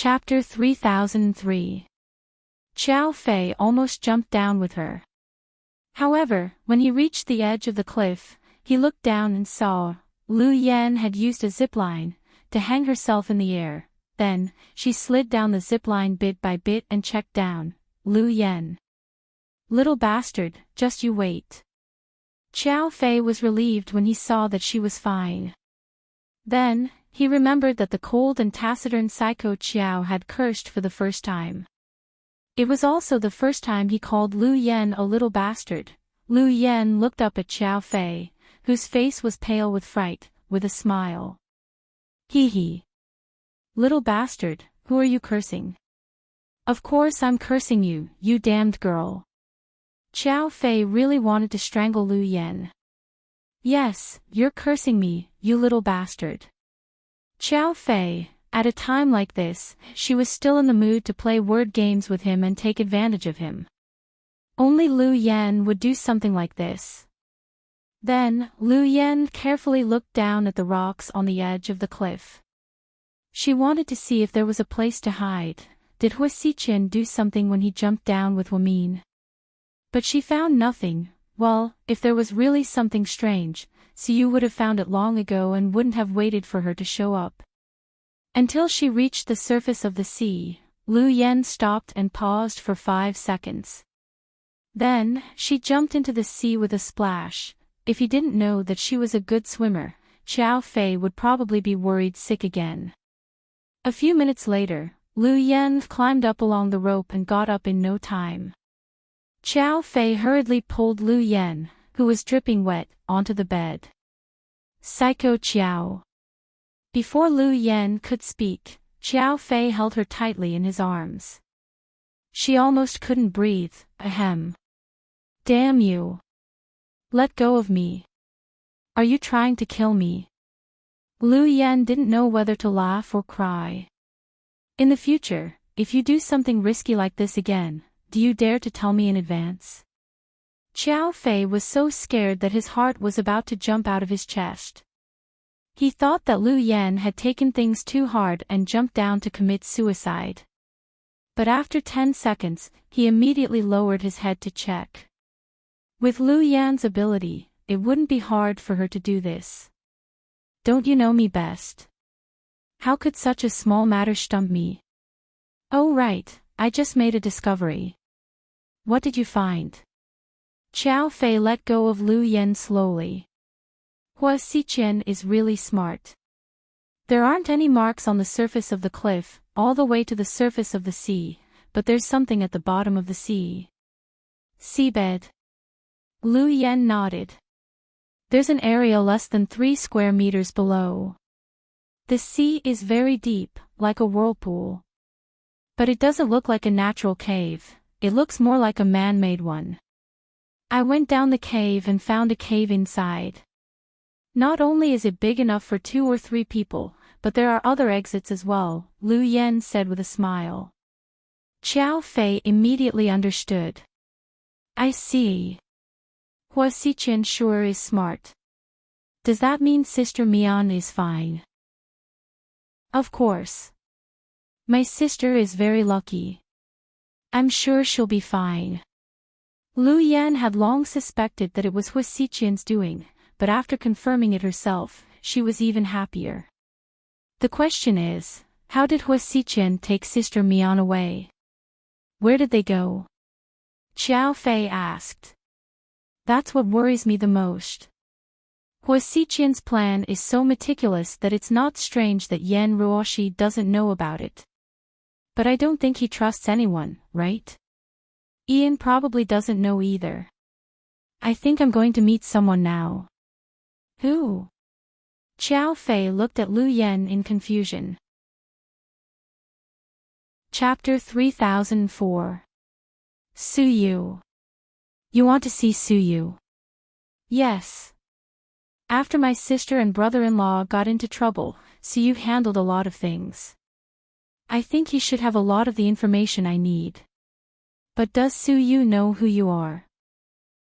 Chapter 3003. Xiao Fei almost jumped down with her. However, when he reached the edge of the cliff, he looked down and saw Lu Yan had used a zipline to hang herself in the air. Then, she slid down the zipline bit by bit and checked down. Lu Yan. Little bastard, just you wait. Xiao Fei was relieved when he saw that she was fine. Then, he remembered that the cold and taciturn Psycho Xiao had cursed for the first time. It was also the first time he called Lu Yan a little bastard. Lu Yan looked up at Xiao Fei, whose face was pale with fright, with a smile. Hee hee. Little bastard, who are you cursing? Of course I'm cursing you, you damned girl. Xiao Fei really wanted to strangle Lu Yan. Yes, you're cursing me, you little bastard. Xiao Fei, at a time like this, she was still in the mood to play word games with him and take advantage of him. Only Lu Yan would do something like this. Then, Lu Yan carefully looked down at the rocks on the edge of the cliff. She wanted to see if there was a place to hide. Did Hua Xiqin do something when he jumped down with Wamin? But she found nothing. Well, if there was really something strange, Siyu would have found it long ago and wouldn't have waited for her to show up. Until she reached the surface of the sea, Lu Yan stopped and paused for 5 seconds. Then, she jumped into the sea with a splash. If he didn't know that she was a good swimmer, Xiao Fei would probably be worried sick again. A few minutes later, Lu Yan climbed up along the rope and got up in no time. Xiao Fei hurriedly pulled Lu Yan, who was dripping wet, onto the bed. Psycho Xiao. Before Lu Yan could speak, Xiao Fei held her tightly in his arms. She almost couldn't breathe. Ahem. Damn you. Let go of me. Are you trying to kill me? Lu Yan didn't know whether to laugh or cry. In the future, if you do something risky like this again, do you dare to tell me in advance? Xiao Fei was so scared that his heart was about to jump out of his chest. He thought that Lu Yan had taken things too hard and jumped down to commit suicide. But after 10 seconds, he immediately lowered his head to check. With Lu Yan's ability, it wouldn't be hard for her to do this. Don't you know me best? How could such a small matter stump me? Oh right, I just made a discovery. What did you find? Xiao Fei let go of Lu Yan slowly. Hua Xiqin is really smart. There aren't any marks on the surface of the cliff, all the way to the surface of the sea, but there's something at the bottom of the sea. Seabed. Lu Yan nodded. There's an area less than 3 square meters below. The sea is very deep, like a whirlpool. But it doesn't look like a natural cave, it looks more like a man-made one. I went down the cave and found a cave inside. Not only is it big enough for 2 or 3 people, but there are other exits as well, Lu Yan said with a smile. Xiao Fei immediately understood. I see. Hua Xiqin sure is smart. Does that mean Sister Mian is fine? Of course. My sister is very lucky. I'm sure she'll be fine. Lu Yan had long suspected that it was Hua Xiqin's doing, but after confirming it herself, she was even happier. The question is, how did Hua Xiqin take Sister Mian away? Where did they go? Xiao Fei asked. That's what worries me the most. Hua Xiqin's plan is so meticulous that it's not strange that Yan Ruoshi doesn't know about it. But I don't think he trusts anyone, right? Ian probably doesn't know either. I think I'm going to meet someone now. Who? Xiao Fei looked at Lu Yan in confusion. Chapter 3004. Suyu. You want to see Suyu? Yes. After my sister and brother-in-law got into trouble, Suyu handled a lot of things. I think he should have a lot of the information I need. But does Suyu know who you are?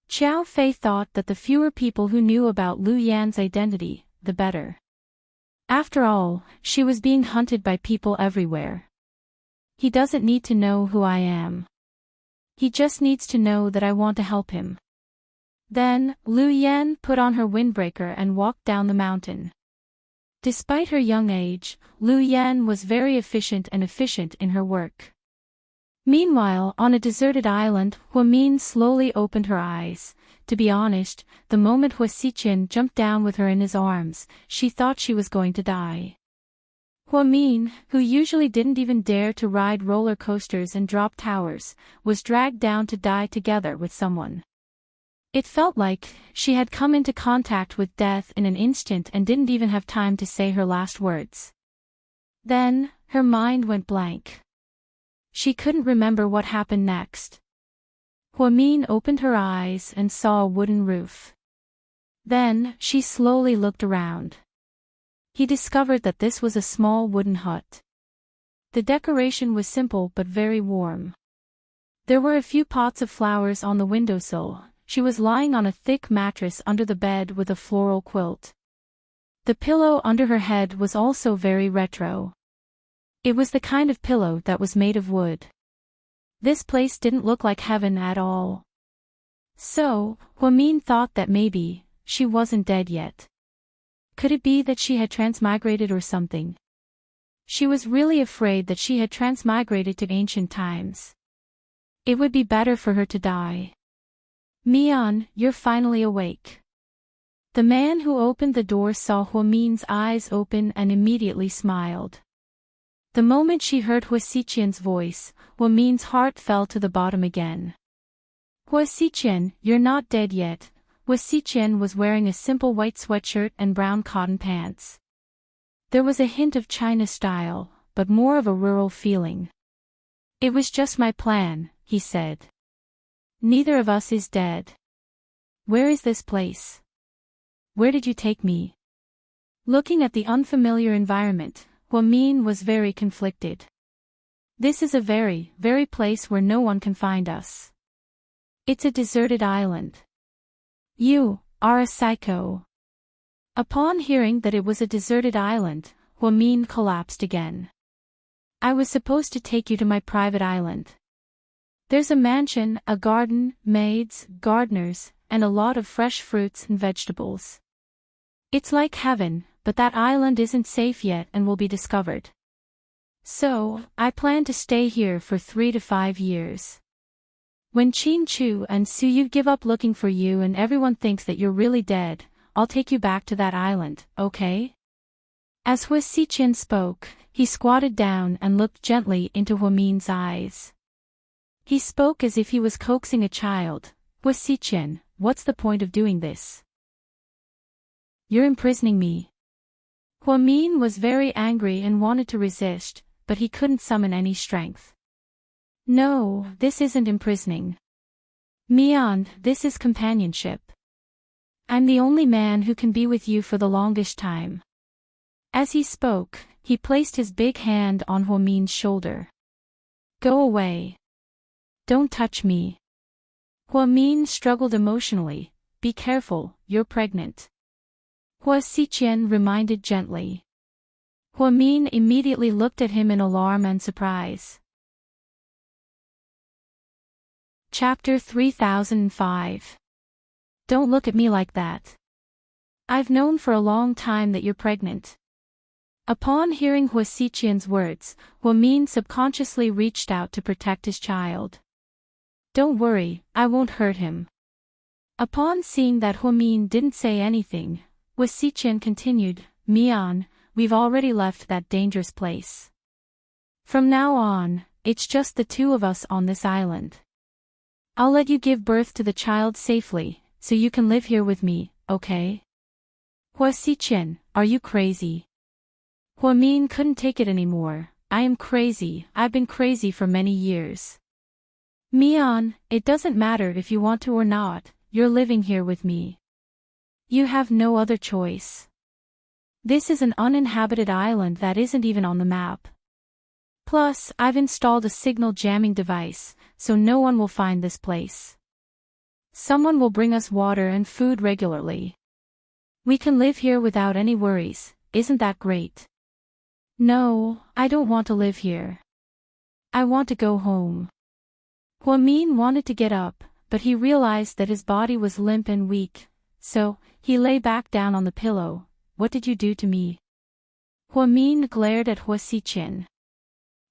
Xiao Fei thought that the fewer people who knew about Lu Yan's identity, the better. After all, she was being hunted by people everywhere. He doesn't need to know who I am. He just needs to know that I want to help him. Then, Lu Yan put on her windbreaker and walked down the mountain. Despite her young age, Lu Yan was very efficient in her work. Meanwhile, on a deserted island, Huamin slowly opened her eyes. To be honest, the moment Hua Xiqian jumped down with her in his arms, she thought she was going to die. Huamin, who usually didn't even dare to ride roller coasters and drop towers, was dragged down to die together with someone. It felt like she had come into contact with death in an instant and didn't even have time to say her last words. Then, her mind went blank. She couldn't remember what happened next. Huamin opened her eyes and saw a wooden roof. Then, she slowly looked around. He discovered that this was a small wooden hut. The decoration was simple but very warm. There were a few pots of flowers on the windowsill. She was lying on a thick mattress under the bed with a floral quilt. The pillow under her head was also very retro. It was the kind of pillow that was made of wood. This place didn't look like heaven at all. So, Huamin thought that maybe she wasn't dead yet. Could it be that she had transmigrated or something? She was really afraid that she had transmigrated to ancient times. It would be better for her to die. Mian, you're finally awake. The man who opened the door saw Huamin's eyes open and immediately smiled. The moment she heard Hua Xiqian's voice, Huamin's heart fell to the bottom again. Hua Xiqian, you're not dead yet. Hua Xiqian was wearing a simple white sweatshirt and brown cotton pants. There was a hint of China style, but more of a rural feeling. It was just my plan, he said. Neither of us is dead. Where is this place? Where did you take me? Looking at the unfamiliar environment, Huamin was very conflicted. This is a very place where no one can find us. It's a deserted island. You are a psycho. Upon hearing that it was a deserted island, Huamin collapsed again. I was supposed to take you to my private island. There's a mansion, a garden, maids, gardeners, and a lot of fresh fruits and vegetables. It's like heaven, but that island isn't safe yet and will be discovered. So, I plan to stay here for 3 to 5 years. When Qin Chu and Su Yu give up looking for you and everyone thinks that you're really dead, I'll take you back to that island, okay? As Hua Xiqian spoke, he squatted down and looked gently into Huamin's eyes. He spoke as if he was coaxing a child. Hua Xiqian, what's the point of doing this? You're imprisoning me. Huamin was very angry and wanted to resist, but he couldn't summon any strength. No, this isn't imprisoning. Mian, this is companionship. I'm the only man who can be with you for the longest time. As he spoke, he placed his big hand on Huamin's shoulder. Go away. Don't touch me. Huamin struggled emotionally. Be careful, you're pregnant. Hua Xiqian reminded gently. Huamin immediately looked at him in alarm and surprise. Chapter 3005. Don't look at me like that. I've known for a long time that you're pregnant. Upon hearing Hua Xiqian's words, Huamin subconsciously reached out to protect his child. Don't worry, I won't hurt him. Upon seeing that Huamin didn't say anything, Hua Xiqian continued, Mian, we've already left that dangerous place. From now on, it's just the two of us on this island. I'll let you give birth to the child safely, so you can live here with me, okay? Hua Xiqian, are you crazy? Huamin couldn't take it anymore. I am crazy, I've been crazy for many years. Mian, it doesn't matter if you want to or not, you're living here with me. You have no other choice. This is an uninhabited island that isn't even on the map. Plus, I've installed a signal jamming device, so no one will find this place. Someone will bring us water and food regularly. We can live here without any worries, isn't that great? No, I don't want to live here. I want to go home. Huamin wanted to get up, but he realized that his body was limp and weak, so he lay back down on the pillow. What did you do to me? Huamin glared at Hua Xiqian.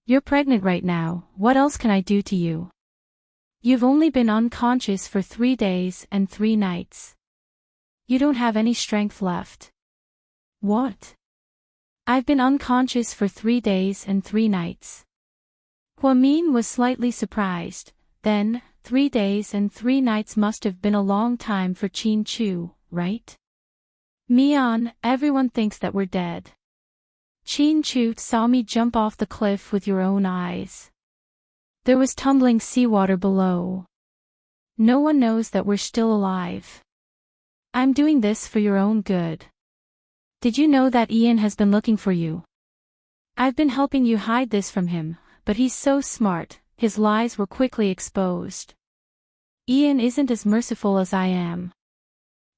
You're pregnant right now, what else can I do to you? You've only been unconscious for 3 days and 3 nights. You don't have any strength left. What? I've been unconscious for 3 days and 3 nights. Huamin was slightly surprised. Then, 3 days and 3 nights must have been a long time for Qin Chu, right? Mian, everyone thinks that we're dead. Qin Chu saw me jump off the cliff with your own eyes. There was tumbling seawater below. No one knows that we're still alive. I'm doing this for your own good. Did you know that Ian has been looking for you? I've been helping you hide this from him, but he's so smart, his lies were quickly exposed. Ian isn't as merciful as I am.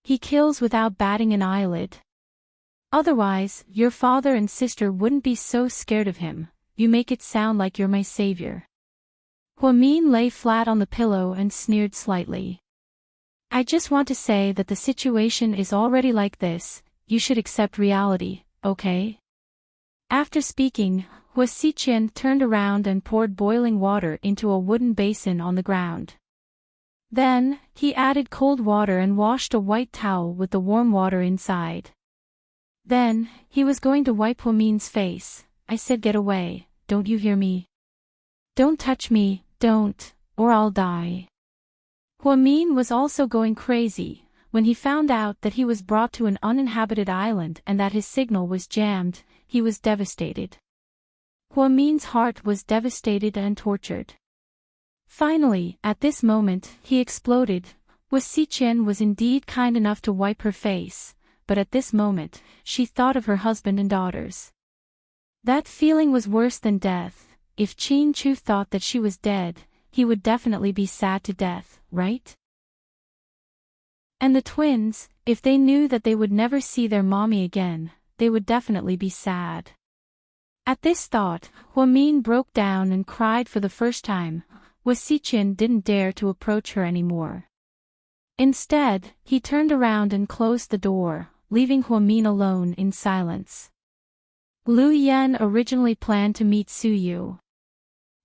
He kills without batting an eyelid. Otherwise, your father and sister wouldn't be so scared of him. You make it sound like you're my savior. Huamin lay flat on the pillow and sneered slightly. I just want to say that the situation is already like this, you should accept reality, okay? After speaking, Hua Xiqian turned around and poured boiling water into a wooden basin on the ground. Then, he added cold water and washed a white towel with the warm water inside. Then, he was going to wipe Huamin's face. I said get away, don't you hear me? Don't touch me, don't, or I'll die. Huamin was also going crazy. When he found out that he was brought to an uninhabited island and that his signal was jammed, he was devastated. Huamin's heart was devastated and tortured. Finally, at this moment, he exploded. Hua Xiqian was indeed kind enough to wipe her face, but at this moment, she thought of her husband and daughters. That feeling was worse than death. If Qin Chu thought that she was dead, he would definitely be sad to death, right? And the twins, if they knew that they would never see their mommy again, they would definitely be sad. At this thought, Huamin broke down and cried for the first time. Hua Xiqian didn't dare to approach her anymore. Instead, he turned around and closed the door, leaving Huamin alone in silence. Lu Yan originally planned to meet Su Yu.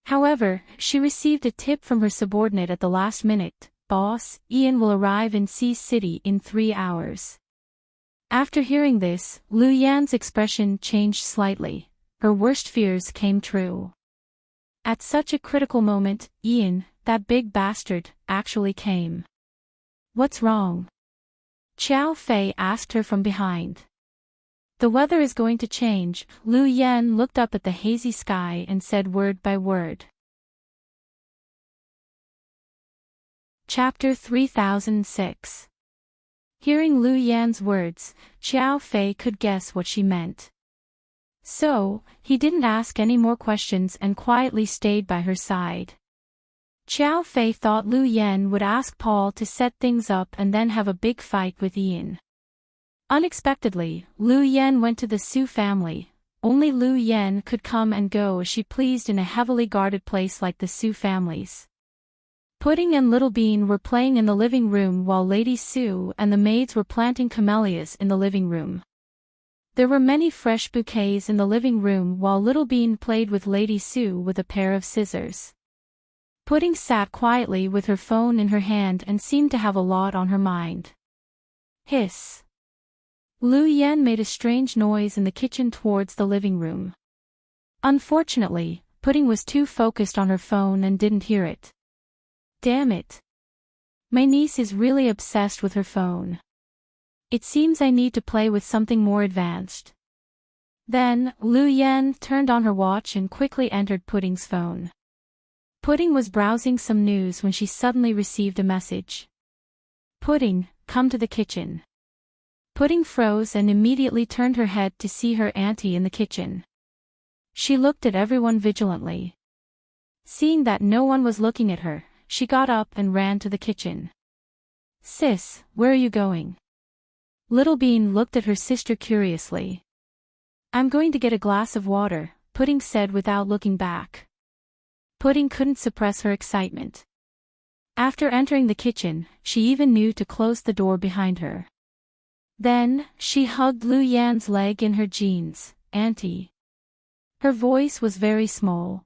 However, she received a tip from her subordinate at the last minute. Boss, Ian will arrive in Sea City in 3 hours. After hearing this, Lu Yan's expression changed slightly. Her worst fears came true. At such a critical moment, Ian, that big bastard, actually came. What's wrong? Xiao Fei asked her from behind. The weather is going to change. Lu Yan looked up at the hazy sky and said word by word. Chapter 3006. Hearing Lu Yan's words, Xiao Fei could guess what she meant. So, he didn't ask any more questions and quietly stayed by her side. Xiao Fei thought Lu Yan would ask Paul to set things up and then have a big fight with Ian. Unexpectedly, Lu Yan went to the Su family. Only Lu Yan could come and go as she pleased in a heavily guarded place like the Su families. Pudding and Little Bean were playing in the living room while Lady Su and the maids were planting camellias in the living room. There were many fresh bouquets in the living room while Little Bean played with Lady Su with a pair of scissors. Pudding sat quietly with her phone in her hand and seemed to have a lot on her mind. Hiss. Lu Yan made a strange noise in the kitchen towards the living room. Unfortunately, Pudding was too focused on her phone and didn't hear it. Damn it. My niece is really obsessed with her phone. It seems I need to play with something more advanced. Then, Lu Yan turned on her watch and quickly entered Pudding's phone. Pudding was browsing some news when she suddenly received a message. Pudding, come to the kitchen. Pudding froze and immediately turned her head to see her auntie in the kitchen. She looked at everyone vigilantly. Seeing that no one was looking at her, she got up and ran to the kitchen. Sis, where are you going? Little Bean looked at her sister curiously. I'm going to get a glass of water, Pudding said without looking back. Pudding couldn't suppress her excitement. After entering the kitchen, she even knew to close the door behind her. Then, she hugged Lu Yan's leg in her jeans. "Auntie." Her voice was very small.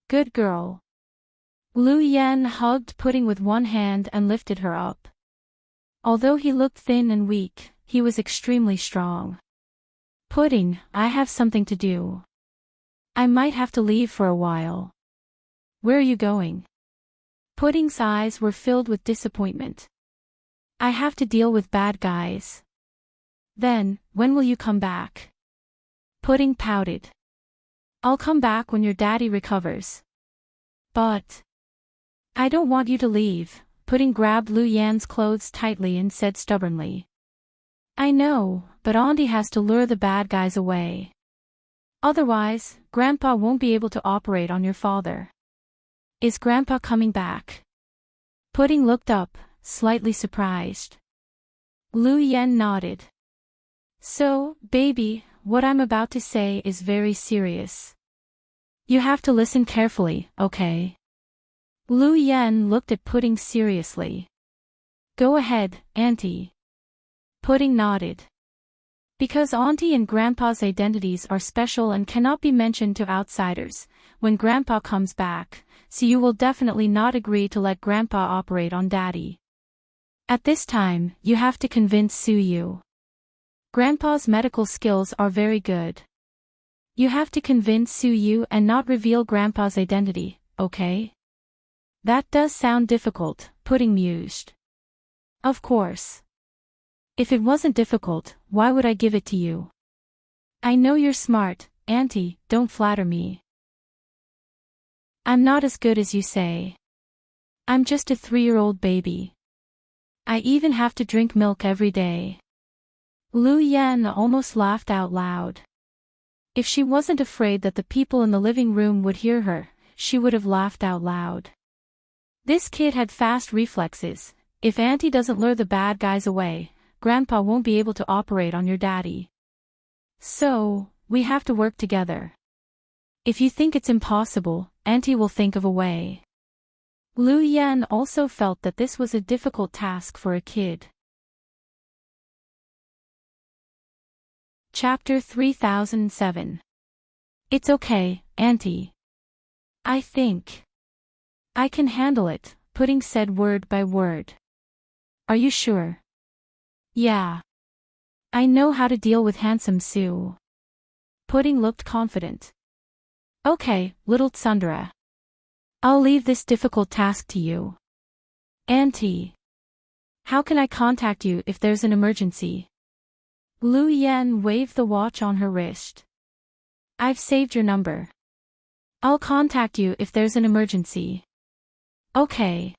"Good girl." Lu Yan hugged Pudding with one hand and lifted her up. Although he looked thin and weak, he was extremely strong. "Pudding, I have something to do. I might have to leave for a while." "Where are you going?" Pudding's eyes were filled with disappointment. "I have to deal with bad guys." "Then, when will you come back?" Pudding pouted. "I'll come back when your daddy recovers." "But I don't want you to leave." Pudding grabbed Lu Yan's clothes tightly and said stubbornly. "I know, but Auntie has to lure the bad guys away. Otherwise, Grandpa won't be able to operate on your father." "Is Grandpa coming back?" Pudding looked up, slightly surprised. Lu Yan nodded. "So, baby, what I'm about to say is very serious. You have to listen carefully, okay?" Lu Yan looked at Pudding seriously. "Go ahead, Auntie." Pudding nodded. "Because Auntie and Grandpa's identities are special and cannot be mentioned to outsiders when Grandpa comes back, so you will definitely not agree to let Grandpa operate on Daddy. At this time, you have to convince Suyu. Grandpa's medical skills are very good. You have to convince Suyu and not reveal Grandpa's identity, okay?" "That does sound difficult," Pudding mused. "Of course. If it wasn't difficult, why would I give it to you? I know you're smart, Auntie, don't flatter me. I'm not as good as you say. I'm just a 3-year-old baby. I even have to drink milk every day." Lu Yan almost laughed out loud. If she wasn't afraid that the people in the living room would hear her, she would have laughed out loud. This kid had fast reflexes. If Auntie doesn't lure the bad guys away, Grandpa won't be able to operate on your daddy. So, we have to work together. If you think it's impossible, Auntie will think of a way. Lu Yan also felt that this was a difficult task for a kid. Chapter 3007. It's okay, Auntie. I think I can handle it, Pudding said word by word. Are you sure? Yeah. I know how to deal with handsome Sue. Pudding looked confident. Okay, little Tsundere. I'll leave this difficult task to you. Auntie. How can I contact you if there's an emergency? Lu Yan waved the watch on her wrist. I've saved your number. I'll contact you if there's an emergency. Okay.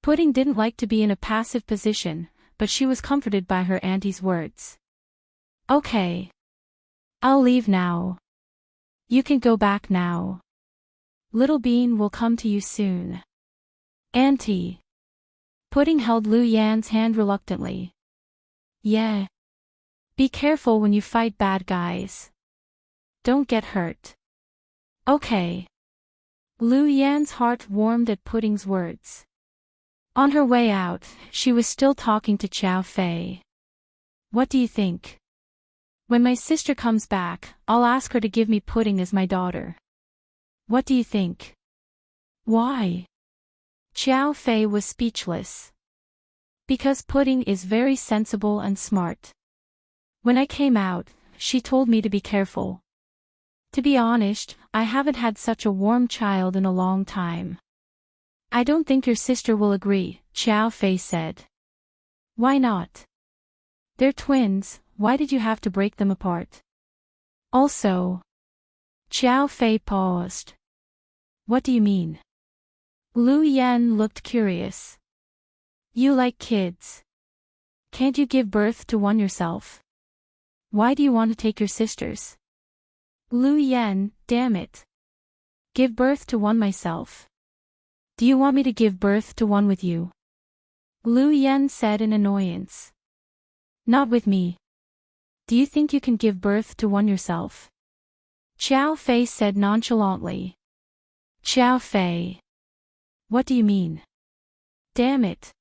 Pudding didn't like to be in a passive position, but she was comforted by her auntie's words. Okay. I'll leave now. You can go back now. Little Bean will come to you soon. Auntie. Pudding held Lu Yan's hand reluctantly. Yeah. Be careful when you fight bad guys. Don't get hurt. Okay. Lu Yan's heart warmed at Pudding's words. On her way out, she was still talking to Chow Fei. What do you think? When my sister comes back, I'll ask her to give me Pudding as my daughter. What do you think? Why? Chow Fei was speechless. Because Pudding is very sensible and smart. When I came out, she told me to be careful. To be honest, I haven't had such a warm child in a long time. I don't think your sister will agree, Chow Fei said. Why not? They're twins, why did you have to break them apart? Also. Chow Fei paused. What do you mean? Lu Yan looked curious. You like kids. Can't you give birth to one yourself? Why do you want to take your sisters? Lu Yan, damn it. Give birth to one myself. Do you want me to give birth to one with you? Lu Yan said in annoyance. Not with me. Do you think you can give birth to one yourself? Chow Fei said nonchalantly. Xiao Fei. What do you mean? Damn it.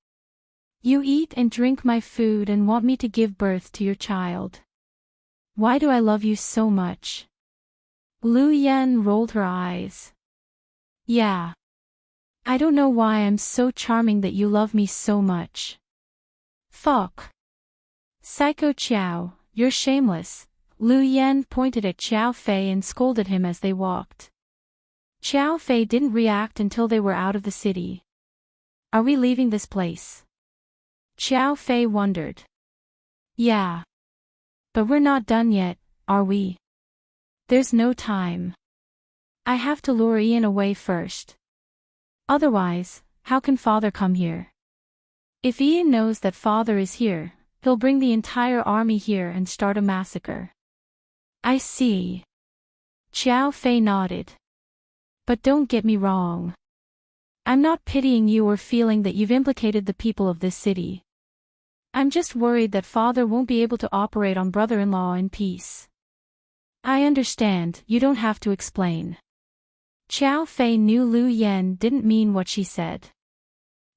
You eat and drink my food and want me to give birth to your child. Why do I love you so much? Lu Yan rolled her eyes. Yeah. I don't know why I'm so charming that you love me so much. Fuck. Psycho Qiao, you're shameless. Lu Yan pointed at Xiao Fei and scolded him as they walked. Xiao Fei didn't react until they were out of the city. Are we leaving this place? Xiao Fei wondered. Yeah. But we're not done yet, are we? There's no time. I have to lure Ian away first. Otherwise, how can father come here? If Ian knows that father is here, he'll bring the entire army here and start a massacre. I see. Xiao Fei nodded. But don't get me wrong. I'm not pitying you or feeling that you've implicated the people of this city. I'm just worried that father won't be able to operate on brother-in-law in peace. I understand, you don't have to explain. Xiao Fei knew Lu Yan didn't mean what she said.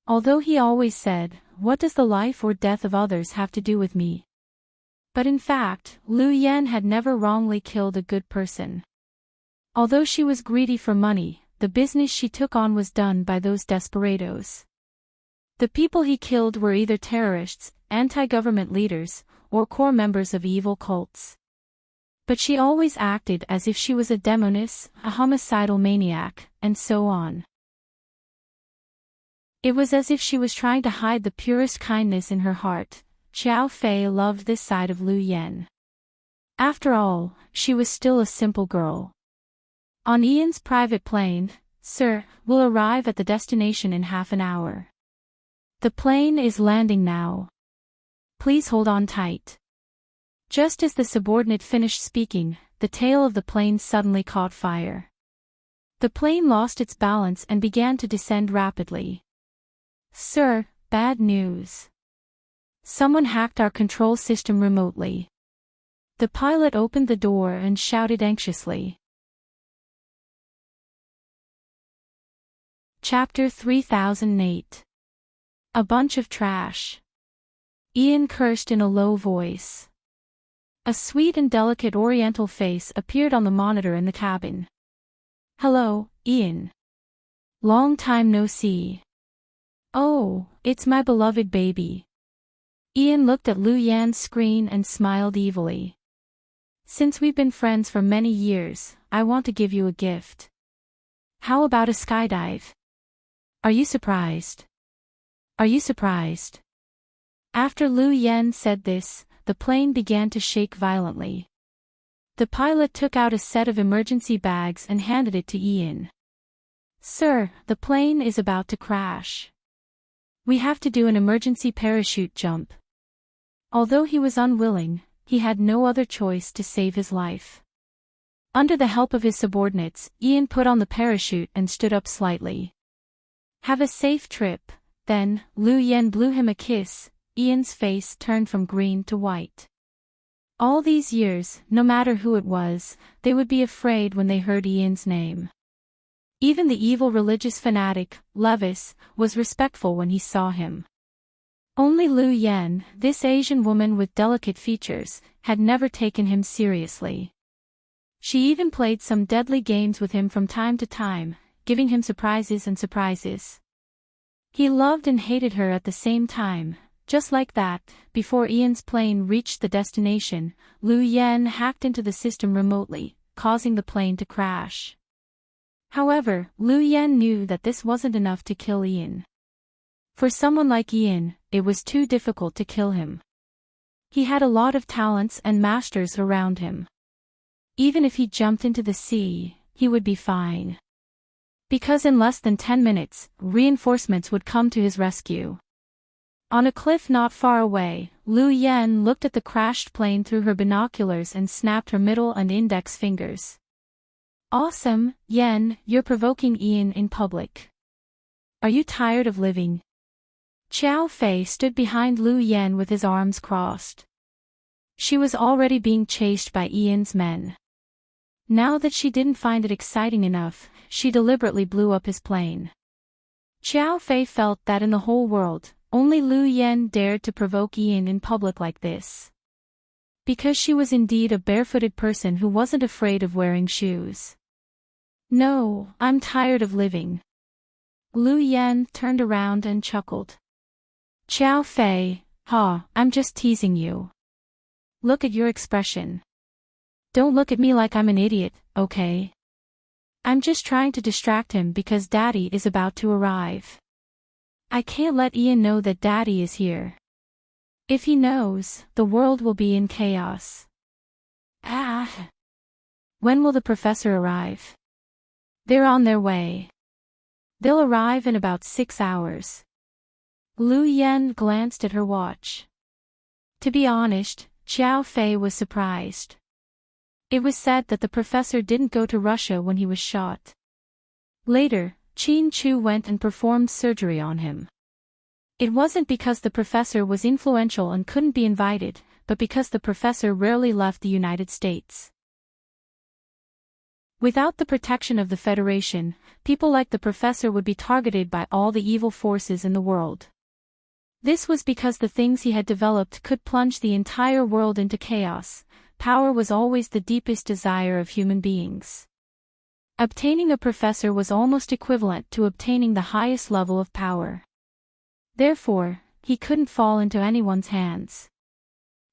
Although he always said, what does the life or death of others have to do with me? But in fact, Lu Yan had never wrongly killed a good person. Although she was greedy for money, the business she took on was done by those desperados. The people he killed were either terrorists, anti-government leaders, or core members of evil cults. But she always acted as if she was a demoness, a homicidal maniac, and so on. It was as if she was trying to hide the purest kindness in her heart. Xiao Fei loved this side of Lu Yan. After all, she was still a simple girl. On Ian's private plane, sir, we'll arrive at the destination in half an hour. The plane is landing now. Please hold on tight. Just as the subordinate finished speaking, the tail of the plane suddenly caught fire. The plane lost its balance and began to descend rapidly. Sir, bad news. Someone hacked our control system remotely. The pilot opened the door and shouted anxiously. Chapter 3008. A bunch of trash. Ian cursed in a low voice. A sweet and delicate oriental face appeared on the monitor in the cabin. Hello, Ian. Long time no see. Oh, it's my beloved baby. Ian looked at Lu Yan's screen and smiled evilly. Since we've been friends for many years, I want to give you a gift. How about a skydive? Are you surprised? Are you surprised? After Lu Yan said this, the plane began to shake violently. The pilot took out a set of emergency bags and handed it to Ian. Sir, the plane is about to crash. We have to do an emergency parachute jump. Although he was unwilling, he had no other choice to save his life. Under the help of his subordinates, Ian put on the parachute and stood up slightly. Have a safe trip. Then, Lu Yan blew him a kiss. Ian's face turned from green to white. All these years, no matter who it was, they would be afraid when they heard Ian's name. Even the evil religious fanatic, Levis, was respectful when he saw him. Only Lu Yan, this Asian woman with delicate features, had never taken him seriously. She even played some deadly games with him from time to time, giving him surprises and surprises. He loved and hated her at the same time. Just like that, before Ian's plane reached the destination, Lu Yan hacked into the system remotely, causing the plane to crash. However, Lu Yan knew that this wasn't enough to kill Ian. For someone like Ian, it was too difficult to kill him. He had a lot of talents and masters around him. Even if he jumped into the sea, he would be fine. Because in less than 10 minutes, reinforcements would come to his rescue. On a cliff not far away, Lu Yan looked at the crashed plane through her binoculars and snapped her middle and index fingers. Awesome, Yan, you're provoking Ian in public. Are you tired of living? Xiao Fei stood behind Lu Yan with his arms crossed. She was already being chased by Ian's men. Now that she didn't find it exciting enough, she deliberately blew up his plane. Xiao Fei felt that in the whole world, only Lu Yan dared to provoke Ian in public like this. Because she was indeed a barefooted person who wasn't afraid of wearing shoes. No, I'm tired of living. Lu Yan turned around and chuckled. Xiao Fei, I'm just teasing you. Look at your expression. Don't look at me like I'm an idiot, okay? I'm just trying to distract him because Daddy is about to arrive. I can't let Ian know that Daddy is here. If he knows, the world will be in chaos. When will the professor arrive? They're on their way. They'll arrive in about 6 hours. Lu Yan glanced at her watch. To be honest, Xiao Fei was surprised. It was said that the professor didn't go to Russia when he was shot. Later, Qin Chu went and performed surgery on him. It wasn't because the professor was influential and couldn't be invited, but because the professor rarely left the United States. Without the protection of the Federation, people like the professor would be targeted by all the evil forces in the world. This was because the things he had developed could plunge the entire world into chaos. Power was always the deepest desire of human beings. Obtaining a professor was almost equivalent to obtaining the highest level of power. Therefore, he couldn't fall into anyone's hands.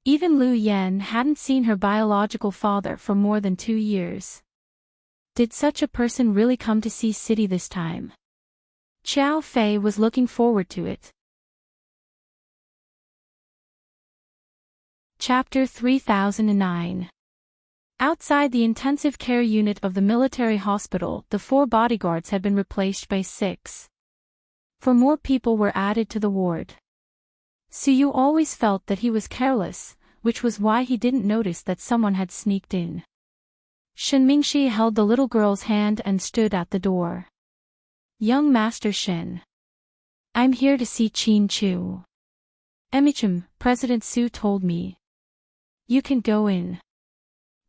Even Lu Yan hadn't seen her biological father for more than 2 years. Did such a person really come to see City this time? Xiao Fei was looking forward to it. Chapter 3009. Outside the intensive care unit of the military hospital, the 4 bodyguards had been replaced by 6. 4 more people were added to the ward. Suyu always felt that he was careless, which was why he didn't notice that someone had sneaked in. Shen Mingxi held the little girl's hand and stood at the door. Young Master Shen. I'm here to see Qin Chu. Emichim, President Su told me. You can go in.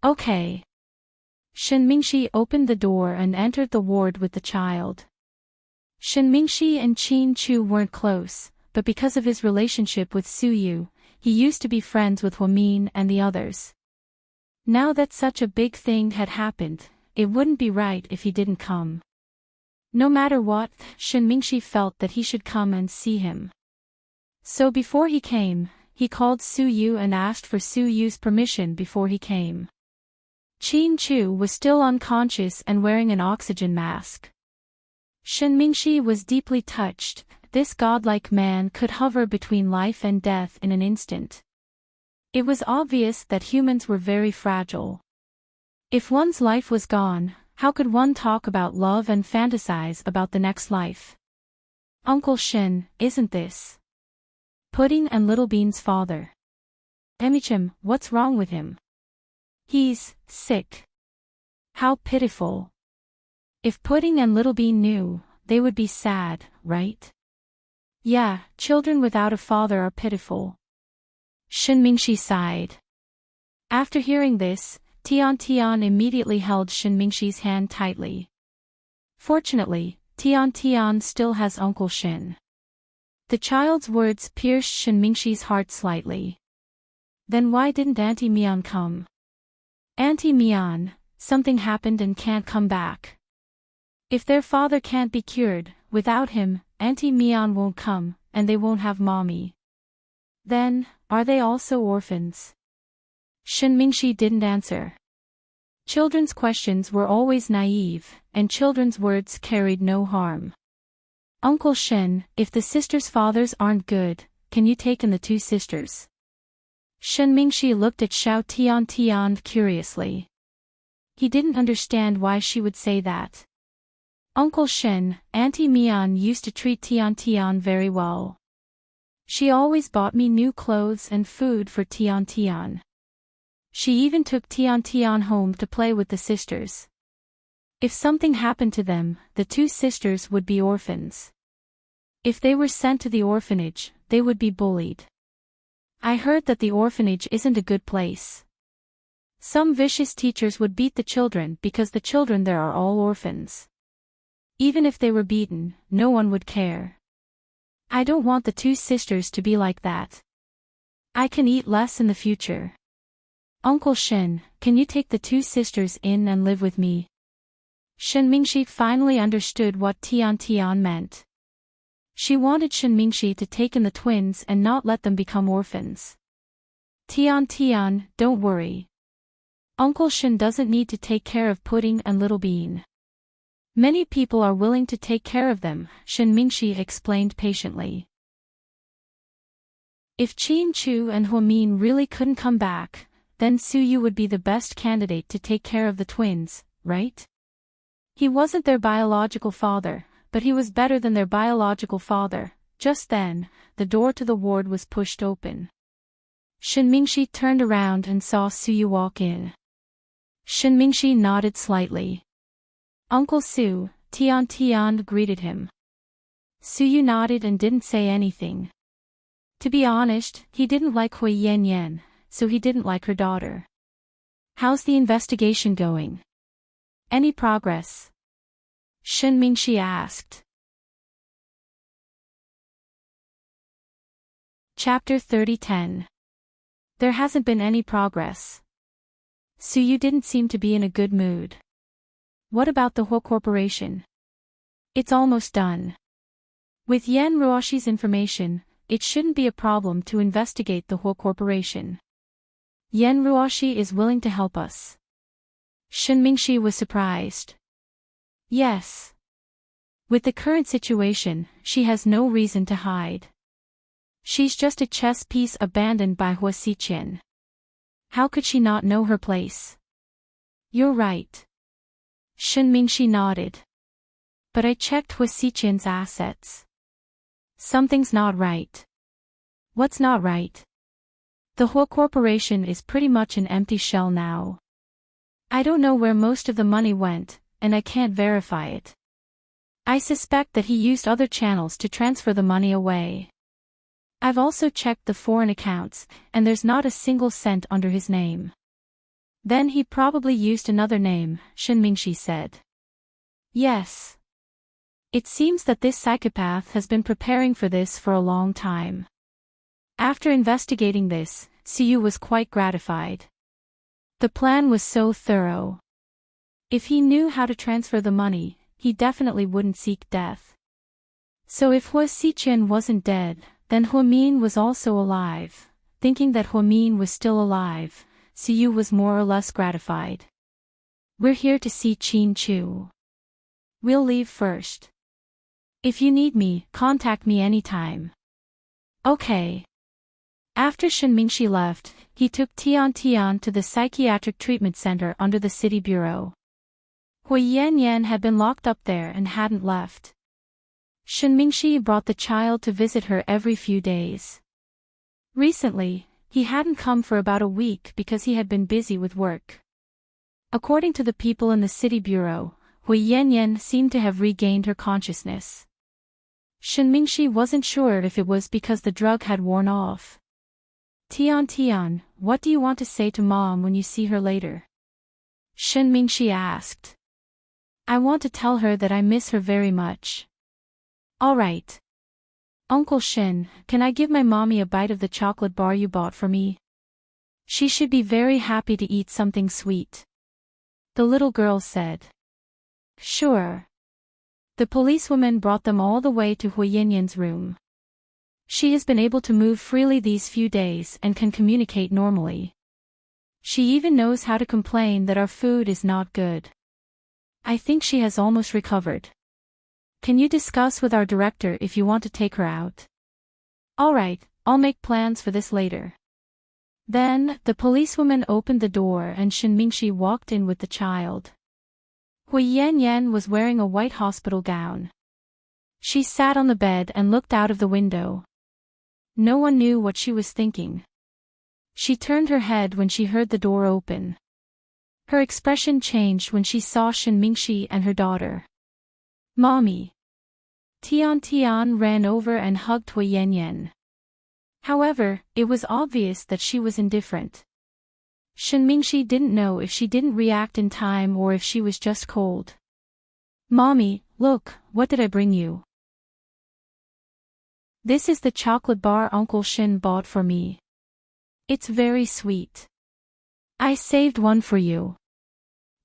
Okay. Shen Mingxi opened the door and entered the ward with the child. Shen Mingxi and Qin Chu weren't close, but because of his relationship with Su Yu, he used to be friends with Huamin and the others. Now that such a big thing had happened, it wouldn't be right if he didn't come. No matter what, Shen Mingxi felt that he should come and see him. So before he came, he called Su Yu and asked for Su Yu's permission before he came. Qin Chu was still unconscious and wearing an oxygen mask. Shen Mingxi was deeply touched. This godlike man could hover between life and death in an instant. It was obvious that humans were very fragile. If one's life was gone, how could one talk about love and fantasize about the next life? Uncle Shen, isn't this Pudding and Little Bean's father? Emichim, what's wrong with him? He's sick. How pitiful. If Pudding and Little Bean knew, they would be sad, right? Yeah, children without a father are pitiful. Shen Mingxi sighed. After hearing this, Tian immediately held Shen Mingxi's hand tightly. Fortunately, Tian still has Uncle Shen. The child's words pierced Shen Mingxi's heart slightly. Then why didn't Auntie Mian come? Auntie Mian, something happened and can't come back. If their father can't be cured, without him, Auntie Mian won't come, and they won't have mommy. Then, are they also orphans? Shen Mingxi didn't answer. Children's questions were always naive, and children's words carried no harm. Uncle Shen, if the sisters' fathers aren't good, can you take in the 2 sisters? Shen Mingxi looked at Xiao Tian curiously. He didn't understand why she would say that. Uncle Shen, Auntie Mian used to treat Tian very well. She always bought me new clothes and food for Tian. She even took Tian home to play with the sisters. If something happened to them, the 2 sisters would be orphans. If they were sent to the orphanage, they would be bullied. I heard that the orphanage isn't a good place. Some vicious teachers would beat the children because the children there are all orphans. Even if they were beaten, no one would care. I don't want the two sisters to be like that. I can eat less in the future. Uncle Shen, can you take the two sisters in and live with me? Shen Mingxi finally understood what Tian Tian meant. She wanted Shen Mingxi to take in the twins and not let them become orphans. Tian Tian, don't worry. Uncle Shen doesn't need to take care of Pudding and Little Bean. Many people are willing to take care of them, Shen Mingxi explained patiently. If Qin Chu and Huamin really couldn't come back, then Su Yu would be the best candidate to take care of the twins, right? He wasn't their biological father, but he was better than their biological father. Just then, the door to the ward was pushed open. Shen Mingxi turned around and saw Su Yu walk in. Shen Mingxi nodded slightly. Uncle Su, Tian Tian greeted him. Su Yu nodded and didn't say anything. To be honest, he didn't like Hui Yan Yan, so he didn't like her daughter. How's the investigation going? Any progress? Shen Mingxi asked. Chapter 30:10. There hasn't been any progress. Su Yu didn't seem to be in a good mood. What about the whole corporation? It's almost done. With Yan Ruoshi's information, it shouldn't be a problem to investigate the whole corporation. Yan Ruoshi is willing to help us. Shen Mingxi was surprised. Yes. With the current situation, she has no reason to hide. She's just a chess piece abandoned by Hua Xiqian. How could she not know her place? You're right. Shen Mingxi nodded. But I checked Hua Xiqian's assets. Something's not right. What's not right? The whole corporation is pretty much an empty shell now. I don't know where most of the money went, and I can't verify it. I suspect that he used other channels to transfer the money away. I've also checked the foreign accounts, and there's not a single cent under his name. Then he probably used another name, Shen Mingxi said. Yes. It seems that this psychopath has been preparing for this for a long time. After investigating this, Su Yu was quite gratified. The plan was so thorough. If he knew how to transfer the money, he definitely wouldn't seek death. So if Hua Xiqian wasn't dead, then Huamin was also alive. Thinking that Huamin was still alive, Su Yu was more or less gratified. We're here to see Qin Chu. We'll leave first. If you need me, contact me anytime. Okay. After Shen Mingxi left, he took Tian Tian to the psychiatric treatment center under the city bureau. Hui Yan Yan had been locked up there and hadn't left. Shen Mingxi brought the child to visit her every few days. Recently, he hadn't come for about a week because he had been busy with work. According to the people in the city bureau, Hui Yan Yan seemed to have regained her consciousness. Shen Mingxi wasn't sure if it was because the drug had worn off. Tian Tian, what do you want to say to Mom when you see her later? Shen Mingxi asked. I want to tell her that I miss her very much. All right. Uncle Shen, can I give my mommy a bite of the chocolate bar you bought for me? She should be very happy to eat something sweet. The little girl said. Sure. The policewoman brought them all the way to Hui Yanyan's room. She has been able to move freely these few days and can communicate normally. She even knows how to complain that our food is not good. I think she has almost recovered. Can you discuss with our director if you want to take her out? All right, I'll make plans for this later. Then, the policewoman opened the door and Shen Mingxi walked in with the child. Hui Yan Yan was wearing a white hospital gown. She sat on the bed and looked out of the window. No one knew what she was thinking. She turned her head when she heard the door open. Her expression changed when she saw Shen Mingxi and her daughter. Mommy. Tian Tian ran over and hugged Hui Yan Yan. However, it was obvious that she was indifferent. Shen Mingxi didn't know if she didn't react in time or if she was just cold. Mommy, look, what did I bring you? This is the chocolate bar Uncle Shen bought for me. It's very sweet. I saved one for you.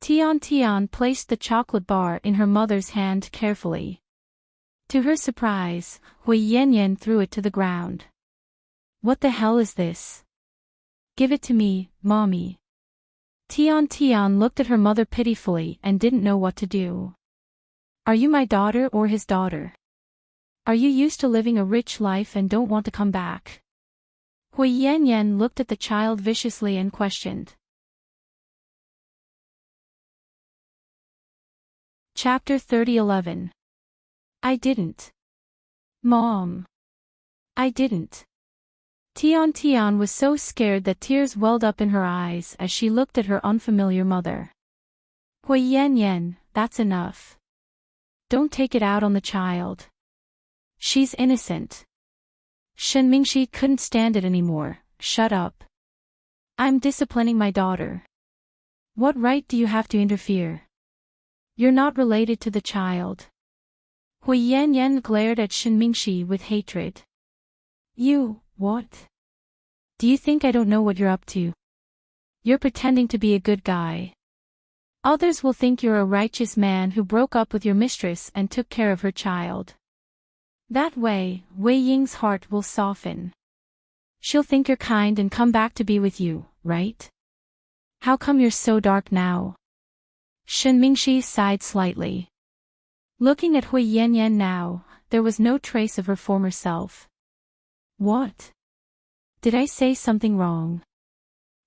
Tian placed the chocolate bar in her mother's hand carefully. To her surprise, Hui Yanyan threw it to the ground. What the hell is this? Give it to me, Mommy. Tian looked at her mother pitifully and didn't know what to do. Are you my daughter or his daughter? Are you used to living a rich life and don't want to come back? Hui Yanyan looked at the child viciously and questioned. Chapter 30:11. I didn't. Mom. I didn't. Tian was so scared that tears welled up in her eyes as she looked at her unfamiliar mother. Hui Yanyan, that's enough. Don't take it out on the child. She's innocent. Shen Mingxi couldn't stand it anymore. Shut up. I'm disciplining my daughter. What right do you have to interfere? You're not related to the child. Hui Yanyan glared at Shen Mingxi with hatred. You, what? Do you think I don't know what you're up to? You're pretending to be a good guy. Others will think you're a righteous man who broke up with your mistress and took care of her child. That way, Wei Ying's heart will soften. She'll think you're kind and come back to be with you, right? How come you're so dark now? Shen Mingxi sighed slightly. Looking at Hui Yanyan now, there was no trace of her former self. What? Did I say something wrong?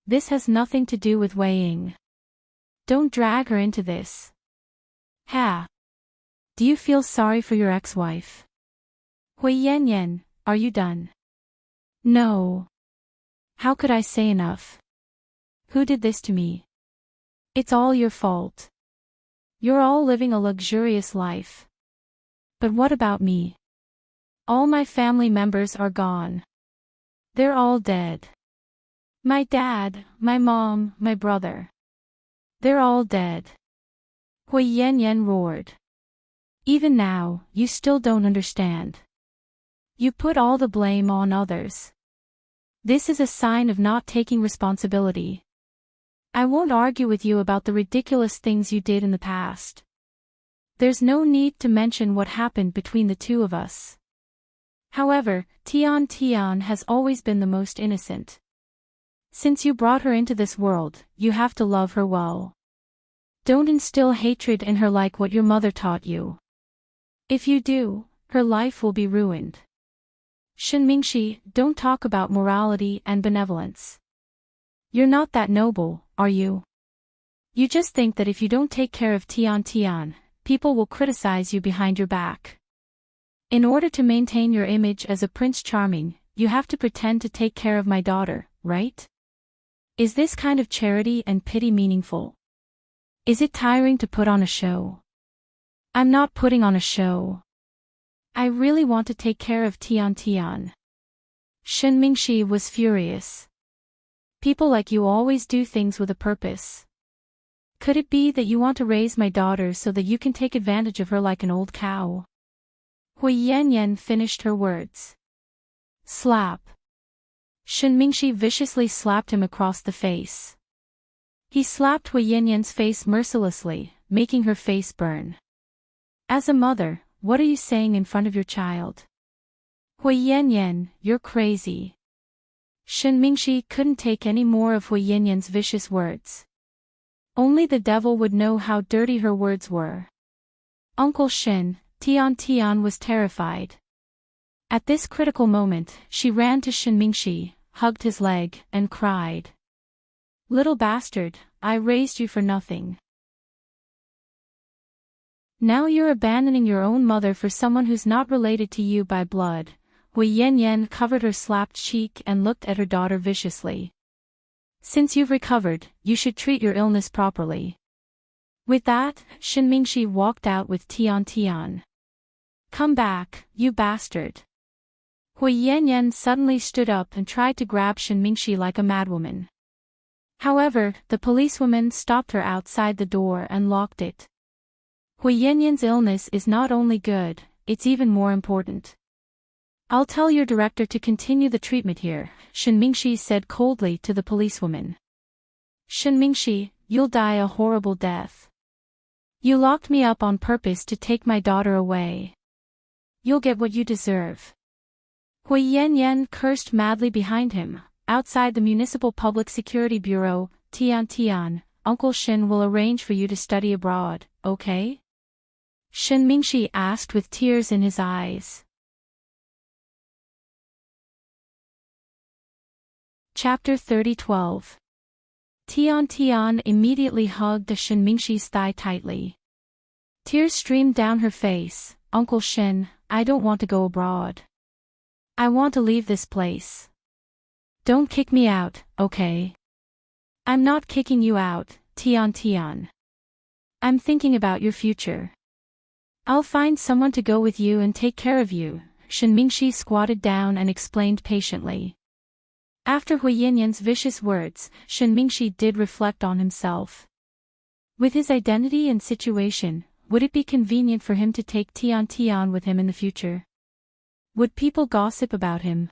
This has nothing to do with Wei Ying. Don't drag her into this. Ha! Do you feel sorry for your ex-wife? Hui Yanyan, are you done? No. How could I say enough? Who did this to me? It's all your fault. You're all living a luxurious life. But what about me? All my family members are gone. They're all dead. My dad, my mom, my brother. They're all dead. Hui Yanyan roared. Even now, you still don't understand. You put all the blame on others. This is a sign of not taking responsibility. I won't argue with you about the ridiculous things you did in the past. There's no need to mention what happened between the two of us. However, Tian has always been the most innocent. Since you brought her into this world, you have to love her well. Don't instill hatred in her like what your mother taught you. If you do, her life will be ruined. Shen Mingxi, don't talk about morality and benevolence. You're not that noble, are you? You just think that if you don't take care of Tian, people will criticize you behind your back. In order to maintain your image as a Prince Charming, you have to pretend to take care of my daughter, right? Is this kind of charity and pity meaningful? Is it tiring to put on a show? I'm not putting on a show. I really want to take care of Tian. Shen Mingxi was furious. People like you always do things with a purpose. Could it be that you want to raise my daughter so that you can take advantage of her like an old cow? Hui Yanyan finished her words. Slap. Shen Mingxi viciously slapped him across the face. He slapped Hui Yanyan's face mercilessly, making her face burn. As a mother, what are you saying in front of your child? Hui Yanyan, you're crazy. Shen Mingxi couldn't take any more of Hui Yanyan's vicious words. Only the devil would know how dirty her words were. Uncle Shen, Tian was terrified. At this critical moment, she ran to Shen Mingxi, hugged his leg, and cried. Little bastard, I raised you for nothing. Now you're abandoning your own mother for someone who's not related to you by blood. Hui Yanyan covered her slapped cheek and looked at her daughter viciously. Since you've recovered, you should treat your illness properly. With that, Shen Mingxi walked out with Tian. Come back, you bastard. Hui Yanyan suddenly stood up and tried to grab Shen Mingxi like a madwoman. However, the policewoman stopped her outside the door and locked it. Hui Yanyan's illness is not only good, it's even more important. I'll tell your director to continue the treatment here, Shen Mingxi said coldly to the policewoman. Shen Mingxi, you'll die a horrible death. You locked me up on purpose to take my daughter away. You'll get what you deserve. Hui Yanyan cursed madly behind him. Outside the Municipal Public Security Bureau, Tian, Uncle Shen will arrange for you to study abroad, okay? Shen Mingxi asked with tears in his eyes. Chapter 30:12. Tian immediately hugged Shen Mingxi's thigh tightly. Tears streamed down her face. Uncle Shen, I don't want to go abroad. I want to leave this place. Don't kick me out, okay? I'm not kicking you out, Tian. I'm thinking about your future. I'll find someone to go with you and take care of you, Shen Mingxi squatted down and explained patiently. After Hui Yanyan's vicious words, Shen Mingxi did reflect on himself. With his identity and situation, would it be convenient for him to take Tian with him in the future? Would people gossip about him?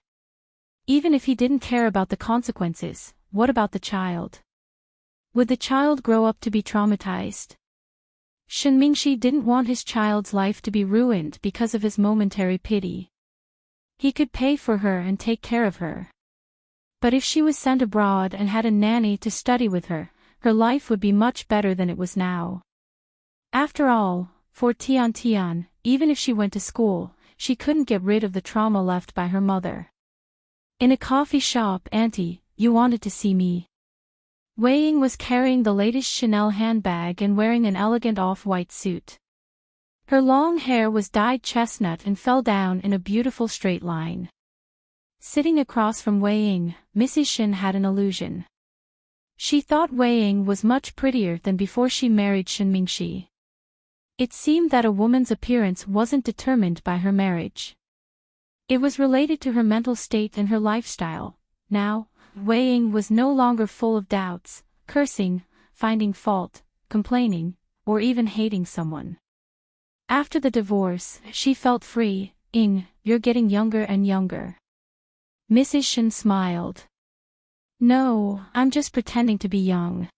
Even if he didn't care about the consequences, what about the child? Would the child grow up to be traumatized? Shen Mingxi didn't want his child's life to be ruined because of his momentary pity. He could pay for her and take care of her. But if she was sent abroad and had a nanny to study with her, her life would be much better than it was now. After all, for Tian, even if she went to school, she couldn't get rid of the trauma left by her mother. In a coffee shop, Auntie, you wanted to see me. Wei Ying was carrying the latest Chanel handbag and wearing an elegant off-white suit. Her long hair was dyed chestnut and fell down in a beautiful straight line. Sitting across from Wei Ying, Mrs. Shen had an illusion. She thought Wei Ying was much prettier than before she married Shen Mingxi. It seemed that a woman's appearance wasn't determined by her marriage. It was related to her mental state and her lifestyle. Now, Wei Ying was no longer full of doubts, cursing, finding fault, complaining, or even hating someone. After the divorce, she felt free. Ying, you're getting younger and younger. Mrs. Shen smiled. No, I'm just pretending to be young.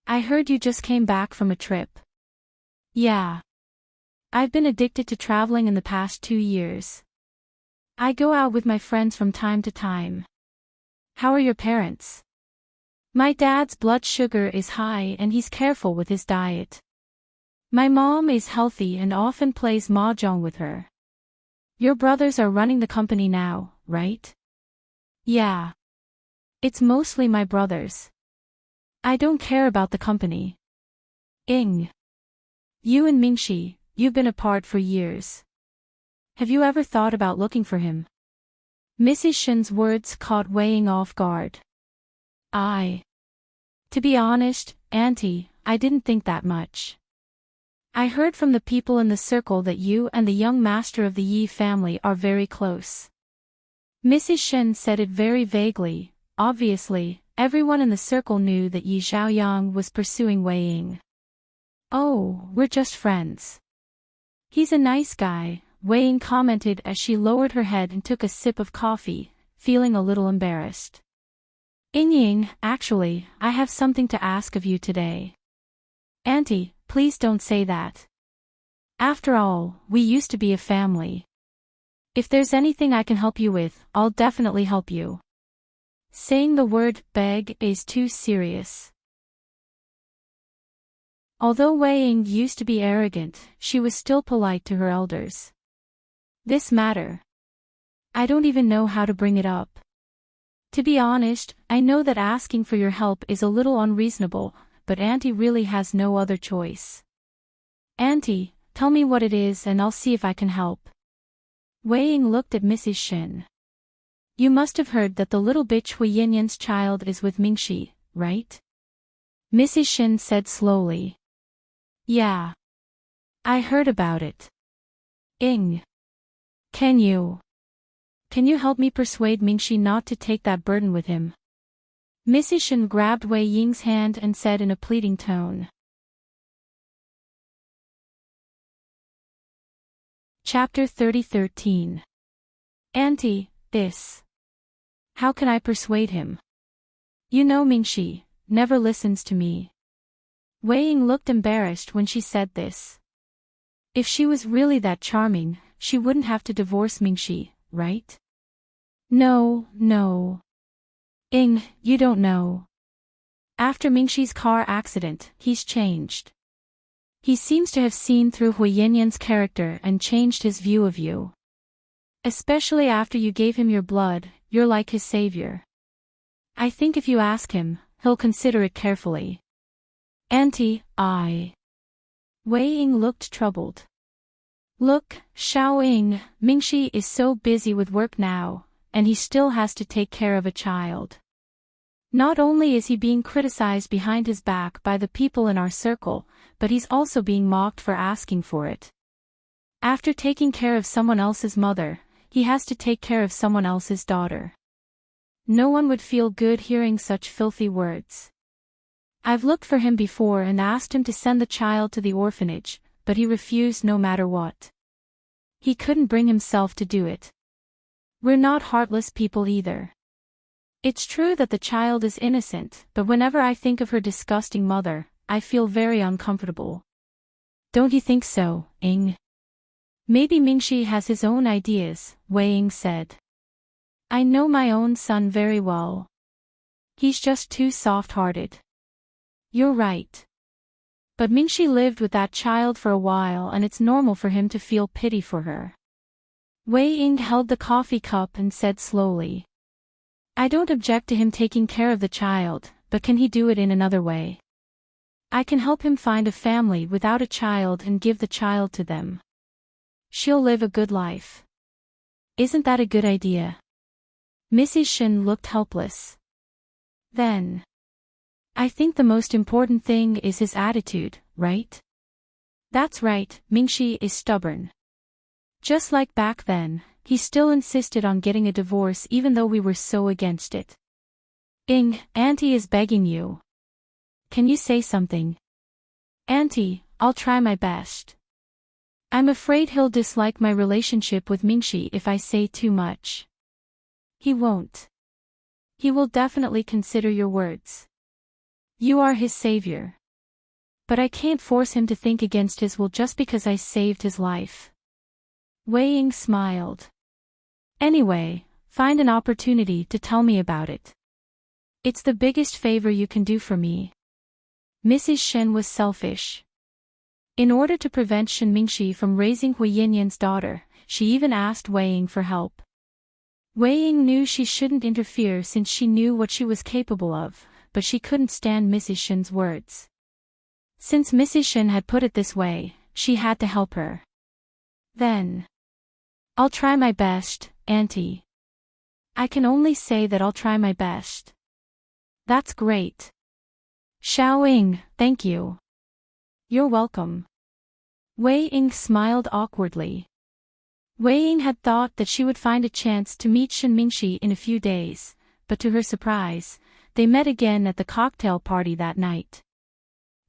I heard you just came back from a trip. Yeah. I've been addicted to traveling in the past 2 years. I go out with my friends from time to time. How are your parents? My dad's blood sugar is high and he's careful with his diet. My mom is healthy and often plays mahjong with her. Your brothers are running the company now, right? Yeah. It's mostly my brothers. I don't care about the company. Ying. You and Mingxi, you've been apart for years. Have you ever thought about looking for him? Mrs. Shen's words caught Wei Ying off guard. To be honest, Auntie, I didn't think that much. I heard from the people in the circle that you and the young master of the Yi family are very close. Mrs. Shen said it very vaguely. Obviously, everyone in the circle knew that Yi Xiaoyang was pursuing Wei Ying. Oh, we're just friends. He's a nice guy, Wei Ying commented as she lowered her head and took a sip of coffee, feeling a little embarrassed. Ying, actually, I have something to ask of you today. Auntie, please don't say that. After all, we used to be a family. If there's anything I can help you with, I'll definitely help you. Saying the word beg is too serious. Although Wei Ying used to be arrogant, she was still polite to her elders. This matter. I don't even know how to bring it up. To be honest, I know that asking for your help is a little unreasonable, but Auntie really has no other choice. Auntie, tell me what it is and I'll see if I can help. Wei Ying looked at Mrs. Shen. You must have heard that the little bitch Hui Yanyan's child is with Mingxi, right? Mrs. Shen said slowly. Yeah. I heard about it. Ying. Can you help me persuade Mingxi not to take that burden with him? Mrs. Shen grabbed Wei Ying's hand and said in a pleading tone. Chapter 30:13. Auntie, this. How can I persuade him? You know Mingxi never listens to me. Wei Ying looked embarrassed when she said this. If she was really that charming, she wouldn't have to divorce Mingxi, right? No. Ying, you don't know. After Mingxi's car accident, he's changed. He seems to have seen through Hui Yanyan's character and changed his view of you. Especially after you gave him your blood, you're like his savior. I think if you ask him, he'll consider it carefully. Auntie, Wei Ying looked troubled. Look, Xiao Ying, Mingxi is so busy with work now, and he still has to take care of a child. Not only is he being criticized behind his back by the people in our circle, but he's also being mocked for asking for it. After taking care of someone else's mother, he has to take care of someone else's daughter. No one would feel good hearing such filthy words. I've looked for him before and asked him to send the child to the orphanage, but he refused no matter what. He couldn't bring himself to do it. We're not heartless people either. It's true that the child is innocent, but whenever I think of her disgusting mother, I feel very uncomfortable. Don't you think so, Ying? Maybe Mingxi has his own ideas, Wei Ying said. I know my own son very well. He's just too soft-hearted. You're right. But Mingxi lived with that child for a while and it's normal for him to feel pity for her. Wei Ying held the coffee cup and said slowly. I don't object to him taking care of the child, but can he do it in another way? I can help him find a family without a child and give the child to them. She'll live a good life. Isn't that a good idea? Mrs. Shen looked helpless. Then. I think the most important thing is his attitude, right? That's right, Mingxi is stubborn. Just like back then, he still insisted on getting a divorce even though we were so against it. Ying, Auntie is begging you. Can you say something? Auntie, I'll try my best. I'm afraid he'll dislike my relationship with Mingxi if I say too much. He won't. He will definitely consider your words. You are his savior. But I can't force him to think against his will just because I saved his life. Wei Ying smiled. Anyway, find an opportunity to tell me about it. It's the biggest favor you can do for me. Mrs. Shen was selfish. In order to prevent Shen Mingxi from raising Hui Yanyan's daughter, she even asked Wei Ying for help. Wei Ying knew she shouldn't interfere since she knew what she was capable of, but she couldn't stand Mrs. Shen's words. Since Mrs. Shen had put it this way, she had to help her. Then. I'll try my best, Auntie. I can only say that I'll try my best. That's great. Xiao Ying, thank you. You're welcome. Wei Ying smiled awkwardly. Wei Ying had thought that she would find a chance to meet Shen Mingxi in a few days, but to her surprise, they met again at the cocktail party that night.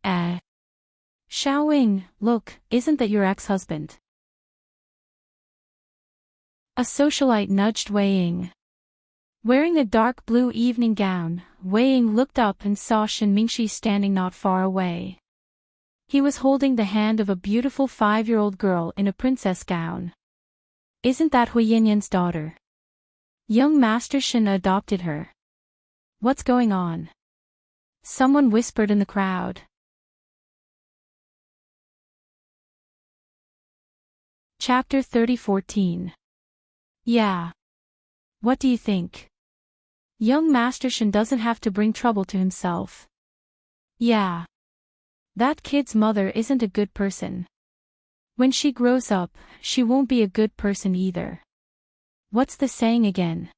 Xiao Ying, look, isn't that your ex-husband? A socialite nudged Wei Ying. Wearing a dark blue evening gown, Wei Ying looked up and saw Shen Mingxi standing not far away. He was holding the hand of a beautiful 5-year-old girl in a princess gown. Isn't that Hui Yanyan's daughter? Young Master Shen adopted her. What's going on? Someone whispered in the crowd. Chapter 30:14. Yeah. What do you think? Young Master Shen doesn't have to bring trouble to himself. Yeah. That kid's mother isn't a good person. When she grows up, she won't be a good person either. What's the saying again?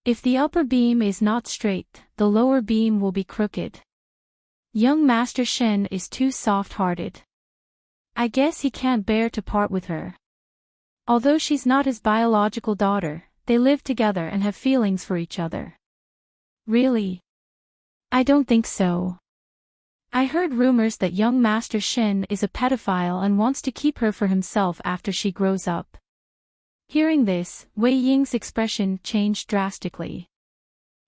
If the upper beam is not straight, the lower beam will be crooked. Young Master Shen is too soft-hearted. I guess he can't bear to part with her. Although she's not his biological daughter, they live together and have feelings for each other. Really? I don't think so. I heard rumors that young Master Shin is a pedophile and wants to keep her for himself after she grows up. Hearing this, Wei Ying's expression changed drastically.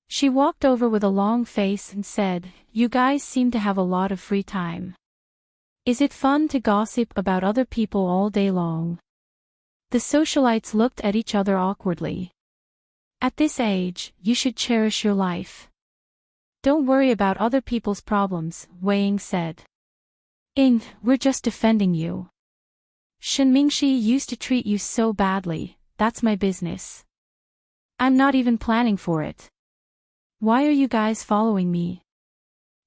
She walked over with a long face and said, "You guys seem to have a lot of free time. Is it fun to gossip about other people all day long?" The socialites looked at each other awkwardly. At this age, you should cherish your life. Don't worry about other people's problems, Wei Ying said. We're just defending you. Shen Mingxi used to treat you so badly, that's my business. I'm not even planning for it. Why are you guys following me?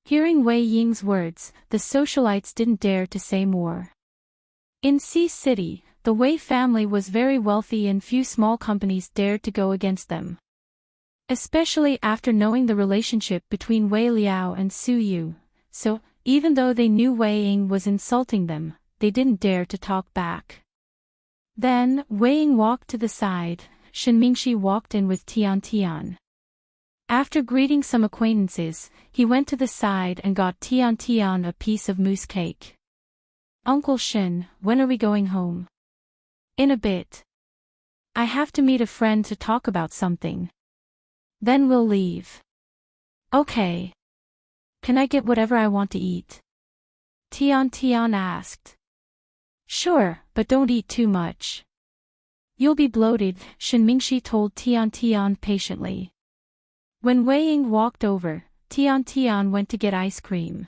Hearing Wei Ying's words, the socialites didn't dare to say more. In Sea City, the Wei family was very wealthy and few small companies dared to go against them. Especially after knowing the relationship between Wei Liao and Su Yu, so, even though they knew Wei Ying was insulting them, they didn't dare to talk back. Then, Wei Ying walked to the side, Shen Mingxi walked in with Tian Tian. After greeting some acquaintances, he went to the side and got Tian Tian a piece of mousse cake. Uncle Shen, when are we going home? In a bit. I have to meet a friend to talk about something. Then we'll leave. Okay. Can I get whatever I want to eat? Tian Tian asked. Sure, but don't eat too much. You'll be bloated, Shen Mingxi told Tian Tian patiently. When Wei Ying walked over, Tian Tian went to get ice cream.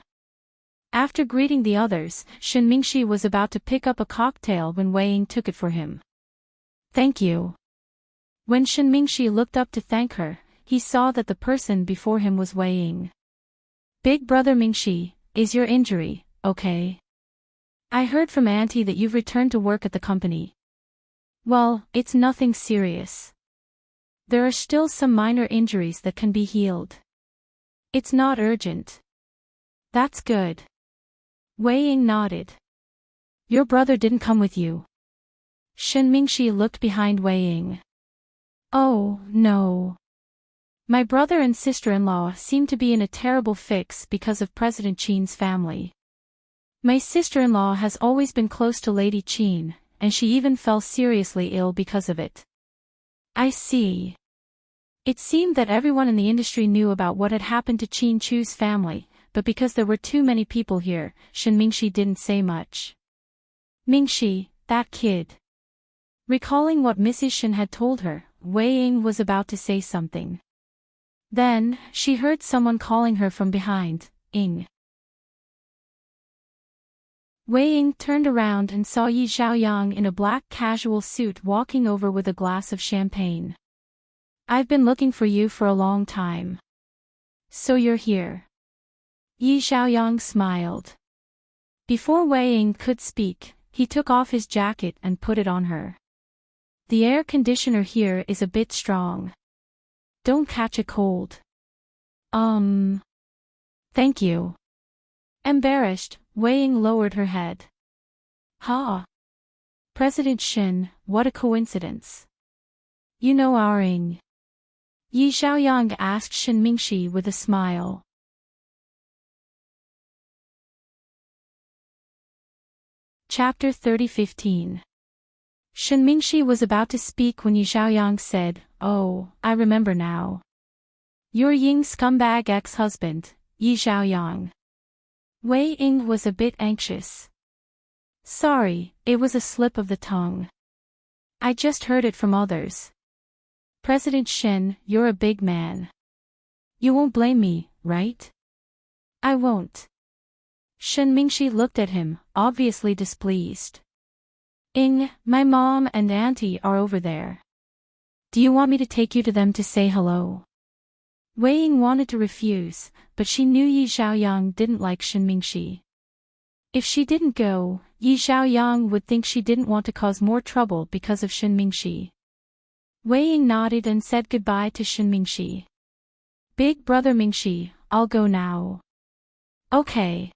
After greeting the others, Shen Mingxi was about to pick up a cocktail when Wei Ying took it for him. Thank you. When Shen Mingxi looked up to thank her, he saw that the person before him was Wei Ying. Big brother Mingxi, is your injury okay? I heard from Auntie that you've returned to work at the company. Well, it's nothing serious. There are still some minor injuries that can be healed. It's not urgent. That's good. Wei Ying nodded. Your brother didn't come with you. Shen Mingxi looked behind Wei Ying. Oh, no. My brother and sister-in-law seem to be in a terrible fix because of President Qin's family. My sister-in-law has always been close to Lady Qin, and she even fell seriously ill because of it. I see. It seemed that everyone in the industry knew about what had happened to Qin Chu's family, but because there were too many people here, Shen Mingxi didn't say much. Mingxi, that kid. Recalling what Mrs. Shen had told her, Wei Ying was about to say something. Then, she heard someone calling her from behind, Ying. Wei Ying turned around and saw Yi Xiaoyang in a black casual suit walking over with a glass of champagne. I've been looking for you for a long time. So you're here. Yi Xiaoyang smiled. Before Wei Ying could speak, he took off his jacket and put it on her. The air conditioner here is a bit strong. Don't catch a cold. Thank you. Embarrassed, Wei Ying lowered her head. Ha! President Shen, what a coincidence. You know our Ying. Yi Xiaoyang asked Shen Mingxi with a smile. Chapter 30:15. Shen Mingxi was about to speak when Yi Xiaoyang said, Oh, I remember now. You're Ying's scumbag ex-husband, Yi Xiaoyang. Wei Ying was a bit anxious. Sorry, it was a slip of the tongue. I just heard it from others. President Shen, you're a big man. You won't blame me, right? I won't. Shen Mingxi looked at him, obviously displeased. My mom and auntie are over there. Do you want me to take you to them to say hello? Wei Ying wanted to refuse, but she knew Yi Xiaoyang didn't like Shen Mingxi. If she didn't go, Yi Xiaoyang would think she didn't want to cause more trouble because of Shen Mingxi. Wei Ying nodded and said goodbye to Shen Mingxi. Big brother Mingxi, I'll go now. Okay.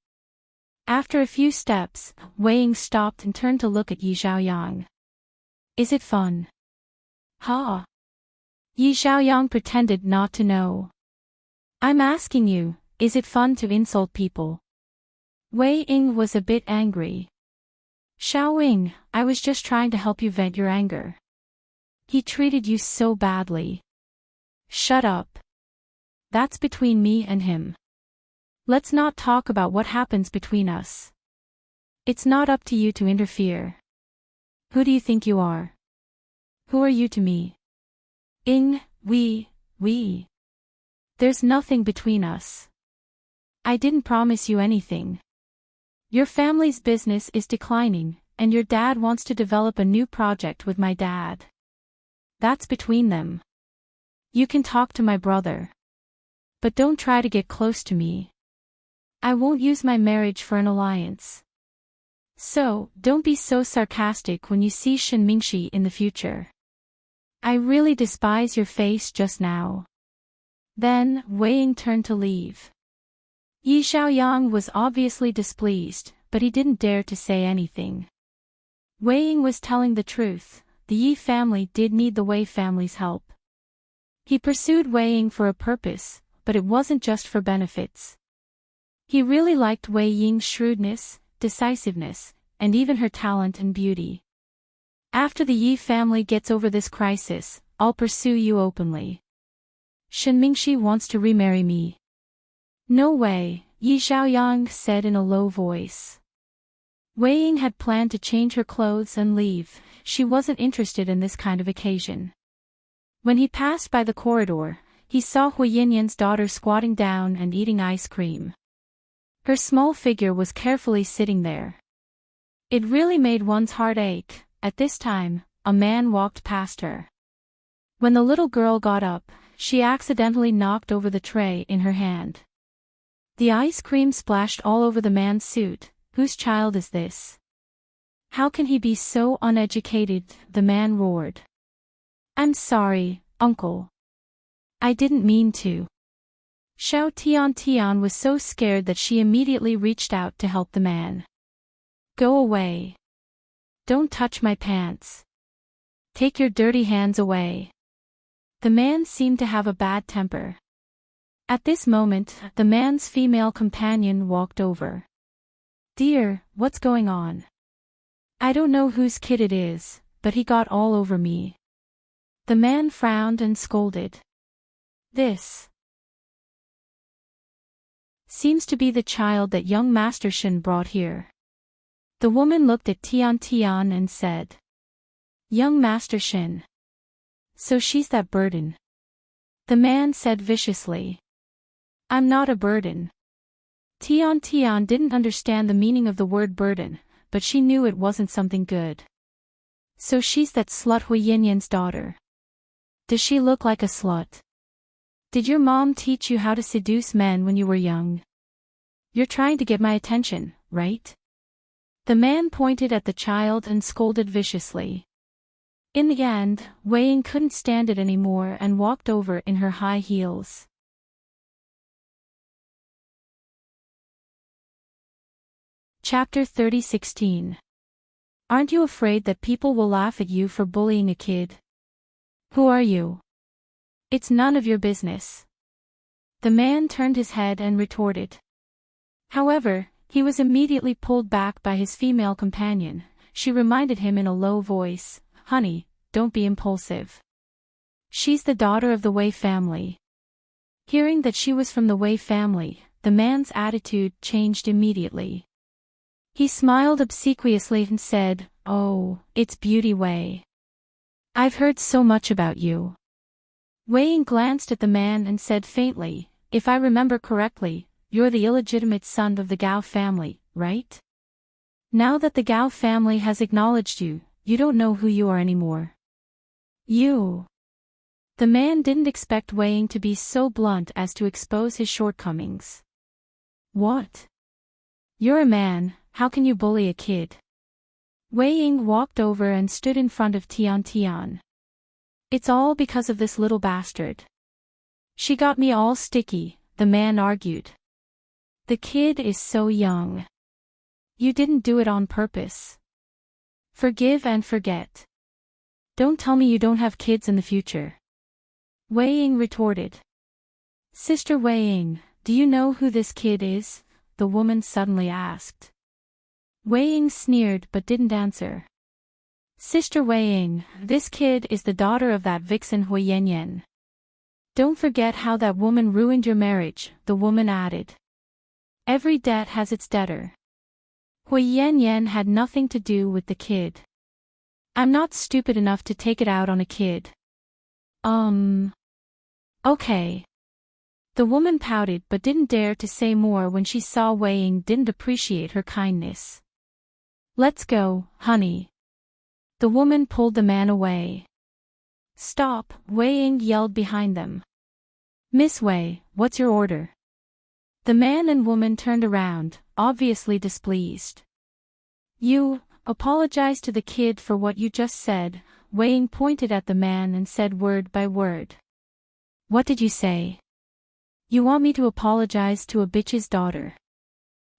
After a few steps, Wei Ying stopped and turned to look at Yi Xiaoyang. Is it fun? Ha! Yi Xiaoyang pretended not to know. I'm asking you, Is it fun to insult people? Wei Ying was a bit angry. Xiaoying, I was just trying to help you vent your anger. He treated you so badly. Shut up. That's between me and him. Let's not talk about what happens between us. It's not up to you to interfere. Who do you think you are? Who are you to me? Ing, we. There's nothing between us. I didn't promise you anything. Your family's business is declining, and your dad wants to develop a new project with my dad. That's between them. You can talk to my brother. But don't try to get close to me. I won't use my marriage for an alliance. So, don't be so sarcastic when you see Shen Mingxi in the future. I really despise your face just now. Then, Wei Ying turned to leave. Yi Xiaoyang was obviously displeased, but he didn't dare to say anything. Wei Ying was telling the truth, the Yi family did need the Wei family's help. He pursued Wei Ying for a purpose, but it wasn't just for benefits. He really liked Wei Ying's shrewdness, decisiveness, and even her talent and beauty. After the Yi family gets over this crisis, I'll pursue you openly. Shen Mingxi wants to remarry me. No way, Yi Xiaoyang said in a low voice. Wei Ying had planned to change her clothes and leave, she wasn't interested in this kind of occasion. When he passed by the corridor, he saw Hui Yinyan's daughter squatting down and eating ice cream. Her small figure was carefully sitting there. It really made one's heart ache. At this time, a man walked past her. When the little girl got up, she accidentally knocked over the tray in her hand. The ice cream splashed all over the man's suit. Whose child is this? How can he be so uneducated? The man roared. I'm sorry, uncle. I didn't mean to. Xiao Tian was so scared that she immediately reached out to help the man. Go away. Don't touch my pants. Take your dirty hands away. The man seemed to have a bad temper. At this moment, the man's female companion walked over. Dear, what's going on? I don't know whose kid it is, but he got all over me. The man frowned and scolded. This seems to be the child that young Master Shen brought here. The woman looked at Tian and said. Young Master Shen. So she's that burden. The man said viciously. I'm not a burden. Tian didn't understand the meaning of the word burden, but she knew it wasn't something good. So she's that slut Hui Yinyan's daughter. Does she look like a slut? Did your mom teach you how to seduce men when you were young? You're trying to get my attention, right? The man pointed at the child and scolded viciously. In the end, Wei Ying couldn't stand it anymore and walked over in her high heels. Chapter 30:16. Aren't you afraid that people will laugh at you for bullying a kid? Who are you? It's none of your business. The man turned his head and retorted. However, he was immediately pulled back by his female companion. She reminded him in a low voice, Honey, don't be impulsive. She's the daughter of the Wei family. Hearing that she was from the Wei family, the man's attitude changed immediately. He smiled obsequiously and said, Oh, it's Beauty Wei. I've heard so much about you. Wei Ying glanced at the man and said faintly, If I remember correctly, you're the illegitimate son of the Gao family, right? Now that the Gao family has acknowledged you, you don't know who you are anymore. You. The man didn't expect Wei Ying to be so blunt as to expose his shortcomings. What? You're a man, how can you bully a kid? Wei Ying walked over and stood in front of Tian. It's all because of this little bastard. She got me all sticky, the man argued. The kid is so young. You didn't do it on purpose. Forgive and forget. Don't tell me you don't have kids in the future. Wei Ying retorted. Sister Wei Ying, do you know who this kid is? The woman suddenly asked. Wei Ying sneered but didn't answer. Sister Wei Ying, this kid is the daughter of that vixen Hui Yanyan. Don't forget how that woman ruined your marriage, the woman added. Every debt has its debtor. Hui Yanyan had nothing to do with the kid. I'm not stupid enough to take it out on a kid. Okay. The woman pouted but didn't dare to say more when she saw Wei Ying didn't appreciate her kindness. Let's go, honey. The woman pulled the man away. Stop, Wei Ying yelled behind them. Miss Wei, what's your order? The man and woman turned around, obviously displeased. You, apologize to the kid for what you just said, Wei Ying pointed at the man and said word by word. What did you say? You want me to apologize to a bitch's daughter?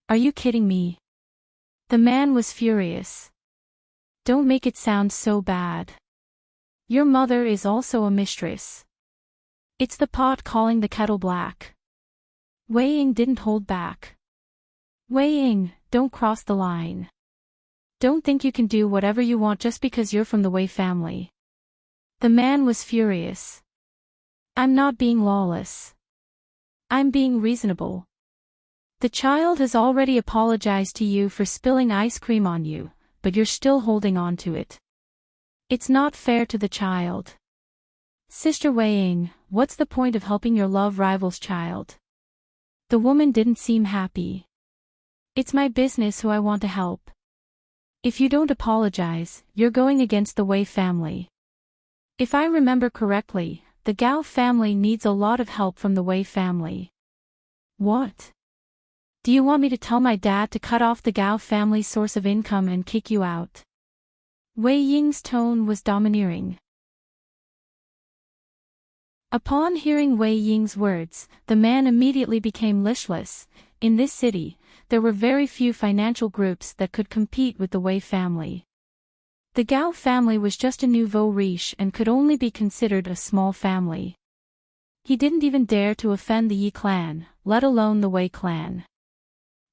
Are you kidding me? The man was furious. Don't make it sound so bad. Your mother is also a mistress. It's the pot calling the kettle black. Wei Ying didn't hold back. Wei Ying, don't cross the line. Don't think you can do whatever you want just because you're from the Wei family. The man was furious. I'm not being lawless. I'm being reasonable. The child has already apologized to you for spilling ice cream on you, but you're still holding on to it. It's not fair to the child. Sister Wei Ying, what's the point of helping your love rival's child? The woman didn't seem happy. It's my business who I want to help. If you don't apologize, you're going against the Wei family. If I remember correctly, the Gao family needs a lot of help from the Wei family. What? Do you want me to tell my dad to cut off the Gao family's source of income and kick you out? Wei Ying's tone was domineering. Upon hearing Wei Ying's words, the man immediately became listless. In this city, there were very few financial groups that could compete with the Wei family. The Gao family was just a nouveau riche and could only be considered a small family. He didn't even dare to offend the Yi clan, let alone the Wei clan.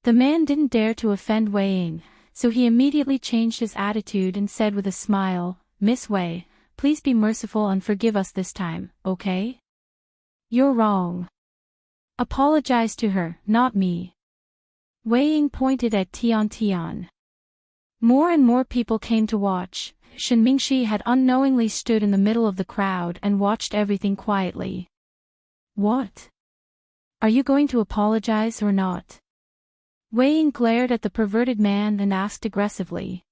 The man didn't dare to offend Wei Ying, so he immediately changed his attitude and said with a smile, Miss Wei, please be merciful and forgive us this time, okay? You're wrong. Apologize to her, not me. Wei Ying pointed at Tian Tian. More and more people came to watch. Shen Mingxi had unknowingly stood in the middle of the crowd and watched everything quietly. What? Are you going to apologize or not? Wei Ying glared at the perverted man and asked aggressively.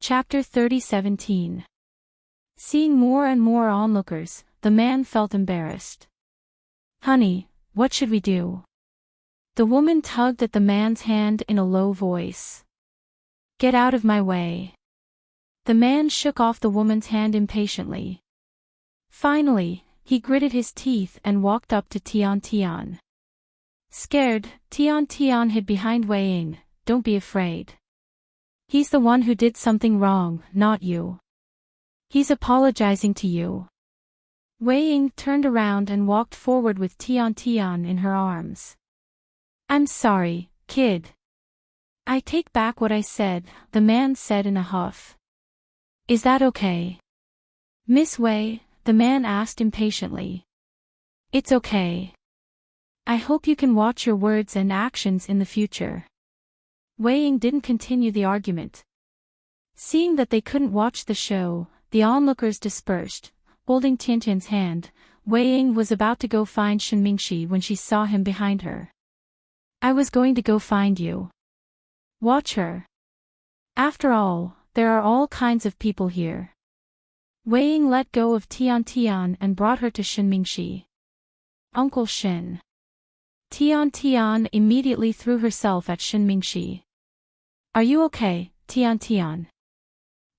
Chapter 30:17. Seeing more and more onlookers, the man felt embarrassed. Honey, what should we do? The woman tugged at the man's hand in a low voice. Get out of my way. The man shook off the woman's hand impatiently. Finally, he gritted his teeth and walked up to Tian Tian. Scared, Tian Tian hid behind Wei Ying. Don't be afraid. He's the one who did something wrong, not you. He's apologizing to you. Wei Ying turned around and walked forward with Tian Tian in her arms. I'm sorry, kid. I take back what I said, the man said in a huff. Is that okay? Miss Wei, the man asked impatiently. It's okay. I hope you can watch your words and actions in the future. Wei Ying didn't continue the argument. Seeing that they couldn't watch the show, the onlookers dispersed. Holding Tiantian's hand, Wei Ying was about to go find Shen Mingxi when she saw him behind her. I was going to go find you. Watch her. After all, there are all kinds of people here. Wei Ying let go of Tian Tian and brought her to Shen Mingxi. Uncle Shen. Tian Tian immediately threw herself at Shen Mingxi. Are you okay, Tian Tian?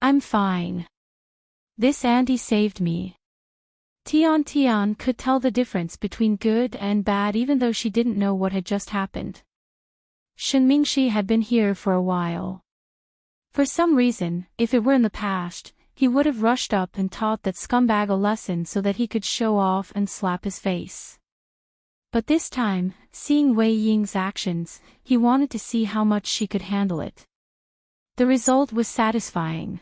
I'm fine. This auntie saved me. Tian Tian could tell the difference between good and bad even though she didn't know what had just happened. Shen Mingxi had been here for a while. For some reason, if it were in the past, he would have rushed up and taught that scumbag a lesson so that he could show off and slap his face. But this time, seeing Wei Ying's actions, he wanted to see how much she could handle it. The result was satisfying.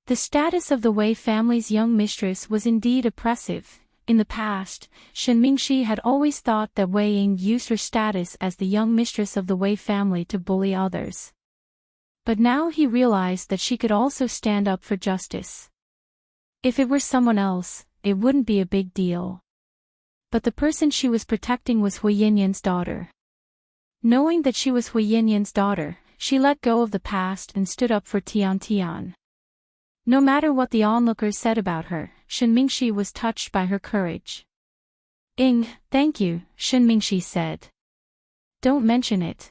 The status of the Wei family's young mistress was indeed oppressive. In the past, Shen Mingxi had always thought that Wei Ying used her status as the young mistress of the Wei family to bully others. But now he realized that she could also stand up for justice. If it were someone else, it wouldn't be a big deal. But the person she was protecting was Hui Yinyan's daughter. Knowing that she was Hui Yinyan's daughter, she let go of the past and stood up for Tian Tian. No matter what the onlookers said about her, Shen Mingxi was touched by her courage. Thank you, Shen Mingxi said. Don't mention it.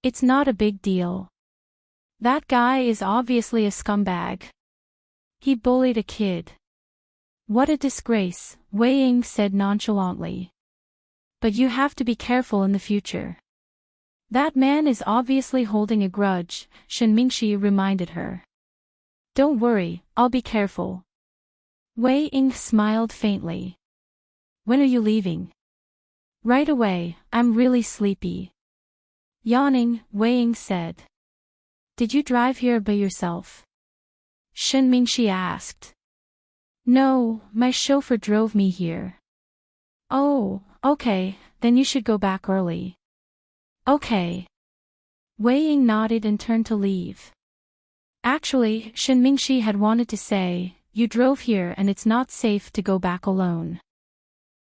It's not a big deal. That guy is obviously a scumbag. He bullied a kid. What a disgrace, Wei Ying said nonchalantly. But you have to be careful in the future. That man is obviously holding a grudge, Shen Mingxi reminded her. Don't worry, I'll be careful. Wei Ying smiled faintly. When are you leaving? Right away, I'm really sleepy. Yawning, Wei Ying said. Did you drive here by yourself? Shen Mingxi asked. No, my chauffeur drove me here. Oh, okay, then you should go back early. Okay. Wei Ying nodded and turned to leave. Actually, Shen Mingxi had wanted to say, you drove here and it's not safe to go back alone.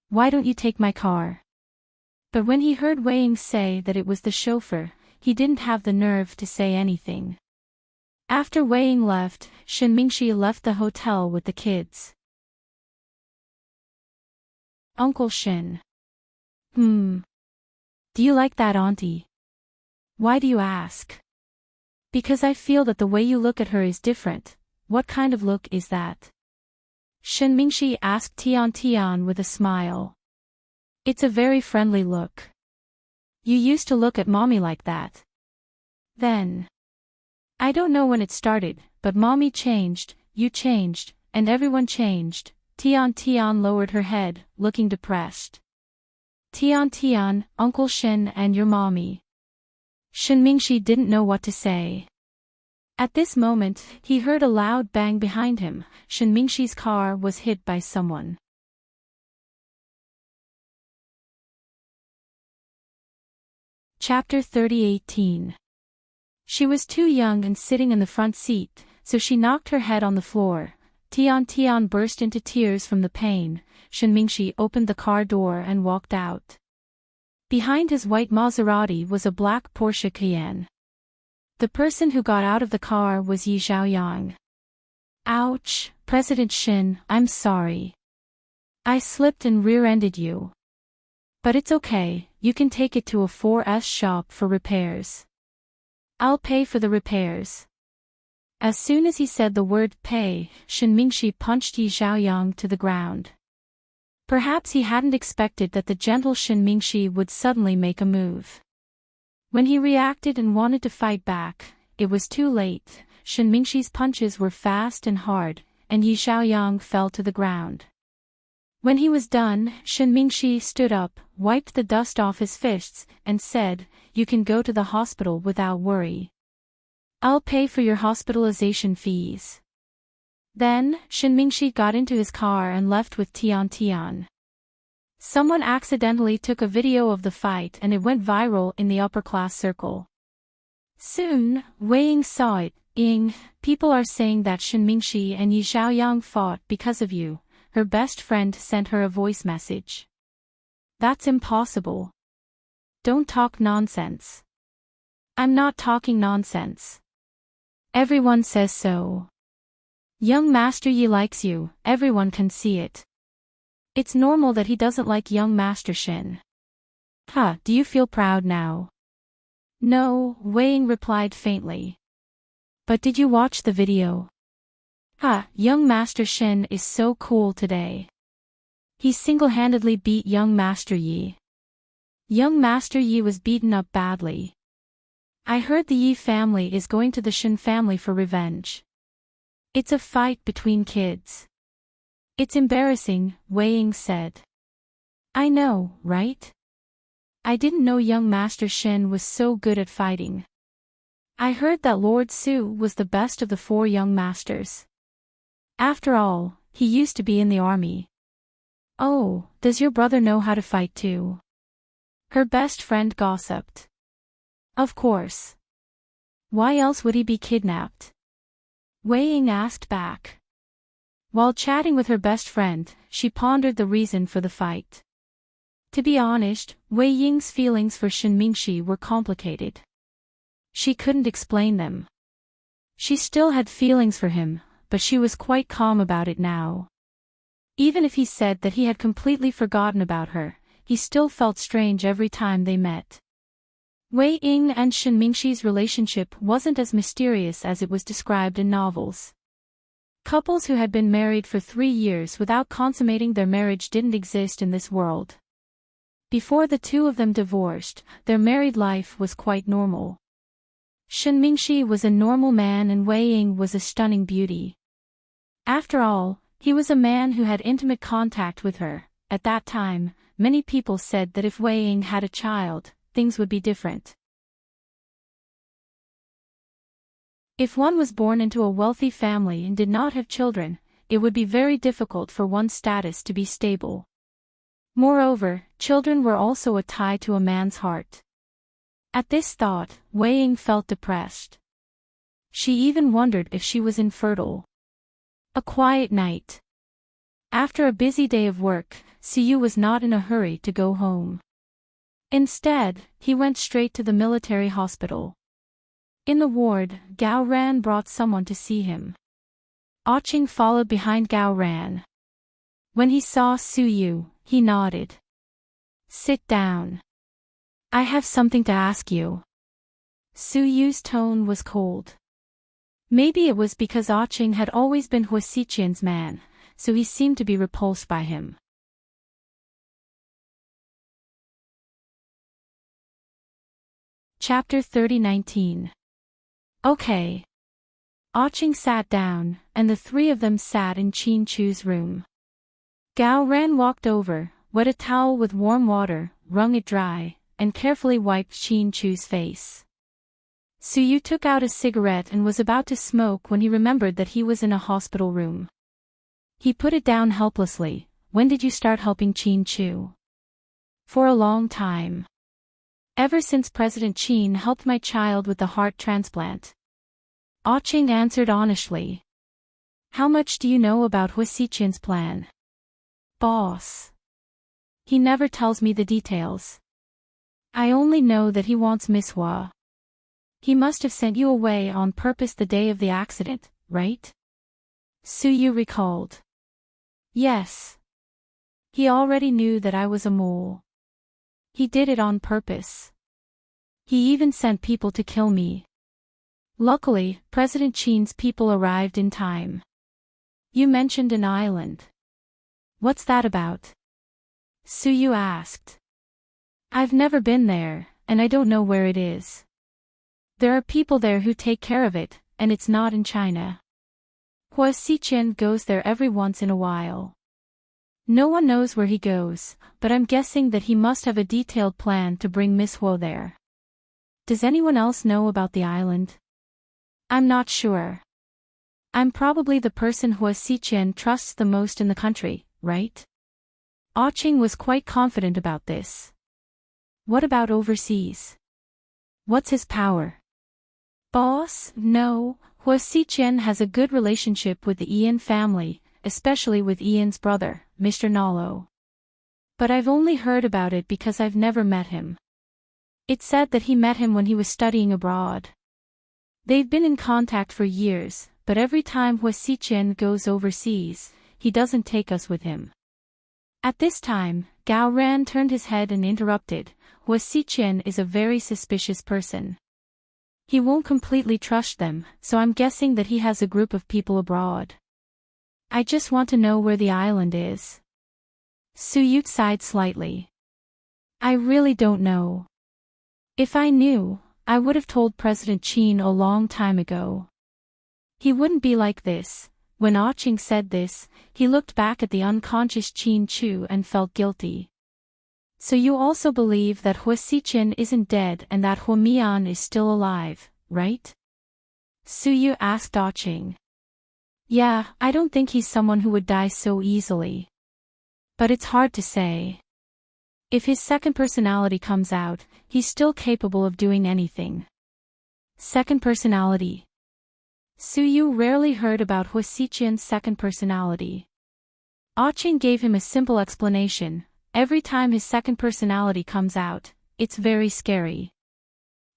Why don't you take my car? But when he heard Wei Ying say that it was the chauffeur, he didn't have the nerve to say anything. After Wei Ying left, Shen Mingxi left the hotel with the kids. Uncle Shen. Do you like that auntie? Why do you ask? Because I feel that the way you look at her is different. What kind of look is that? Shen Mingxi asked Tian Tian with a smile. It's a very friendly look. You used to look at mommy like that. Then. I don't know when it started, but mommy changed, you changed, and everyone changed. Tian Tian lowered her head, looking depressed. Tian Tian, Uncle Shen and your mommy. Shen Mingxi didn't know what to say. At this moment, he heard a loud bang behind him. Shen Mingxi's car was hit by someone. Chapter 30:18. She was too young and sitting in the front seat, so she knocked her head on the floor. Tian Tian burst into tears from the pain. Shen Mingxi opened the car door and walked out. Behind his white Maserati was a black Porsche Cayenne. The person who got out of the car was Yi Xiaoyang. Ouch, President Shen, I'm sorry. I slipped and rear-ended you. But it's okay, you can take it to a 4S shop for repairs. I'll pay for the repairs. As soon as he said the word pay, Shen Mingxi punched Yi Xiaoyang to the ground. Perhaps he hadn't expected that the gentle Shen Mingxi would suddenly make a move. When he reacted and wanted to fight back, it was too late. Shen Mingxi's punches were fast and hard, and Yi Xiaoyang fell to the ground. When he was done, Shen Mingxi stood up, wiped the dust off his fists, and said, "You can go to the hospital without worry. I'll pay for your hospitalization fees." Then, Shen Mingxi got into his car and left with Tian Tian. Someone accidentally took a video of the fight and it went viral in the upper-class circle. Soon, Wei Ying saw it. People are saying that Shen Mingxi and Yi Xiaoyang fought because of you. Her best friend sent her a voice message. That's impossible. Don't talk nonsense. I'm not talking nonsense. Everyone says so. Young Master Yi likes you, everyone can see it. It's normal that he doesn't like young Master Shen. Do you feel proud now? No, Wei Ying replied faintly. But did you watch the video? Young Master Shen is so cool today. He single-handedly beat young Master Yi. Young Master Yi was beaten up badly. I heard the Yi family is going to the Shen family for revenge. It's a fight between kids. It's embarrassing, Wei Ying said. I know, right? I didn't know young Master Shen was so good at fighting. I heard that Lord Su was the best of the 4 young masters. After all, he used to be in the army. Oh, does your brother know how to fight too? Her best friend gossiped. Of course. Why else would he be kidnapped? Wei Ying asked back. While chatting with her best friend, she pondered the reason for the fight. To be honest, Wei Ying's feelings for Shen Mingxi were complicated. She couldn't explain them. She still had feelings for him, but she was quite calm about it now. Even if he said that he had completely forgotten about her, he still felt strange every time they met. Wei Ying and Shen Mingxi's relationship wasn't as mysterious as it was described in novels. Couples who had been married for 3 years without consummating their marriage didn't exist in this world. Before the 2 of them divorced, their married life was quite normal. Shen Mingxi was a normal man and Wei Ying was a stunning beauty. After all, he was a man who had intimate contact with her. At that time, many people said that if Wei Ying had a child, things would be different. If one was born into a wealthy family and did not have children, it would be very difficult for one's status to be stable. Moreover, children were also a tie to a man's heart. At this thought, Wei Ying felt depressed. She even wondered if she was infertile. A quiet night. After a busy day of work, Siyu was not in a hurry to go home. Instead, he went straight to the military hospital. In the ward, Gao Ran brought someone to see him. Ching followed behind Gao Ran. When he saw Siyu, he nodded. Sit down. I have something to ask you. Suyu's tone was cold. Maybe it was because Ching had always been Hua Xiqian's man, so he seemed to be repulsed by him. Chapter 30:19. Okay. Ching sat down, and the 3 of them sat in Qin Chu's room. Gao Ran walked over, wet a towel with warm water, wrung it dry, and carefully wiped Qin Chu's face. Suyu took out a cigarette and was about to smoke when he remembered that he was in a hospital room. He put it down helplessly. When did you start helping Qin Chu? For a long time. Ever since President Qin helped my child with the heart transplant. Ching answered honestly. How much do you know about Hua Xiqian's plan? Boss. He never tells me the details. I only know that he wants Miss Hua. He must have sent you away on purpose the day of the accident, right? Suyu recalled. Yes. He already knew that I was a mole. He did it on purpose. He even sent people to kill me. Luckily, President Qin's people arrived in time. You mentioned an island. What's that about? Suyu asked. I've never been there, and I don't know where it is. There are people there who take care of it, and it's not in China. Hua Xiqian goes there every once in a while. No one knows where he goes, but I'm guessing that he must have a detailed plan to bring Miss Hua there. Does anyone else know about the island? I'm not sure. I'm probably the person Hua Xiqian trusts the most in the country, right? Ching was quite confident about this. What about overseas? What's his power? Boss, no, Hua Xiqian has a good relationship with the Ian family, especially with Ian's brother, Mr. Nalo. But I've only heard about it because I've never met him. It said that he met him when he was studying abroad. They've been in contact for years, but every time Hua Xiqian goes overseas, he doesn't take us with him. At this time, Gao Ran turned his head and interrupted. Hua Xiqian is a very suspicious person. He won't completely trust them, so I'm guessing that he has a group of people abroad. I just want to know where the island is. Suyu sighed slightly. I really don't know. If I knew, I would have told President Qin a long time ago. He wouldn't be like this. When Ah Ching said this, he looked back at the unconscious Qin Chu and felt guilty. So you also believe that Hua Xiqian isn't dead and that Hua Mian is still alive, right? Su Yu asked Ah Ching. Yeah, I don't think he's someone who would die so easily. But it's hard to say. If his second personality comes out, he's still capable of doing anything. Second personality. Su Yu rarely heard about Hua Xiqian's second personality. Ah Ching gave him a simple explanation. Every time his second personality comes out, it's very scary.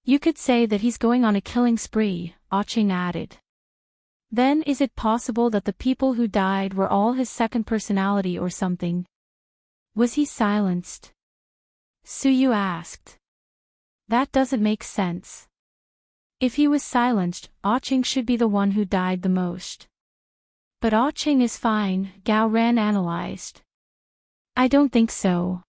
You could say that he's going on a killing spree, Ah Ching added. Then is it possible that the people who died were all his second personality or something? Was he silenced? Su Yu asked. That doesn't make sense. If he was silenced, Ah Ching should be the one who died the most. But Ah Ching is fine, Gao Ran analyzed. I don't think so.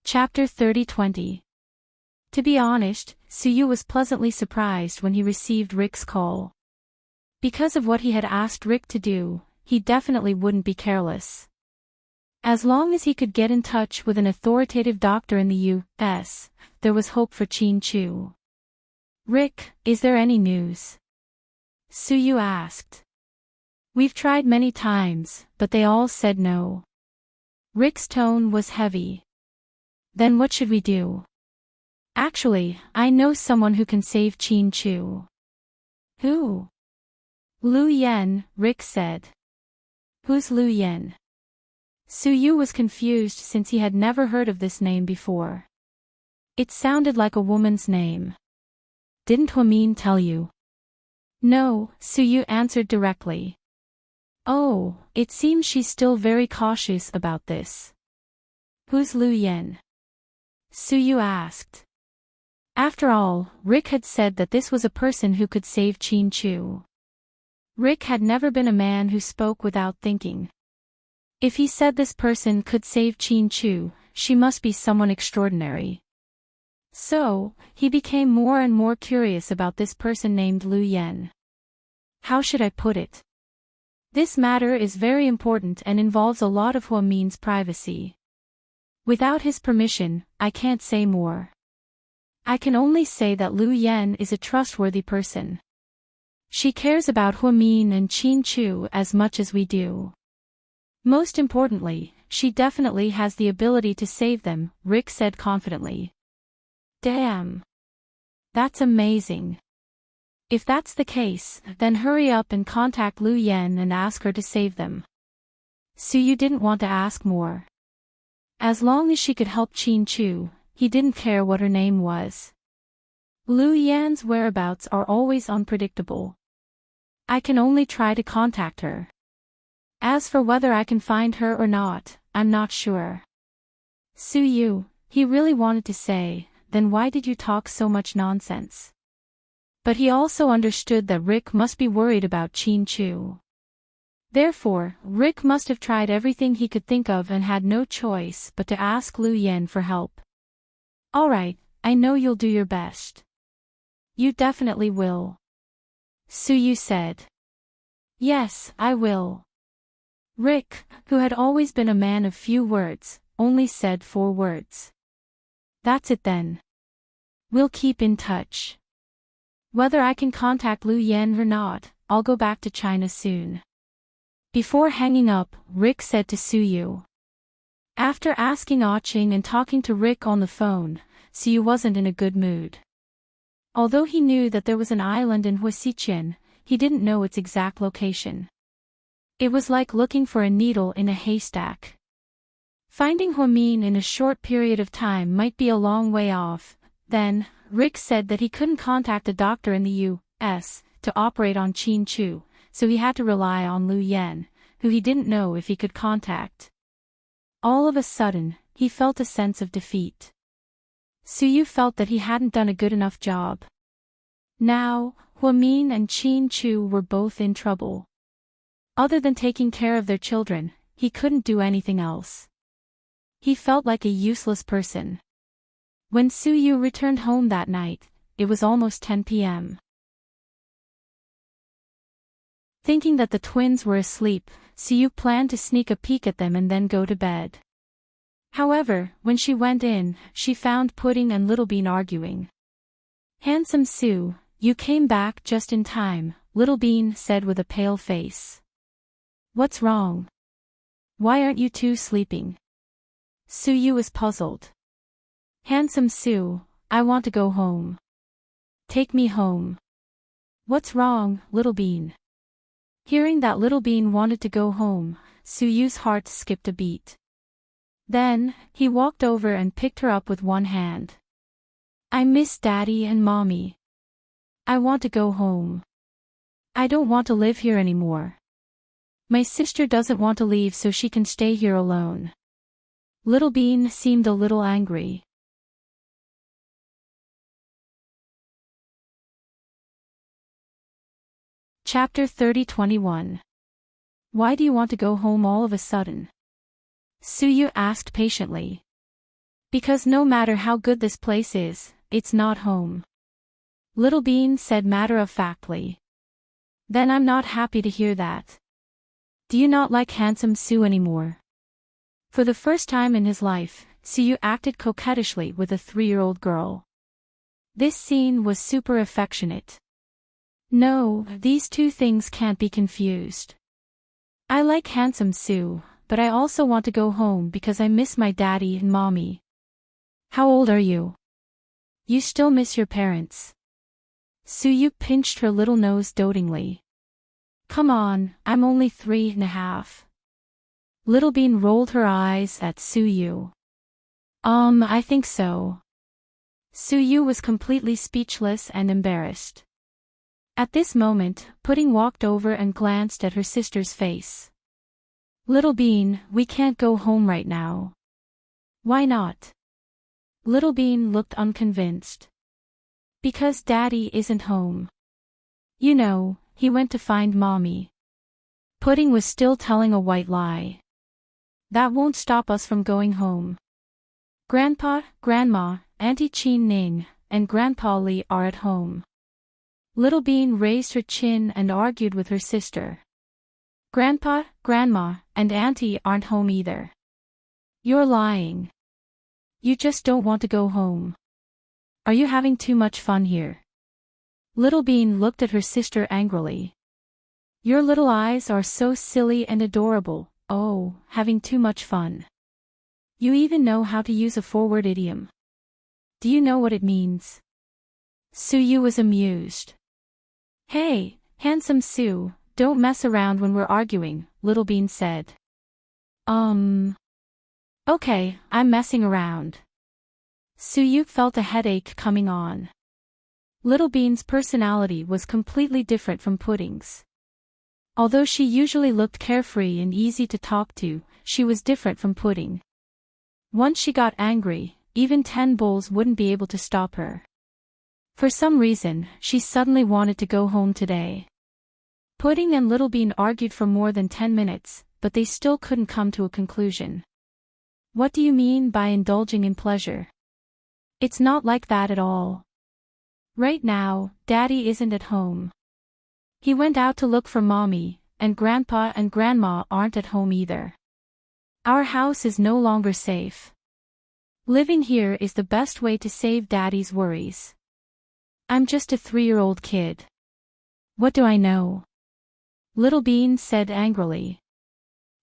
Chapter 30-20. To be honest, Su Yu was pleasantly surprised when he received Rick's call. Because of what he had asked Rick to do, he definitely wouldn't be careless. As long as he could get in touch with an authoritative doctor in the U.S., there was hope for Qin Chu. Rick, is there any news? Su Yu asked. We've tried many times, but they all said no. Rick's tone was heavy. Then what should we do? Actually, I know someone who can save Qin Chu. Who? Lu Yen, Rick said. Who's Lu Yen? Su Yu was confused since he had never heard of this name before. It sounded like a woman's name. Didn't Huamin tell you? No, Su Yu answered directly. Oh, it seems she's still very cautious about this. Who's Lu Yen? Su Yu asked. After all, Rick had said that this was a person who could save Qin Chu. Rick had never been a man who spoke without thinking. If he said this person could save Qin Chu, she must be someone extraordinary. So, he became more and more curious about this person named Lu Yen. How should I put it? This matter is very important and involves a lot of Huamin's privacy. Without his permission, I can't say more. I can only say that Lu Yen is a trustworthy person. She cares about Huamin and Qin Chu as much as we do. Most importantly, she definitely has the ability to save them, Rick said confidently. Damn. That's amazing. If that's the case, then hurry up and contact Lu Yen and ask her to save them. Su Yu didn't want to ask more. As long as she could help Qin Chu, he didn't care what her name was. Lu Yan's whereabouts are always unpredictable. I can only try to contact her. As for whether I can find her or not, I'm not sure. Su Yu, he really wanted to say, then why did you talk so much nonsense? But he also understood that Rick must be worried about Qin Chu. Therefore, Rick must have tried everything he could think of and had no choice but to ask Lu Yen for help. Alright, I know you'll do your best. You definitely will. Su Yu said. Yes, I will. Rick, who had always been a man of few words, only said 4 words. That's it then. We'll keep in touch. Whether I can contact Lu Yen or not, I'll go back to China soon. Before hanging up, Rick said to Su Yu. After asking Ah Ching and talking to Rick on the phone, Su Yu wasn't in a good mood. Although he knew that there was an island in Hua Xiqian, he didn't know its exact location. It was like looking for a needle in a haystack. Finding Huamin in a short period of time might be a long way off. Then, Rick said that he couldn't contact a doctor in the U.S. to operate on Qin Chu, so he had to rely on Lu Yen, who he didn't know if he could contact. All of a sudden, he felt a sense of defeat. Su Yu felt that he hadn't done a good enough job. Now, Huamin and Qin Chu were both in trouble. Other than taking care of their children, he couldn't do anything else. He felt like a useless person. When Suyu returned home that night, it was almost 10 p.m. Thinking that the twins were asleep, Suyu planned to sneak a peek at them and then go to bed. However, when she went in, she found Pudding and Little Bean arguing. "Handsome Sue, you came back just in time," Little Bean said with a pale face. "What's wrong? Why aren't you two sleeping?" Suyu was puzzled. "Handsome Sue, I want to go home. Take me home." "What's wrong, Little Bean?" Hearing that Little Bean wanted to go home, Suyu's heart skipped a beat. Then, he walked over and picked her up with one hand. "I miss Daddy and Mommy. I want to go home. I don't want to live here anymore. My sister doesn't want to leave so she can stay here alone." Little Bean seemed a little angry. Chapter 30-21. Why do you want to go home all of a sudden? Suyu asked patiently. "Because no matter how good this place is, it's not home," Little Bean said matter-of-factly. "Then I'm not happy to hear that. Do you not like Handsome Sue anymore?" For the first time in his life, Suyu acted coquettishly with a 3-year-old girl. This scene was super affectionate. No, these two things can't be confused. I like Handsome Sue, but I also want to go home because I miss my daddy and mommy. How old are you? You still miss your parents? Suyu pinched her little nose dotingly. Come on, I'm only 3.5. Little Bean rolled her eyes at Suyu. I think so. Suyu was completely speechless and embarrassed. At this moment, Pudding walked over and glanced at her sister's face. Little Bean, we can't go home right now. Why not? Little Bean looked unconvinced. Because Daddy isn't home. You know, he went to find Mommy. Pudding was still telling a white lie. That won't stop us from going home. Grandpa, Grandma, Auntie Chin Ning, and Grandpa Li are at home. Little Bean raised her chin and argued with her sister. Grandpa, Grandma, and Auntie aren't home either. You're lying. You just don't want to go home. Are you having too much fun here? Little Bean looked at her sister angrily. Your little eyes are so silly and adorable. Oh, having too much fun. You even know how to use a forward idiom. Do you know what it means? Suyu was amused. Hey, Handsome Sue, don't mess around when we're arguing, Little Bean said. Okay, I'm messing around. Suyu felt a headache coming on. Little Bean's personality was completely different from Pudding's. Although she usually looked carefree and easy to talk to, she was different from Pudding. Once she got angry, even 10 bulls wouldn't be able to stop her. For some reason, she suddenly wanted to go home today. Pudding and Little Bean argued for more than 10 minutes, but they still couldn't come to a conclusion. What do you mean by indulging in pleasure? It's not like that at all. Right now, Daddy isn't at home. He went out to look for Mommy, and Grandpa and Grandma aren't at home either. Our house is no longer safe. Living here is the best way to save Daddy's worries. I'm just a 3-year-old kid. What do I know? Little Bean said angrily.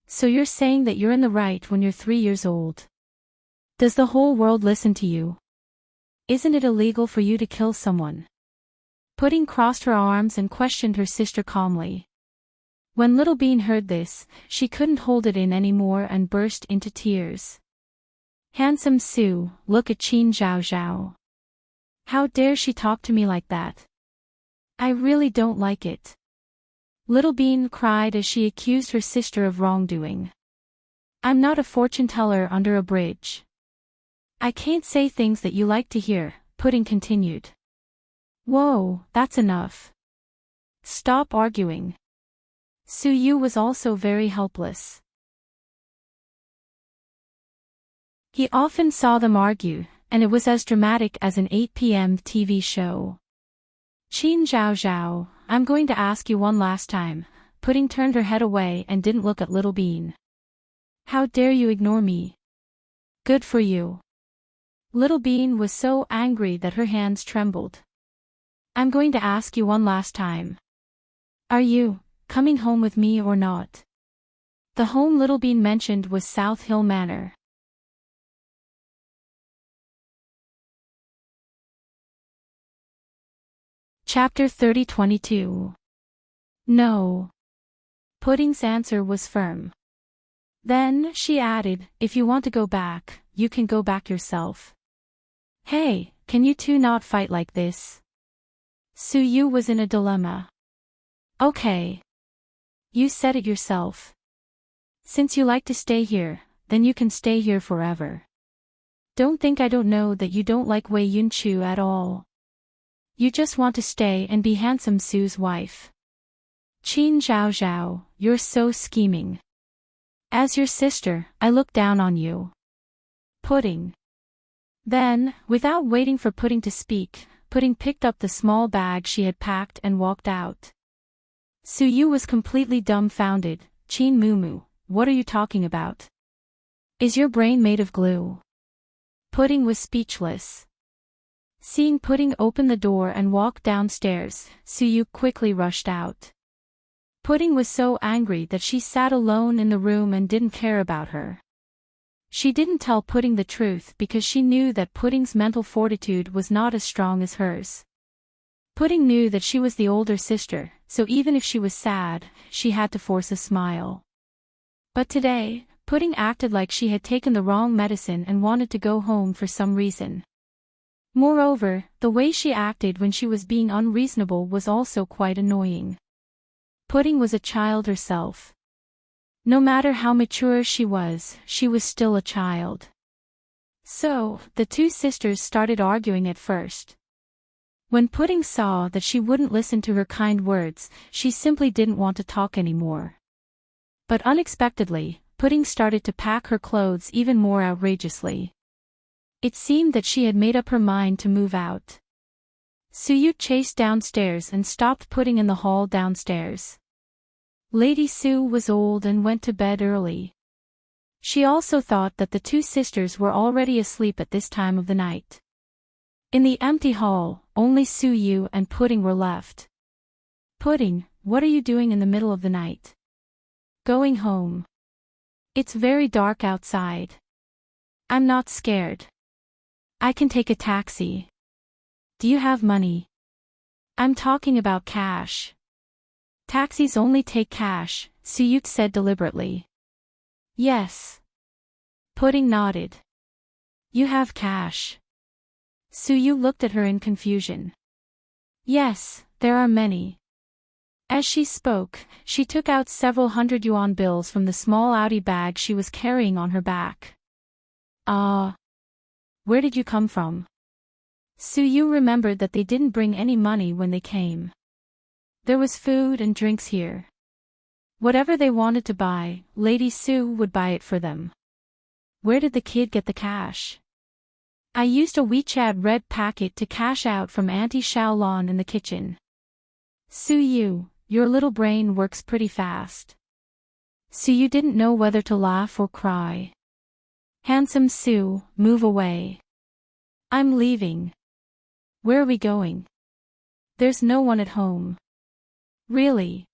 So you're saying that you're in the right when you're 3 years old? Does the whole world listen to you? Isn't it illegal for you to kill someone? Pudding crossed her arms and questioned her sister calmly. When Little Bean heard this, she couldn't hold it in anymore and burst into tears. Handsome Sue, look at Qin Zhao Zhao. How dare she talk to me like that? I really don't like it. Little Bean cried as she accused her sister of wrongdoing. I'm not a fortune teller under a bridge. I can't say things that you like to hear, Pudding continued. Whoa, that's enough. Stop arguing. Suyu was also very helpless. He often saw them argue, and it was as dramatic as an 8 p.m. TV show. Qin Zhao Zhao, I'm going to ask you one last time. Pudding turned her head away and didn't look at Little Bean. How dare you ignore me? Good for you. Little Bean was so angry that her hands trembled. I'm going to ask you one last time. Are you coming home with me or not? The home Little Bean mentioned was South Hill Manor. Chapter 30:22. No. Pudding's answer was firm. Then, she added, if you want to go back, you can go back yourself. Hey, can you two not fight like this? Suyu was in a dilemma. Okay. You said it yourself. Since you like to stay here, then you can stay here forever. Don't think I don't know that you don't like Wei Yunchu at all. You just want to stay and be Handsome Sue's wife. Qin Zhao Zhao, you're so scheming. As your sister, I look down on you. Pudding. Then, without waiting for Pudding to speak, Pudding picked up the small bag she had packed and walked out. Suyu was completely dumbfounded. Qin Mumu, what are you talking about? Is your brain made of glue? Pudding was speechless. Seeing Pudding open the door and walk downstairs, Suyu quickly rushed out. Pudding was so angry that she sat alone in the room and didn't care about her. She didn't tell Pudding the truth because she knew that Pudding's mental fortitude was not as strong as hers. Pudding knew that she was the older sister, so even if she was sad, she had to force a smile. But today, Pudding acted like she had taken the wrong medicine and wanted to go home for some reason. Moreover, the way she acted when she was being unreasonable was also quite annoying. Pudding was a child herself. No matter how mature she was still a child. So, the two sisters started arguing at first. When Pudding saw that she wouldn't listen to her kind words, she simply didn't want to talk anymore. But unexpectedly, Pudding started to pack her clothes even more outrageously. It seemed that she had made up her mind to move out. Suyu chased downstairs and stopped Pudding in the hall downstairs. Lady Su was old and went to bed early. She also thought that the two sisters were already asleep at this time of the night. In the empty hall, only Suyu and Pudding were left. Pudding, what are you doing in the middle of the night? Going home. It's very dark outside. I'm not scared. I can take a taxi. Do you have money? I'm talking about cash. Taxis only take cash, Suyu said deliberately. Yes. Pudding nodded. You have cash. Suyu looked at her in confusion. Yes, there are many. As she spoke, she took out several 100-yuan bills from the small Audi bag she was carrying on her back. Where did you come from? Suyu remembered that they didn't bring any money when they came. There was food and drinks here. Whatever they wanted to buy, Lady Su would buy it for them. Where did the kid get the cash? I used a WeChat red packet to cash out from Auntie Xiaolon in the kitchen. Suyu, your little brain works pretty fast. Suyu didn't know whether to laugh or cry. Handsome Su, move away. I'm leaving. Where are we going? There's no one at home. Really?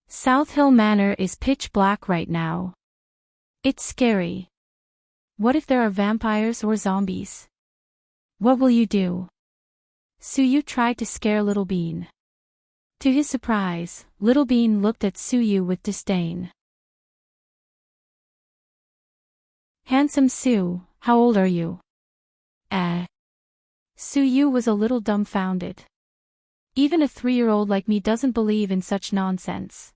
South Hill Manor is pitch black right now. It's scary. What if there are vampires or zombies? What will you do? Suyu tried to scare Little Bean. To his surprise, Little Bean looked at Suyu with disdain. Handsome Su, how old are you? Suyu was a little dumbfounded. Even a 3-year-old like me doesn't believe in such nonsense.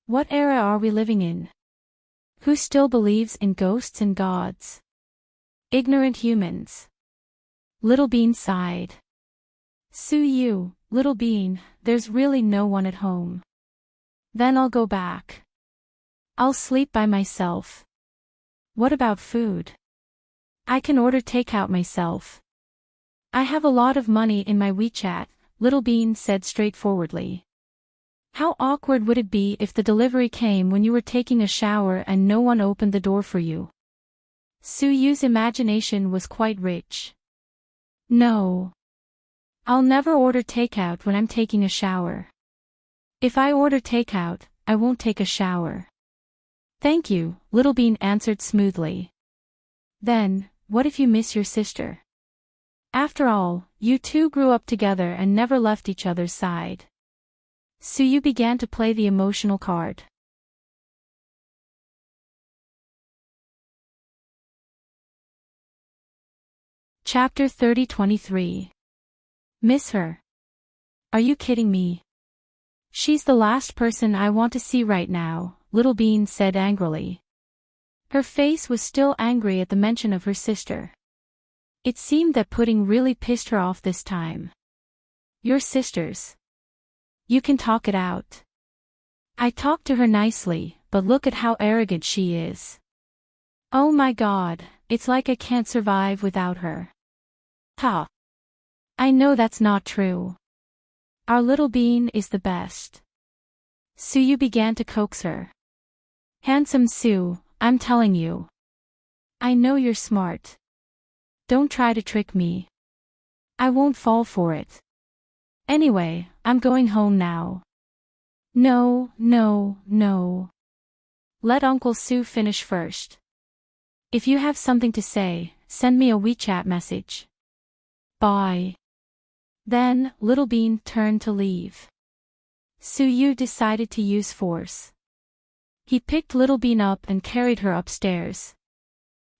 What era are we living in? Who still believes in ghosts and gods? Ignorant humans. Little Bean sighed. Suyu, Little Bean, there's really no one at home. Then I'll go back. I'll sleep by myself. What about food? I can order takeout myself. I have a lot of money in my WeChat, Little Bean said straightforwardly. How awkward would it be if the delivery came when you were taking a shower and no one opened the door for you? Suyu's imagination was quite rich. No. I'll never order takeout when I'm taking a shower. If I order takeout, I won't take a shower. Thank you, Little Bean answered smoothly. Then, what if you miss your sister? After all, you two grew up together and never left each other's side. Suyu began to play the emotional card. Chapter 30-23. Miss her? Are you kidding me? She's the last person I want to see right now, Little Bean said angrily. Her face was still angry at the mention of her sister. It seemed that Pudding really pissed her off this time. Your sisters. You can talk it out. I talked to her nicely, but look at how arrogant she is. Oh my god, it's like I can't survive without her. Ha! I know that's not true. Our Little Bean is the best. Suyu began to coax her. Handsome Sue, I'm telling you. I know you're smart. Don't try to trick me. I won't fall for it. Anyway, I'm going home now. No, no, no. Let Uncle Sue finish first. If you have something to say, send me a WeChat message. Bye. Then, Little Bean turned to leave. Suyu decided to use force. He picked Little Bean up and carried her upstairs.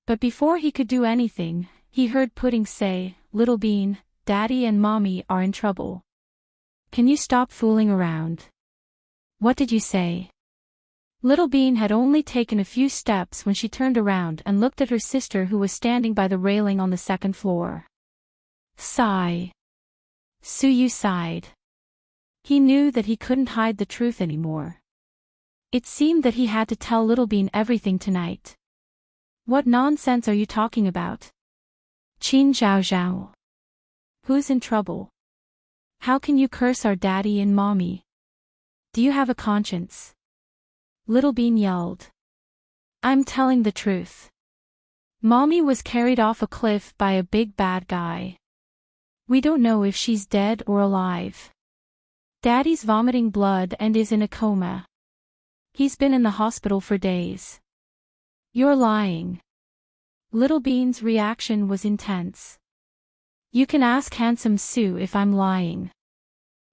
But before he could do anything, he heard Pudding say, Little Bean, Daddy and Mommy are in trouble. Can you stop fooling around? What did you say? Little Bean had only taken a few steps when she turned around and looked at her sister who was standing by the railing on the second floor. Sigh. Suyu sighed. He knew that he couldn't hide the truth anymore. It seemed that he had to tell Little Bean everything tonight. What nonsense are you talking about? Qin Zhao Zhao. Who's in trouble? How can you curse our daddy and mommy? Do you have a conscience? Little Bean yelled. I'm telling the truth. Mommy was carried off a cliff by a big bad guy. We don't know if she's dead or alive. Daddy's vomiting blood and is in a coma. He's been in the hospital for days. You're lying. Little Bean's reaction was intense. You can ask Handsome Sue if I'm lying.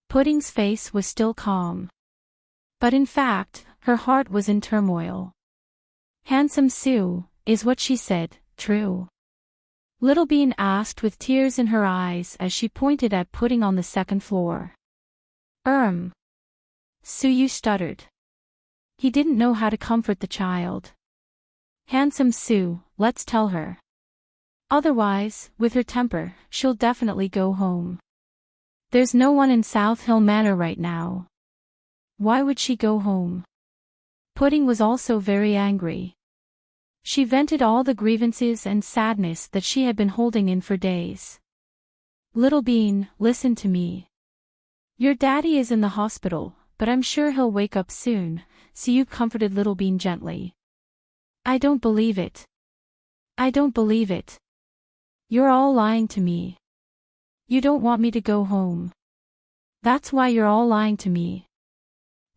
Pudding's face was still calm. But in fact, her heart was in turmoil. Handsome Sue, is what she said true? Little Bean asked with tears in her eyes as she pointed at Pudding on the second floor. Suyu stuttered. He didn't know how to comfort the child. Handsome Sue, let's tell her. Otherwise, with her temper, she'll definitely go home. There's no one in South Hill Manor right now. Why would she go home? Pudding was also very angry. She vented all the grievances and sadness that she had been holding in for days. Little Bean, listen to me. Your daddy is in the hospital, but I'm sure he'll wake up soon, Suyu comforted Little Bean gently. I don't believe it. I don't believe it. You're all lying to me. You don't want me to go home. That's why you're all lying to me.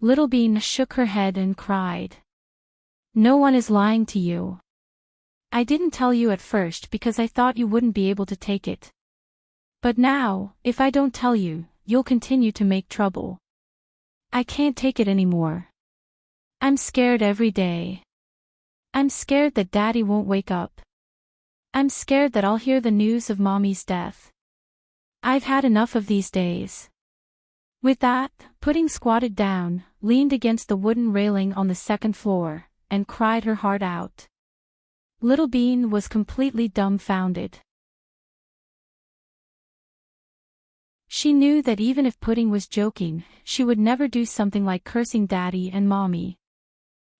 Little Bean shook her head and cried. No one is lying to you. I didn't tell you at first because I thought you wouldn't be able to take it. But now, if I don't tell you, you'll continue to make trouble. I can't take it anymore. I'm scared every day. I'm scared that Daddy won't wake up. I'm scared that I'll hear the news of Mommy's death. I've had enough of these days. With that, Pudding squatted down, leaned against the wooden railing on the second floor, and cried her heart out. Little Bean was completely dumbfounded. She knew that even if Pudding was joking, she would never do something like cursing Daddy and Mommy.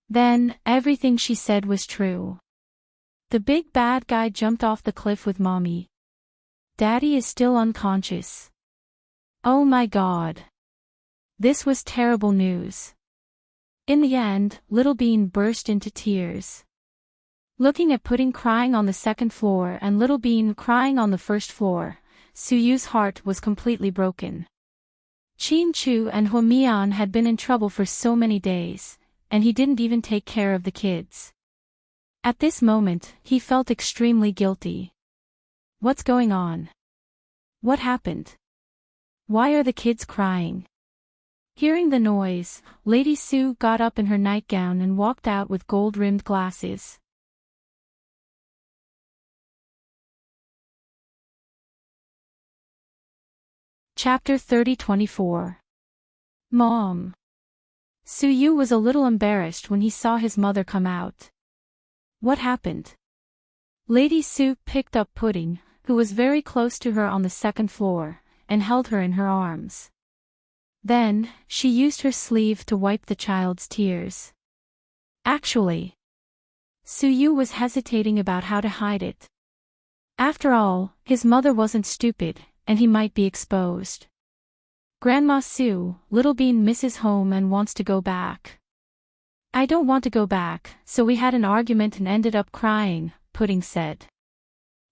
Then, everything she said was true. The big bad guy jumped off the cliff with Mommy. Daddy is still unconscious. Oh my God. This was terrible news. In the end, Little Bean burst into tears. Looking at Pudding crying on the second floor and Little Bean crying on the first floor, Suyu's heart was completely broken. Chin Chu and Hua Mian had been in trouble for so many days, and he didn't even take care of the kids. At this moment, he felt extremely guilty. What's going on? What happened? Why are the kids crying? Hearing the noise, Lady Sue got up in her nightgown and walked out with gold-rimmed glasses. Chapter 30-24. Mom. Suyu was a little embarrassed when he saw his mother come out. What happened? Lady Sue picked up Pudding, who was very close to her on the second floor, and held her in her arms. Then, she used her sleeve to wipe the child's tears. Actually, Suyu was hesitating about how to hide it. After all, his mother wasn't stupid, and he might be exposed. Grandma Sue, Little Bean misses home and wants to go back. I don't want to go back, so we had an argument and ended up crying, Pudding said.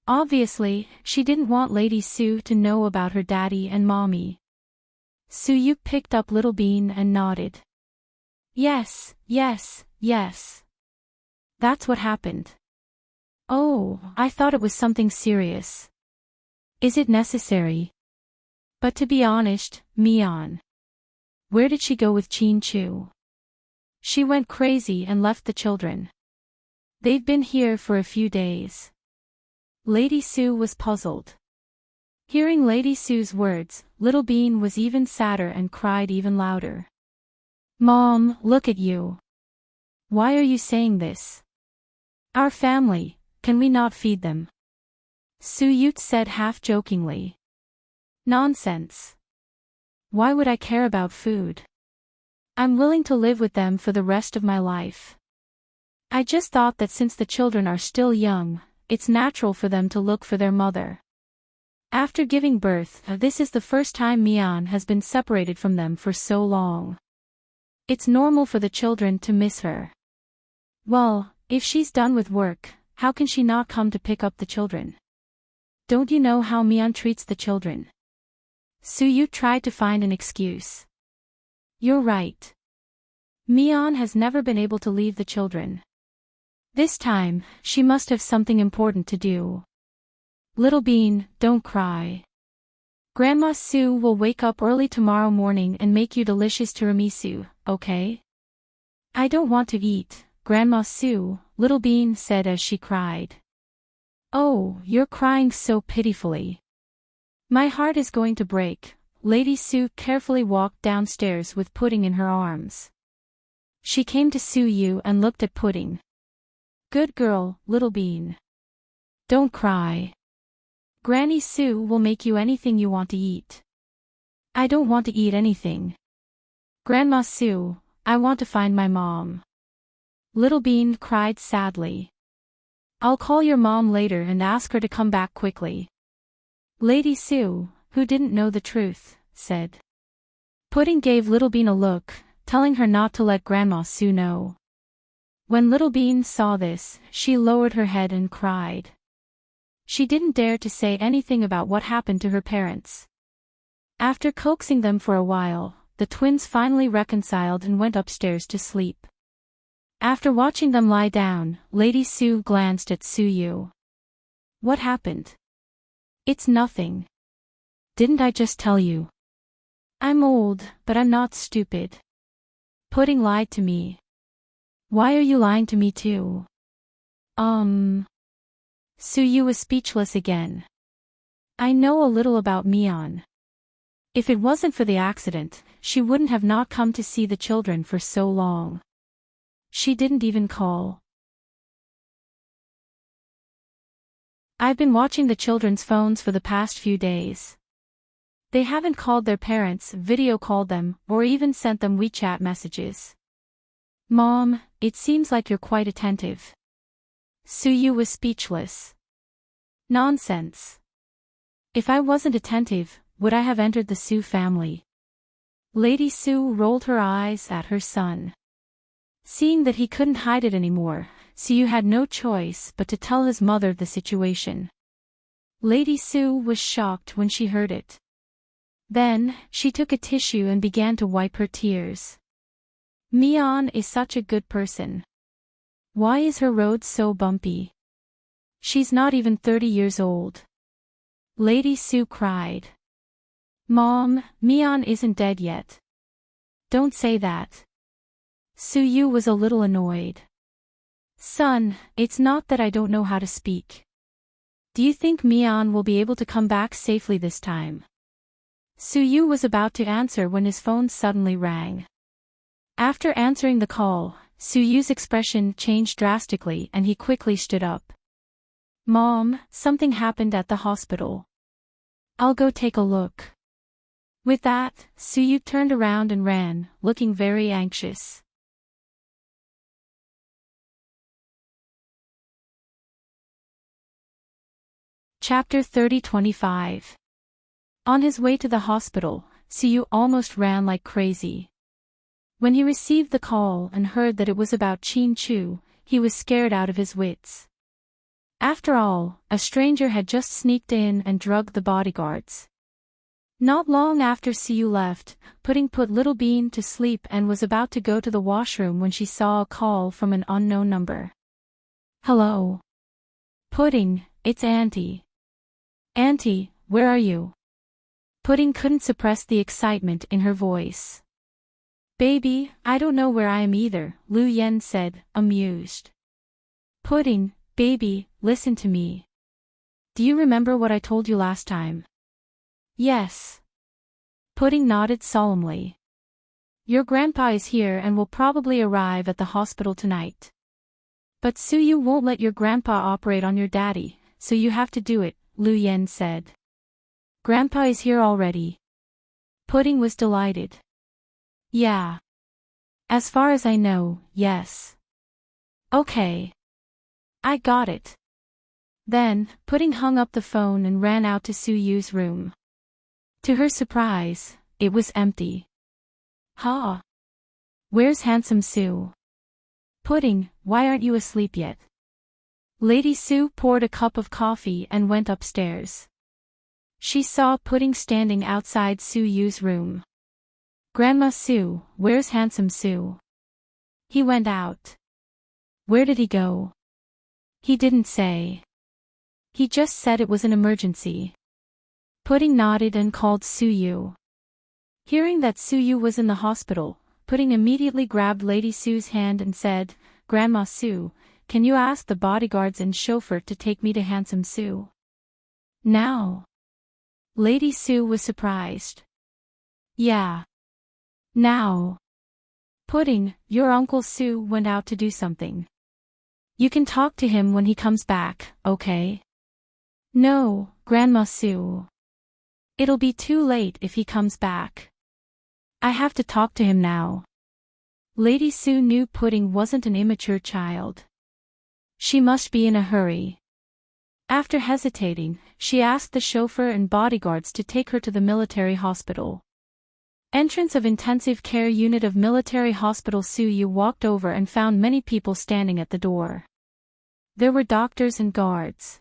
Obviously, she didn't want Lady Sue to know about her daddy and mommy. Suyu picked up Little Bean and nodded. Yes, yes, yes. That's what happened. Oh, I thought it was something serious. Is it necessary? But to be honest, Mian. Where did she go with Chin Chu? She went crazy and left the children. They've been here for a few days. Lady Sue was puzzled. Hearing Lady Sue's words, Little Bean was even sadder and cried even louder. Mom, look at you. Why are you saying this? Our family, can we not feed them? Suyut said half-jokingly. Nonsense. Why would I care about food? I'm willing to live with them for the rest of my life. I just thought that since the children are still young, it's natural for them to look for their mother. After giving birth, this is the first time Mian has been separated from them for so long. It's normal for the children to miss her. Well, if she's done with work, how can she not come to pick up the children? Don't you know how Mian treats the children? Suyu tried to find an excuse. You're right. Mian has never been able to leave the children. This time, she must have something important to do. Little Bean, don't cry. Grandma Sue will wake up early tomorrow morning and make you delicious tiramisu, okay? I don't want to eat, Grandma Sue, Little Bean said as she cried. Oh, you're crying so pitifully. My heart is going to break. Lady Sue carefully walked downstairs with Pudding in her arms. She came to Suyu and looked at Pudding. Good girl, Little Bean. Don't cry. Granny Sue will make you anything you want to eat. I don't want to eat anything. Grandma Sue, I want to find my mom. Little Bean cried sadly. I'll call your mom later and ask her to come back quickly. Lady Sue, who didn't know the truth, said. Pudding gave Little Bean a look, telling her not to let Grandma Sue know. When Little Bean saw this, she lowered her head and cried. She didn't dare to say anything about what happened to her parents. After coaxing them for a while, the twins finally reconciled and went upstairs to sleep. After watching them lie down, Lady Sue glanced at Suyu. What happened? It's nothing. Didn't I just tell you? I'm old, but I'm not stupid. Pudding lied to me. Why are you lying to me too? Suyu was speechless again. I know a little about Mian. If it wasn't for the accident, she wouldn't have not come to see the children for so long. She didn't even call. I've been watching the children's phones for the past few days. They haven't called their parents, video called them, or even sent them WeChat messages. Mom, it seems like you're quite attentive. Suyu was speechless. Nonsense. If I wasn't attentive, would I have entered the Su family? Lady Su rolled her eyes at her son. Seeing that he couldn't hide it anymore, Suyu had no choice but to tell his mother the situation. Lady Su was shocked when she heard it. Then, she took a tissue and began to wipe her tears. Mion is such a good person. Why is her road so bumpy? She's not even 30 years old. Lady Su cried. Mom, Mion isn't dead yet. Don't say that. Suyu was a little annoyed. Son, it's not that I don't know how to speak. Do you think Mion will be able to come back safely this time? Suyu was about to answer when his phone suddenly rang. After answering the call, Suyu's expression changed drastically and he quickly stood up. Mom, something happened at the hospital. I'll go take a look. With that, Suyu turned around and ran, looking very anxious. Chapter 30-25. On his way to the hospital, Suyu almost ran like crazy. When he received the call and heard that it was about Chin Chu, he was scared out of his wits. After all, a stranger had just sneaked in and drugged the bodyguards. Not long after Suyu left, Pudding put Little Bean to sleep and was about to go to the washroom when she saw a call from an unknown number. Hello. Pudding, it's Auntie. Auntie, where are you? Pudding couldn't suppress the excitement in her voice. Baby, I don't know where I am either, Lu Yen said, amused. Pudding, baby, listen to me. Do you remember what I told you last time? Yes. Pudding nodded solemnly. Your grandpa is here and will probably arrive at the hospital tonight. But Suyu won't let your grandpa operate on your daddy, so you have to do it, Lu Yen said. Grandpa is here already. Pudding was delighted. Yeah. As far as I know, yes. Okay. I got it. Then, Pudding hung up the phone and ran out to Suyu's room. To her surprise, it was empty. Ha! Where's handsome Su? Pudding, why aren't you asleep yet? Lady Su poured a cup of coffee and went upstairs. She saw Pudding standing outside Suyu's room. Grandma Su, where's handsome Su? He went out. Where did he go? He didn't say. He just said it was an emergency. Pudding nodded and called Suyu. Hearing that Suyu was in the hospital, Pudding immediately grabbed Lady Su's hand and said, Grandma Su, can you ask the bodyguards and chauffeur to take me to handsome Su? Now. Lady Su was surprised. Yeah. Now. Pudding, your Uncle Su went out to do something. You can talk to him when he comes back, okay? No, Grandma Su. It'll be too late if he comes back. I have to talk to him now. Lady Su knew Pudding wasn't an immature child. She must be in a hurry. After hesitating, she asked the chauffeur and bodyguards to take her to the military hospital. Entrance of intensive care unit of military hospital. Suyu walked over and found many people standing at the door. There were doctors and guards.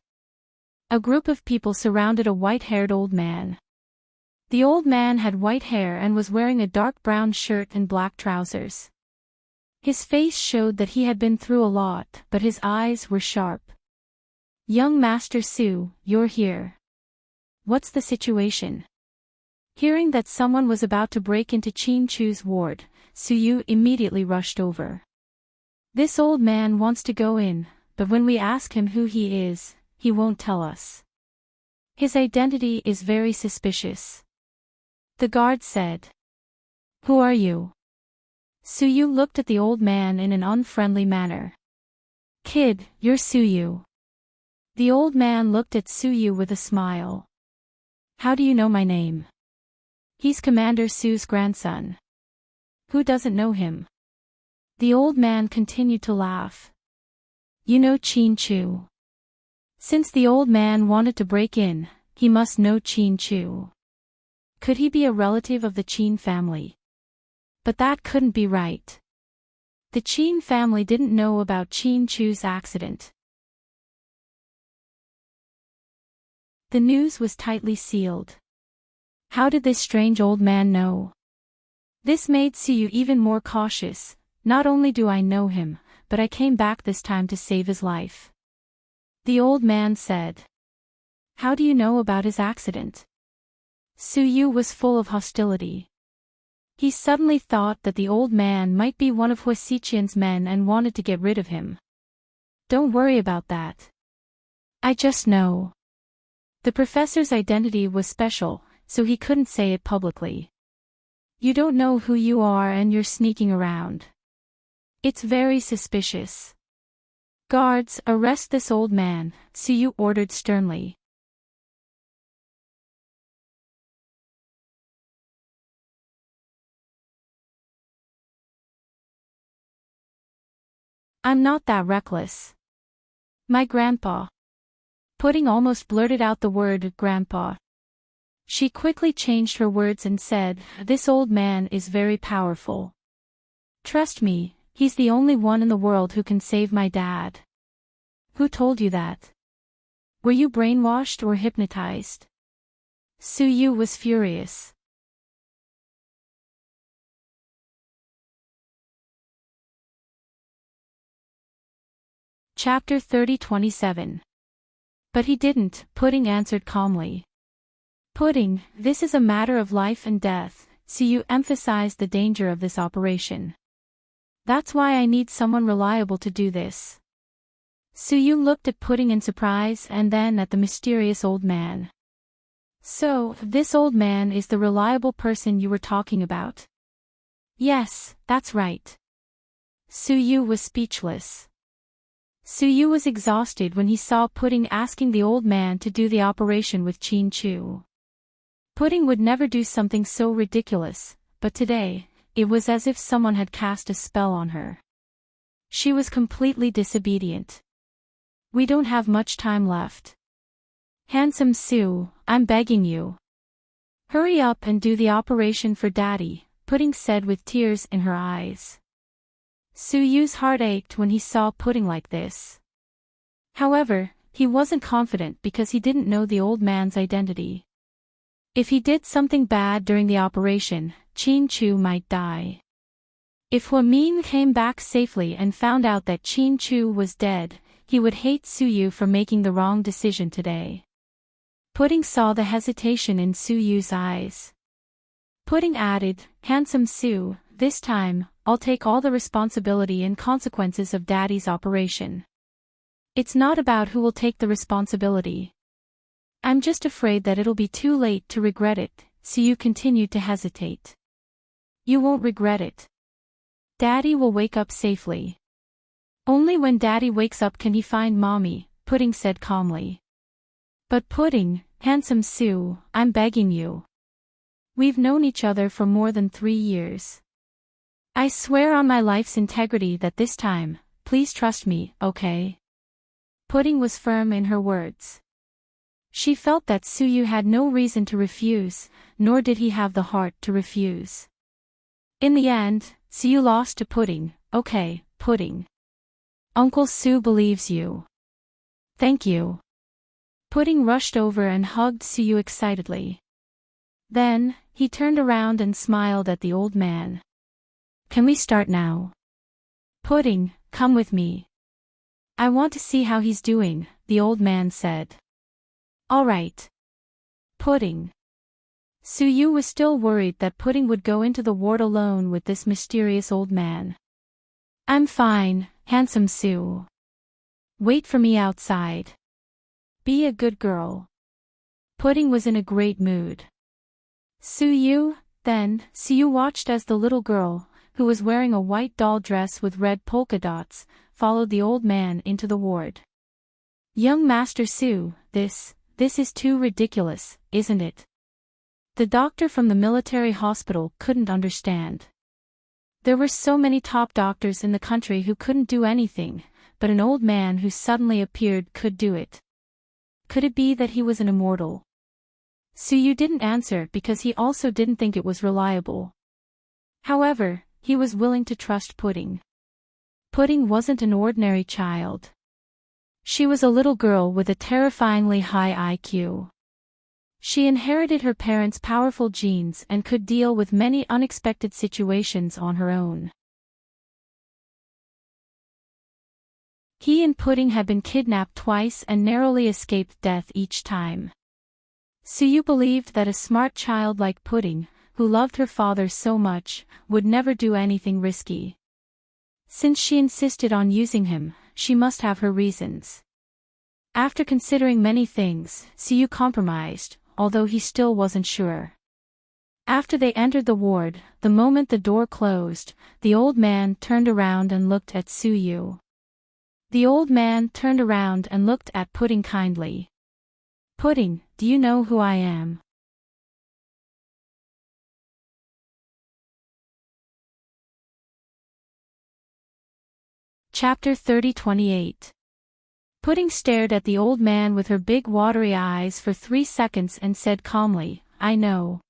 A group of people surrounded a white-haired old man. The old man had white hair and was wearing a dark brown shirt and black trousers. His face showed that he had been through a lot, but his eyes were sharp. Young Master Su, you're here. What's the situation? Hearing that someone was about to break into Chin Chu's ward, Suyu immediately rushed over. This old man wants to go in, but when we ask him who he is, he won't tell us. His identity is very suspicious. The guard said. Who are you? Suyu looked at the old man in an unfriendly manner. Kid, you're Suyu. The old man looked at Suyu with a smile. How do you know my name? He's Commander Su's grandson. Who doesn't know him? The old man continued to laugh. You know Chin Chu. Since the old man wanted to break in, he must know Chin Chu. Could he be a relative of the Chin family? But that couldn't be right. The Chin family didn't know about Chin Chu's accident. The news was tightly sealed. How did this strange old man know? This made Suyu even more cautious. Not only do I know him, but I came back this time to save his life. The old man said. How do you know about his accident? Suyu was full of hostility. He suddenly thought that the old man might be one of Hua Xiqian's men and wanted to get rid of him. Don't worry about that. I just know. The professor's identity was special, so he couldn't say it publicly. You don't know who you are and you're sneaking around. It's very suspicious. Guards, arrest this old man, Suyu ordered sternly. I'm not that reckless. My grandpa. Pudding almost blurted out the word grandpa. She quickly changed her words and said, this old man is very powerful. Trust me, he's the only one in the world who can save my dad. Who told you that? Were you brainwashed or hypnotized? Suyu was furious. Chapter 30:27. But he didn't, Pudding answered calmly. Pudding, this is a matter of life and death, Suyu emphasized the danger of this operation. That's why I need someone reliable to do this. Suyu looked at Pudding in surprise and then at the mysterious old man. So, this old man is the reliable person you were talking about? Yes, that's right. Suyu was speechless. Suyu was exhausted when he saw Pudding asking the old man to do the operation with Chin Chu. Pudding would never do something so ridiculous, but today, it was as if someone had cast a spell on her. She was completely disobedient. We don't have much time left. Handsome Sue, I'm begging you. Hurry up and do the operation for Daddy, Pudding said with tears in her eyes. Suyu's heart ached when he saw Pudding like this. However, he wasn't confident because he didn't know the old man's identity. If he did something bad during the operation, Chin Chu might die. If Hua Min came back safely and found out that Chin Chu was dead, he would hate Suyu for making the wrong decision today. Pudding saw the hesitation in Suyu's eyes. Pudding added, Handsome Sue, this time, I'll take all the responsibility and consequences of Daddy's operation. It's not about who will take the responsibility. I'm just afraid that it'll be too late to regret it, Suyu continued to hesitate. You won't regret it. Daddy will wake up safely. Only when Daddy wakes up can he find Mommy, Pudding said calmly. But Pudding, Handsome Sue, I'm begging you. We've known each other for more than 3 years. I swear on my life's integrity that this time, please trust me, okay? Pudding was firm in her words. She felt that Suyu had no reason to refuse, nor did he have the heart to refuse. In the end, Suyu lost to Pudding. Okay, Pudding. Uncle Sue believes you. Thank you. Pudding rushed over and hugged Suyu excitedly. Then, he turned around and smiled at the old man. Can we start now? Pudding, come with me. I want to see how he's doing, the old man said. All right. Pudding. Suyu was still worried that Pudding would go into the ward alone with this mysterious old man. I'm fine, Handsome Sue. Wait for me outside. Be a good girl. Pudding was in a great mood. Suyu watched as the little girl, who was wearing a white doll dress with red polka dots, followed the old man into the ward. Young Master Sue, this is too ridiculous, isn't it? The doctor from the military hospital couldn't understand. There were so many top doctors in the country who couldn't do anything, but an old man who suddenly appeared could do it. Could it be that he was an immortal? Suyu didn't answer because he also didn't think it was reliable. However, he was willing to trust Pudding. Pudding wasn't an ordinary child. She was a little girl with a terrifyingly high IQ. She inherited her parents' powerful genes and could deal with many unexpected situations on her own. He and Pudding had been kidnapped twice and narrowly escaped death each time. Suyu believed that a smart child like Pudding, who loved her father so much, would never do anything risky. Since she insisted on using him, she must have her reasons. After considering many things, Suyu compromised, although he still wasn't sure. After they entered the ward, the moment the door closed, the old man turned around and looked at Suyu. The old man turned around and looked at Pudding kindly. Pudding, do you know who I am? Chapter 30-28. Pudding stared at the old man with her big watery eyes for 3 seconds and said calmly, I know.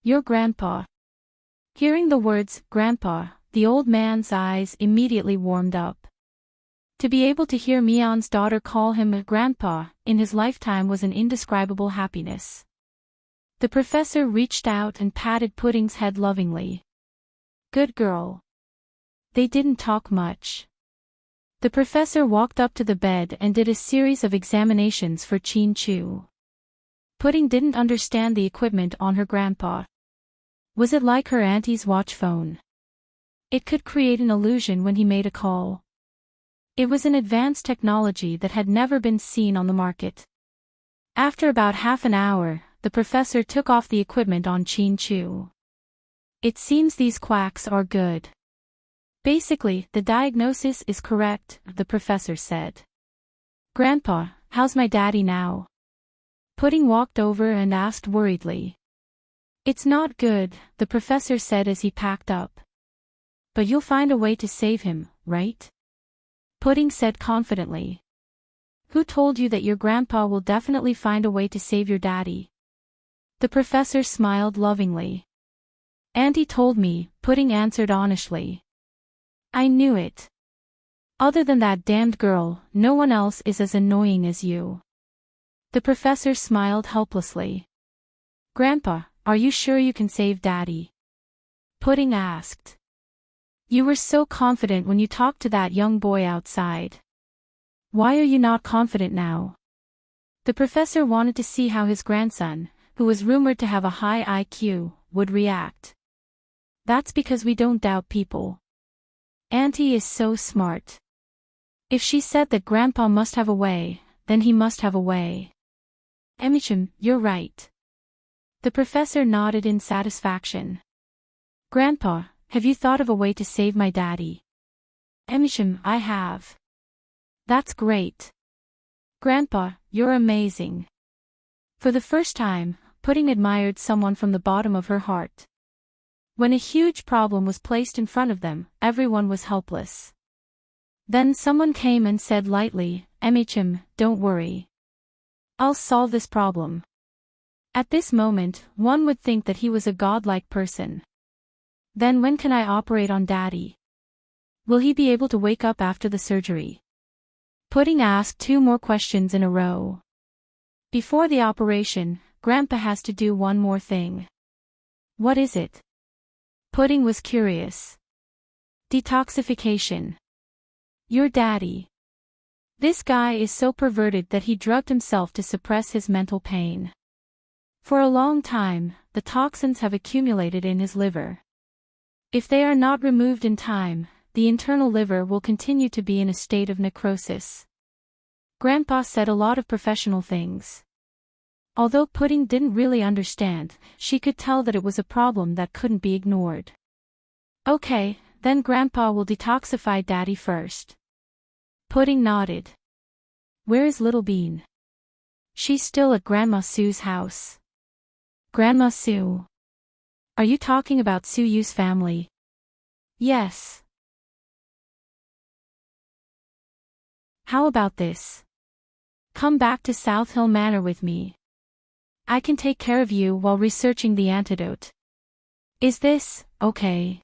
Your grandpa. Hearing the words, grandpa, the old man's eyes immediately warmed up. To be able to hear Mion's daughter call him a grandpa in his lifetime was an indescribable happiness. The professor reached out and patted Pudding's head lovingly. Good girl. They didn't talk much. The professor walked up to the bed and did a series of examinations for Chin-Chu. Pudding didn't understand the equipment on her grandpa. Was it like her auntie's watch phone? It could create an illusion when he made a call. It was an advanced technology that had never been seen on the market. After about half an hour, the professor took off the equipment on Chin-Chu. It seems these quacks are good. Basically, the diagnosis is correct, the professor said. Grandpa, how's my daddy now? Pudding walked over and asked worriedly. It's not good, the professor said as he packed up. But you'll find a way to save him, right? Pudding said confidently. Who told you that your grandpa will definitely find a way to save your daddy? The professor smiled lovingly. Auntie told me, Pudding answered honestly. I knew it. Other than that damned girl, no one else is as annoying as you. The professor smiled helplessly. Grandpa, are you sure you can save Daddy? Pudding asked. You were so confident when you talked to that young boy outside. Why are you not confident now? The professor wanted to see how his grandson, who was rumored to have a high IQ, would react. That's because we don't doubt people. Auntie is so smart. If she said that Grandpa must have a way, then he must have a way. Emichim, you're right. The professor nodded in satisfaction. Grandpa, have you thought of a way to save my daddy? Emichim, I have. That's great. Grandpa, you're amazing. For the first time, Pudding admired someone from the bottom of her heart. When a huge problem was placed in front of them, everyone was helpless. Then someone came and said lightly, Emichim, don't worry. I'll solve this problem. At this moment, one would think that he was a godlike person. Then when can I operate on Daddy? Will he be able to wake up after the surgery? Pudding asked 2 more questions in a row. Before the operation, Grandpa has to do one more thing. What is it? Pudding was curious. Detoxification. Your daddy. This guy is so perverted that he drugged himself to suppress his mental pain. For a long time, the toxins have accumulated in his liver. If they are not removed in time, the internal liver will continue to be in a state of necrosis. Grandpa said a lot of professional things. Although Pudding didn't really understand, she could tell that it was a problem that couldn't be ignored. Okay, then Grandpa will detoxify Daddy first. Pudding nodded. Where is Little Bean? She's still at Grandma Sue's house. Grandma Sue. Are you talking about Suyu's family? Yes. How about this? Come back to South Hill Manor with me. I can take care of you while researching the antidote. Is this okay?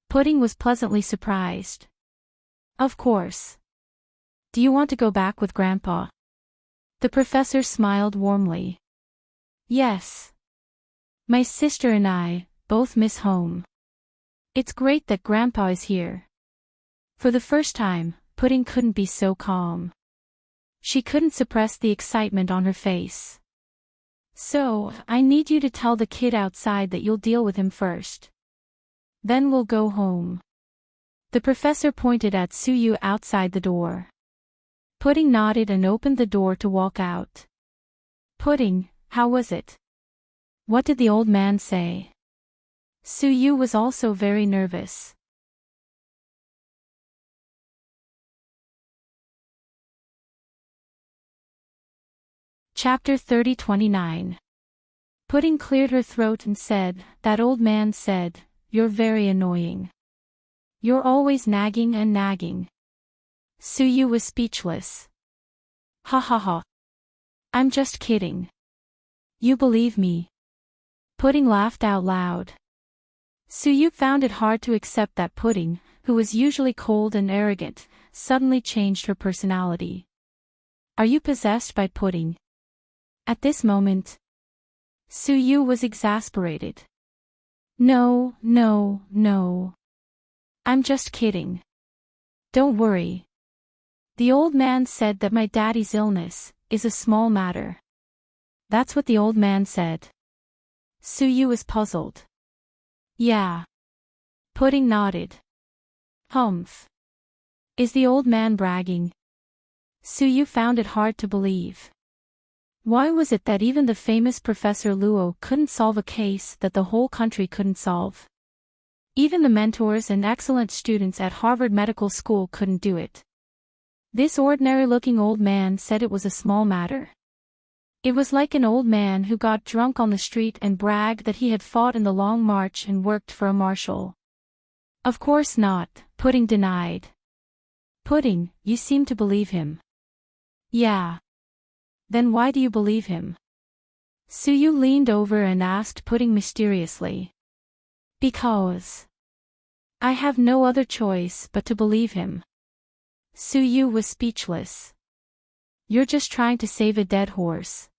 Pudding was pleasantly surprised. Of course. Do you want to go back with Grandpa? The professor smiled warmly. Yes. My sister and I both miss home. It's great that Grandpa is here. For the first time, Pudding couldn't be so calm. She couldn't suppress the excitement on her face. So, I need you to tell the kid outside that you'll deal with him first. Then we'll go home. The professor pointed at Suyu outside the door. Pudding nodded and opened the door to walk out. Pudding, how was it? What did the old man say? Suyu was also very nervous. Chapter 30-29. Pudding cleared her throat and said, "That old man said, you're very annoying. You're always nagging and nagging." Suyu was speechless. Ha ha ha. I'm just kidding. You believe me? Pudding laughed out loud. Suyu found it hard to accept that Pudding, who was usually cold and arrogant, suddenly changed her personality. Are you possessed by Pudding? At this moment, Suyu was exasperated. No, no, no. I'm just kidding. Don't worry. The old man said that my daddy's illness is a small matter. That's what the old man said. Suyu was puzzled. Yeah. Pudding nodded. Humph. Is the old man bragging? Suyu found it hard to believe. Why was it that even the famous Professor Luo couldn't solve a case that the whole country couldn't solve? Even the mentors and excellent students at Harvard Medical School couldn't do it. This ordinary-looking old man said it was a small matter. It was like an old man who got drunk on the street and bragged that he had fought in the Long March and worked for a marshal. Of course not, Pudding denied. Pudding, you seem to believe him. Yeah. Then why do you believe him? Suyu leaned over and asked Pudding mysteriously. Because I have no other choice but to believe him. Suyu was speechless. You're just trying to save a dead horse.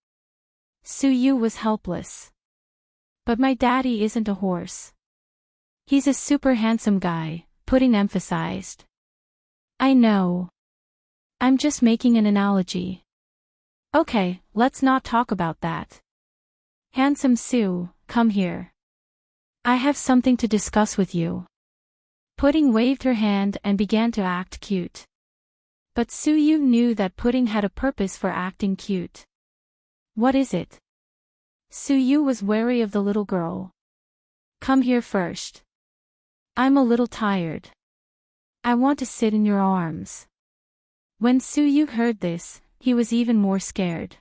Suyu was helpless. But my daddy isn't a horse. He's a super handsome guy, Pudding emphasized. I know. I'm just making an analogy. Okay, let's not talk about that. Handsome Sue, come here. I have something to discuss with you. Pudding waved her hand and began to act cute. But Suyu knew that Pudding had a purpose for acting cute. What is it? Suyu was wary of the little girl. Come here first. I'm a little tired. I want to sit in your arms. When Suyu heard this, he was even more scared.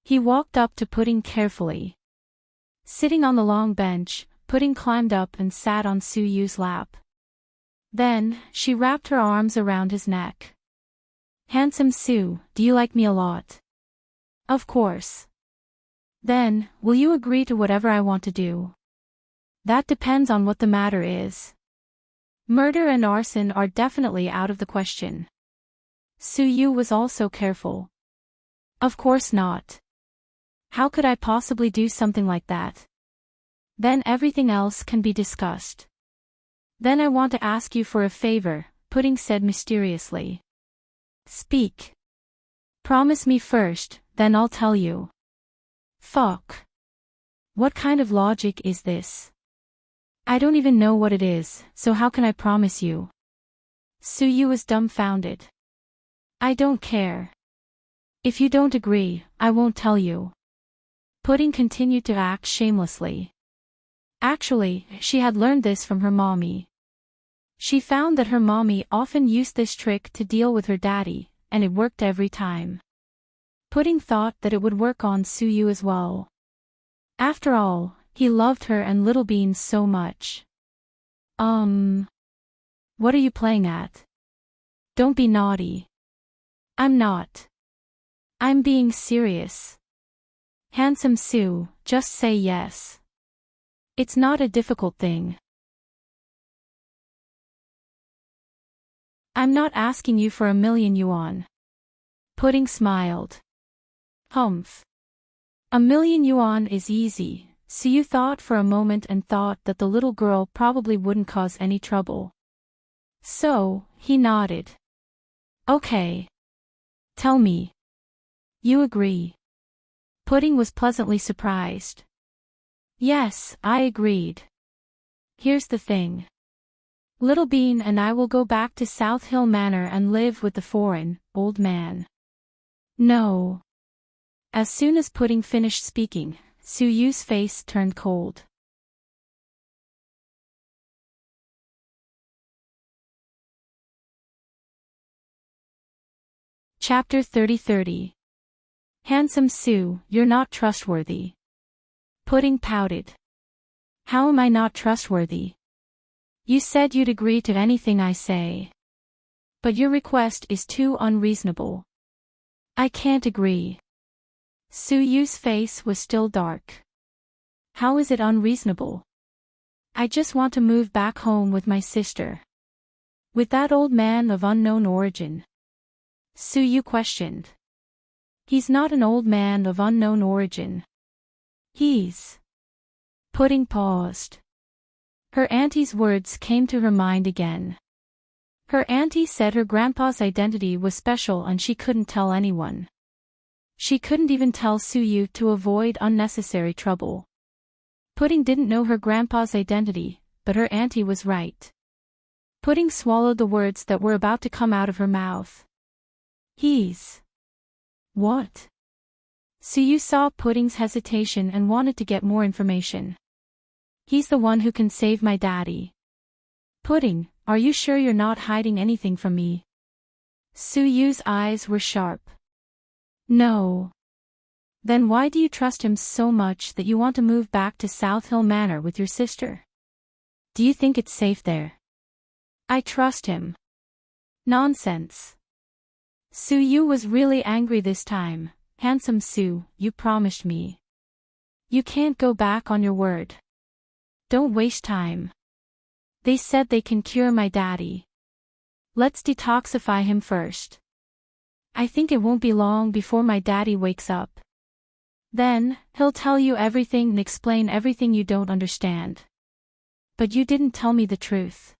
He walked up to Pudding carefully. Sitting on the long bench, Pudding climbed up and sat on Suyu's lap. Then, she wrapped her arms around his neck. Handsome Sue, do you like me a lot? Of course. Then, will you agree to whatever I want to do? That depends on what the matter is. Murder and arson are definitely out of the question. Suyu was also careful. Of course not. How could I possibly do something like that? Then everything else can be discussed. Then I want to ask you for a favor, Pudding said mysteriously. Speak. Promise me first, then I'll tell you. Fuck. What kind of logic is this? I don't even know what it is, so how can I promise you? Suyu was dumbfounded. I don't care. If you don't agree, I won't tell you. Pudding continued to act shamelessly. Actually, she had learned this from her mommy. She found that her mommy often used this trick to deal with her daddy, and it worked every time. Pudding thought that it would work on Suyu as well. After all, he loved her and Little Beans so much. What are you playing at? Don't be naughty. I'm not. I'm being serious. Handsome Sue, just say yes. It's not a difficult thing. I'm not asking you for 1,000,000 yuan. Pudding smiled. Humph. 1,000,000 yuan is easy, so you thought for a moment and thought that the little girl probably wouldn't cause any trouble. So, he nodded. Okay. Tell me. You agree. Pudding was pleasantly surprised. Yes, I agreed. Here's the thing. Little Bean and I will go back to South Hill Manor and live with the foreign, old man. No. As soon as Pudding finished speaking, Su Yu's face turned cold. Chapter 30. Handsome Sue, you're not trustworthy. Pudding pouted. How am I not trustworthy? You said you'd agree to anything I say. But your request is too unreasonable. I can't agree. Su Yu's face was still dark. How is it unreasonable? I just want to move back home with my sister. With that old man of unknown origin. Su Yu questioned. He's not an old man of unknown origin. He's... Pudding paused. Her auntie's words came to her mind again. Her auntie said her grandpa's identity was special and she couldn't tell anyone. She couldn't even tell Su Yu to avoid unnecessary trouble. Pudding didn't know her grandpa's identity, but her auntie was right. Pudding swallowed the words that were about to come out of her mouth. He's... What? Su Yu saw Pudding's hesitation and wanted to get more information. He's the one who can save my daddy. Pudding, are you sure you're not hiding anything from me? Su Yu's eyes were sharp. No. Then why do you trust him so much that you want to move back to South Hill Manor with your sister? Do you think it's safe there? I trust him. Nonsense. Su Yu was really angry this time. Handsome Sue, you promised me. You can't go back on your word. Don't waste time. They said they can cure my daddy. Let's detoxify him first. I think it won't be long before my daddy wakes up. Then, he'll tell you everything and explain everything you don't understand. But you didn't tell me the truth.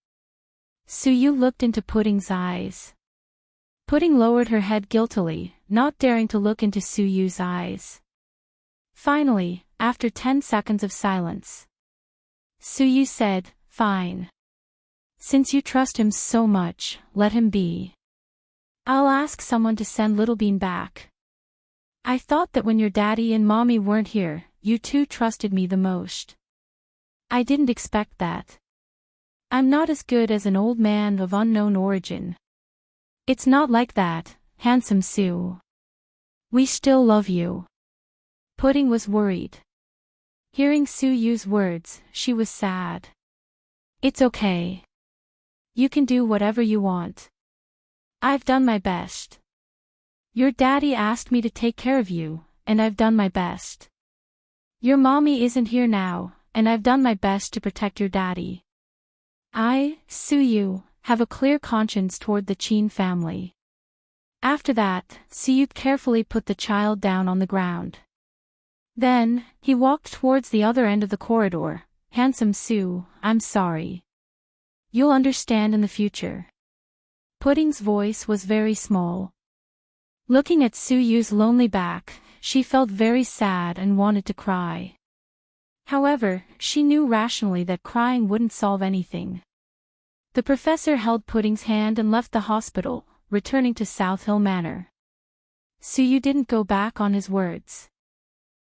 Su Yu looked into Pudding's eyes. Pudding lowered her head guiltily, not daring to look into Su Yu's eyes. Finally, after 10 seconds of silence, Su Yu said, Fine. Since you trust him so much, let him be. I'll ask someone to send Little Bean back. I thought that when your daddy and mommy weren't here, you two trusted me the most. I didn't expect that. I'm not as good as an old man of unknown origin. It's not like that, Handsome Sue. We still love you. Pudding was worried. Hearing Su Yu's words, she was sad. It's okay. You can do whatever you want. I've done my best. Your daddy asked me to take care of you, and I've done my best. Your mommy isn't here now, and I've done my best to protect your daddy. I, Su Yu, have a clear conscience toward the Qin family. After that, Su Yu carefully put the child down on the ground. Then, he walked towards the other end of the corridor. Handsome Sue, I'm sorry. You'll understand in the future. Pudding's voice was very small. Looking at Su Yu's lonely back, she felt very sad and wanted to cry. However, she knew rationally that crying wouldn't solve anything. The professor held Pudding's hand and left the hospital, returning to South Hill Manor. Su Yu didn't go back on his words.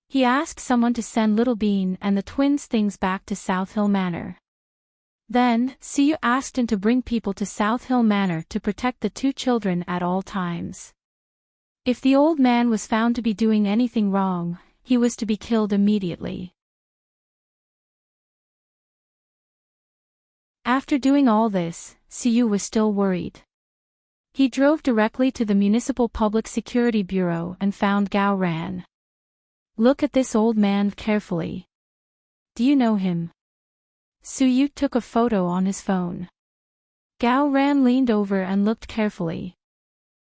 He asked someone to send Little Bean and the twins' things back to South Hill Manor. Then, Su Yu asked him to bring people to South Hill Manor to protect the two children at all times. If the old man was found to be doing anything wrong, he was to be killed immediately. After doing all this, Su Yu was still worried. He drove directly to the Municipal Public Security Bureau and found Gao Ran. Look at this old man carefully. Do you know him? Su Yu took a photo on his phone. Gao Ran leaned over and looked carefully.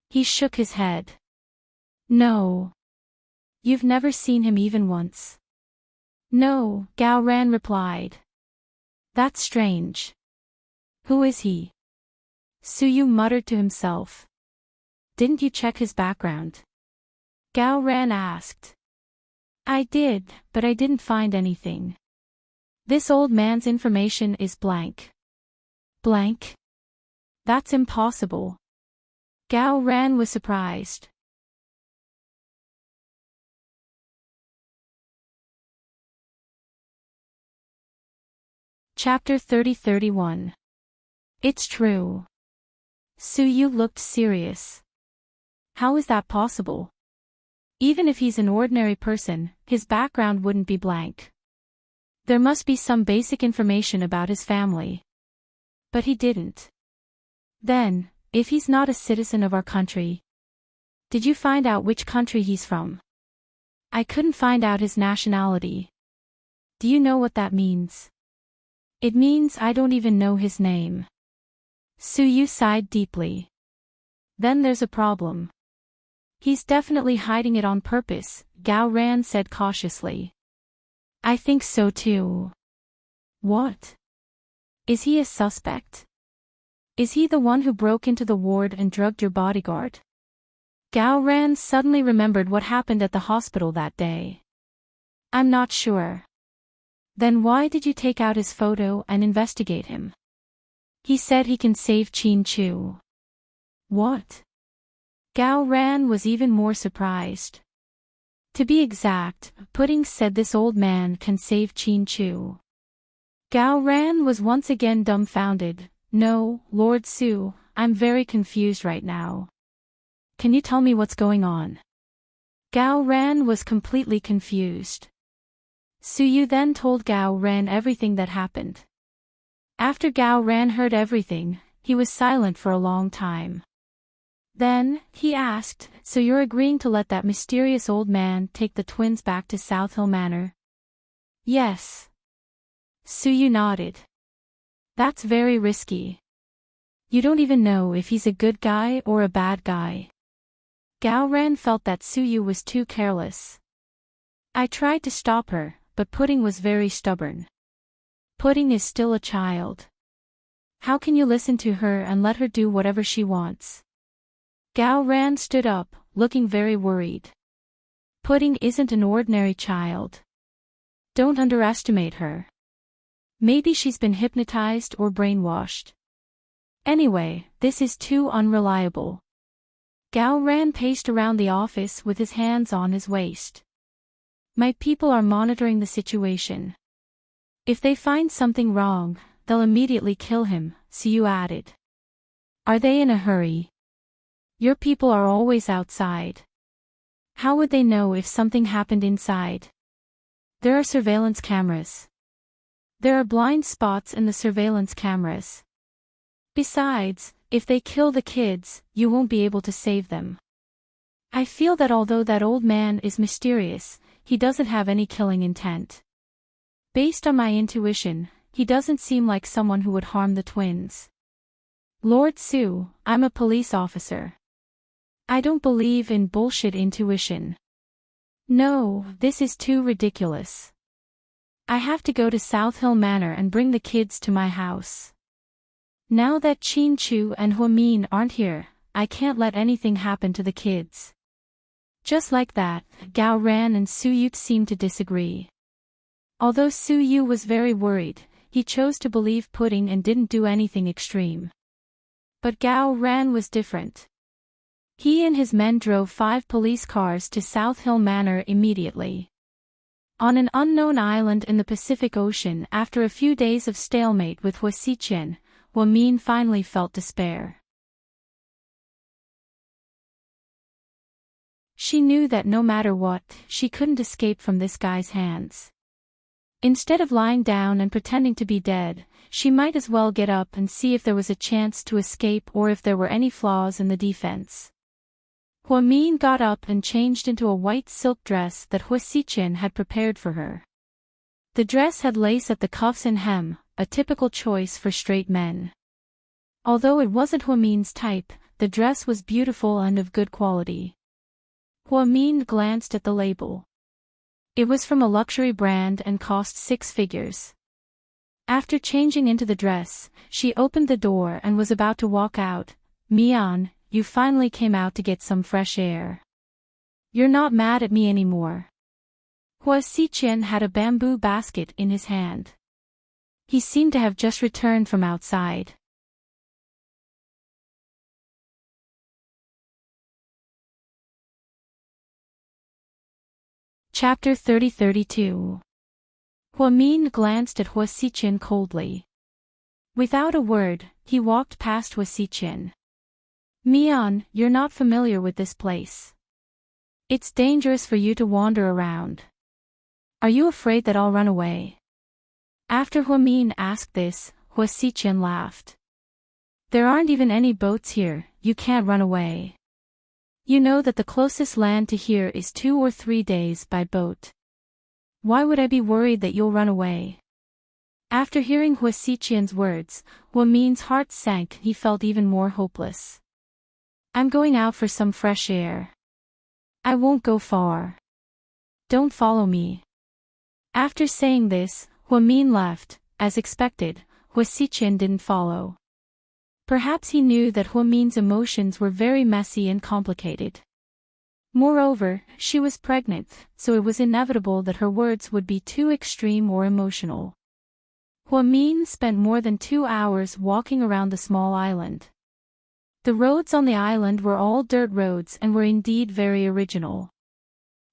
He shook his head. No. You've never seen him even once. No, Gao Ran replied. That's strange. Who is he? Su Yu muttered to himself. Didn't you check his background? Gao Ran asked. I did, but I didn't find anything. This old man's information is blank. Blank? That's impossible. Gao Ran was surprised. Chapter 30-31. It's true. Su Yu looked serious. How is that possible? Even if he's an ordinary person, his background wouldn't be blank. There must be some basic information about his family. But he didn't. Then, if he's not a citizen of our country, did you find out which country he's from? I couldn't find out his nationality. Do you know what that means? It means I don't even know his name. Su Yu sighed deeply. Then there's a problem. He's definitely hiding it on purpose, Gao Ran said cautiously. I think so too. What? Is he a suspect? Is he the one who broke into the ward and drugged your bodyguard? Gao Ran suddenly remembered what happened at the hospital that day. I'm not sure. Then why did you take out his photo and investigate him? He said he can save Qin Chu. What? Gao Ran was even more surprised. To be exact, Pudding said this old man can save Qin Chu. Gao Ran was once again dumbfounded. No, Lord Su, I'm very confused right now. Can you tell me what's going on? Gao Ran was completely confused. Su Yu then told Gao Ran everything that happened. After Gao Ran heard everything, he was silent for a long time. Then, he asked, so you're agreeing to let that mysterious old man take the twins back to South Hill Manor? Yes. Su Yu nodded. That's very risky. You don't even know if he's a good guy or a bad guy. Gao Ran felt that Su Yu was too careless. I tried to stop her, but Pudding was very stubborn. Pudding is still a child. How can you listen to her and let her do whatever she wants? Gao Ran stood up, looking very worried. Pudding isn't an ordinary child. Don't underestimate her. Maybe she's been hypnotized or brainwashed. Anyway, this is too unreliable. Gao Ran paced around the office with his hands on his waist. My people are monitoring the situation. If they find something wrong, they'll immediately kill him, Su Yu added. Are they in a hurry? Your people are always outside. How would they know if something happened inside? There are surveillance cameras. There are blind spots in the surveillance cameras. Besides, if they kill the kids, you won't be able to save them. I feel that although that old man is mysterious, he doesn't have any killing intent. Based on my intuition, he doesn't seem like someone who would harm the twins. Lord Su, I'm a police officer. I don't believe in bullshit intuition. No, this is too ridiculous. I have to go to South Hill Manor and bring the kids to my house. Now that Qin Chu and Huamin aren't here, I can't let anything happen to the kids. Just like that, Gao Ran and Su Yu seemed to disagree. Although Su Yu was very worried, he chose to believe Pudding and didn't do anything extreme. But Gao Ran was different. He and his men drove 5 police cars to South Hill Manor immediately. On an unknown island in the Pacific Ocean after a few days of stalemate with Hua Xiqian, Huamin finally felt despair. She knew that no matter what, she couldn't escape from this guy's hands. Instead of lying down and pretending to be dead, she might as well get up and see if there was a chance to escape or if there were any flaws in the defense. Huamin got up and changed into a white silk dress that Hua Xichen had prepared for her. The dress had lace at the cuffs and hem, a typical choice for straight men. Although it wasn't Huamin's type, the dress was beautiful and of good quality. Huamin glanced at the label. It was from a luxury brand and cost 6 figures. After changing into the dress, she opened the door and was about to walk out. "Mian, you finally came out to get some fresh air. You're not mad at me anymore." Hua Xichen had a bamboo basket in his hand. He seemed to have just returned from outside. Chapter 30-32. Huamin glanced at Hua Xichen coldly. Without a word, he walked past Hua Xichen. "Mian, you're not familiar with this place. It's dangerous for you to wander around. Are you afraid that I'll run away?" After Huamin asked this, Hua Xichen laughed. "There aren't even any boats here, you can't run away. You know that the closest land to here is 2 or 3 days by boat. Why would I be worried that you'll run away?" After hearing Hua Xichen's words, Huamin's heart sank. He felt even more hopeless. "I'm going out for some fresh air. I won't go far. Don't follow me." After saying this, Huamin left. As expected, Hua Xichen didn't follow. Perhaps he knew that Huamin's emotions were very messy and complicated. Moreover, she was pregnant, so it was inevitable that her words would be too extreme or emotional. Huamin spent more than 2 hours walking around the small island. The roads on the island were all dirt roads and were indeed very original.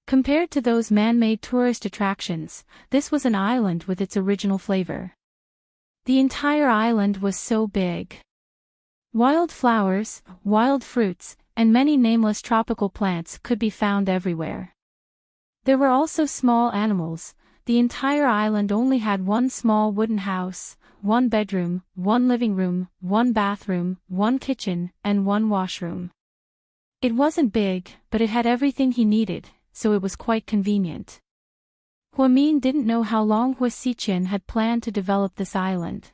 Compared to those man-made tourist attractions, this was an island with its original flavor. The entire island was so big. Wild flowers, wild fruits, and many nameless tropical plants could be found everywhere. There were also small animals. The entire island only had one small wooden house, 1 bedroom, 1 living room, 1 bathroom, 1 kitchen, and 1 washroom. It wasn't big, but it had everything he needed, so it was quite convenient. Huamin didn't know how long Hua Xichen had planned to develop this island.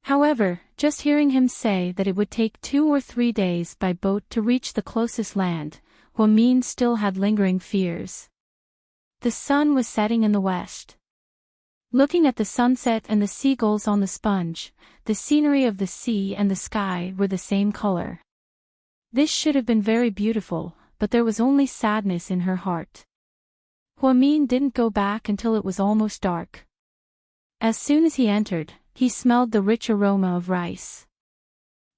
However, just hearing him say that it would take 2 or 3 days by boat to reach the closest land, Huamin still had lingering fears. The sun was setting in the west. Looking at the sunset and the seagulls on the sponge, the scenery of the sea and the sky were the same color. This should have been very beautiful, but there was only sadness in her heart. Huamin didn't go back until it was almost dark. As soon as he entered, he smelled the rich aroma of rice.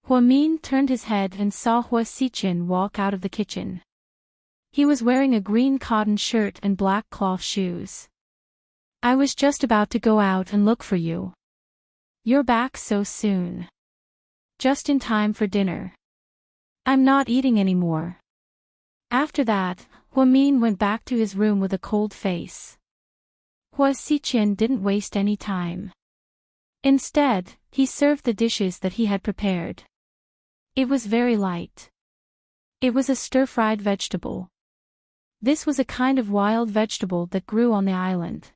Huamin turned his head and saw Hua Xichen walk out of the kitchen. He was wearing a green cotton shirt and black cloth shoes. "I was just about to go out and look for you. You're back so soon. Just in time for dinner. I'm not eating anymore." After that, Huamin went back to his room with a cold face. Hua Xichen didn't waste any time. Instead, he served the dishes that he had prepared. It was very light. It was a stir-fried vegetable. This was a kind of wild vegetable that grew on the island.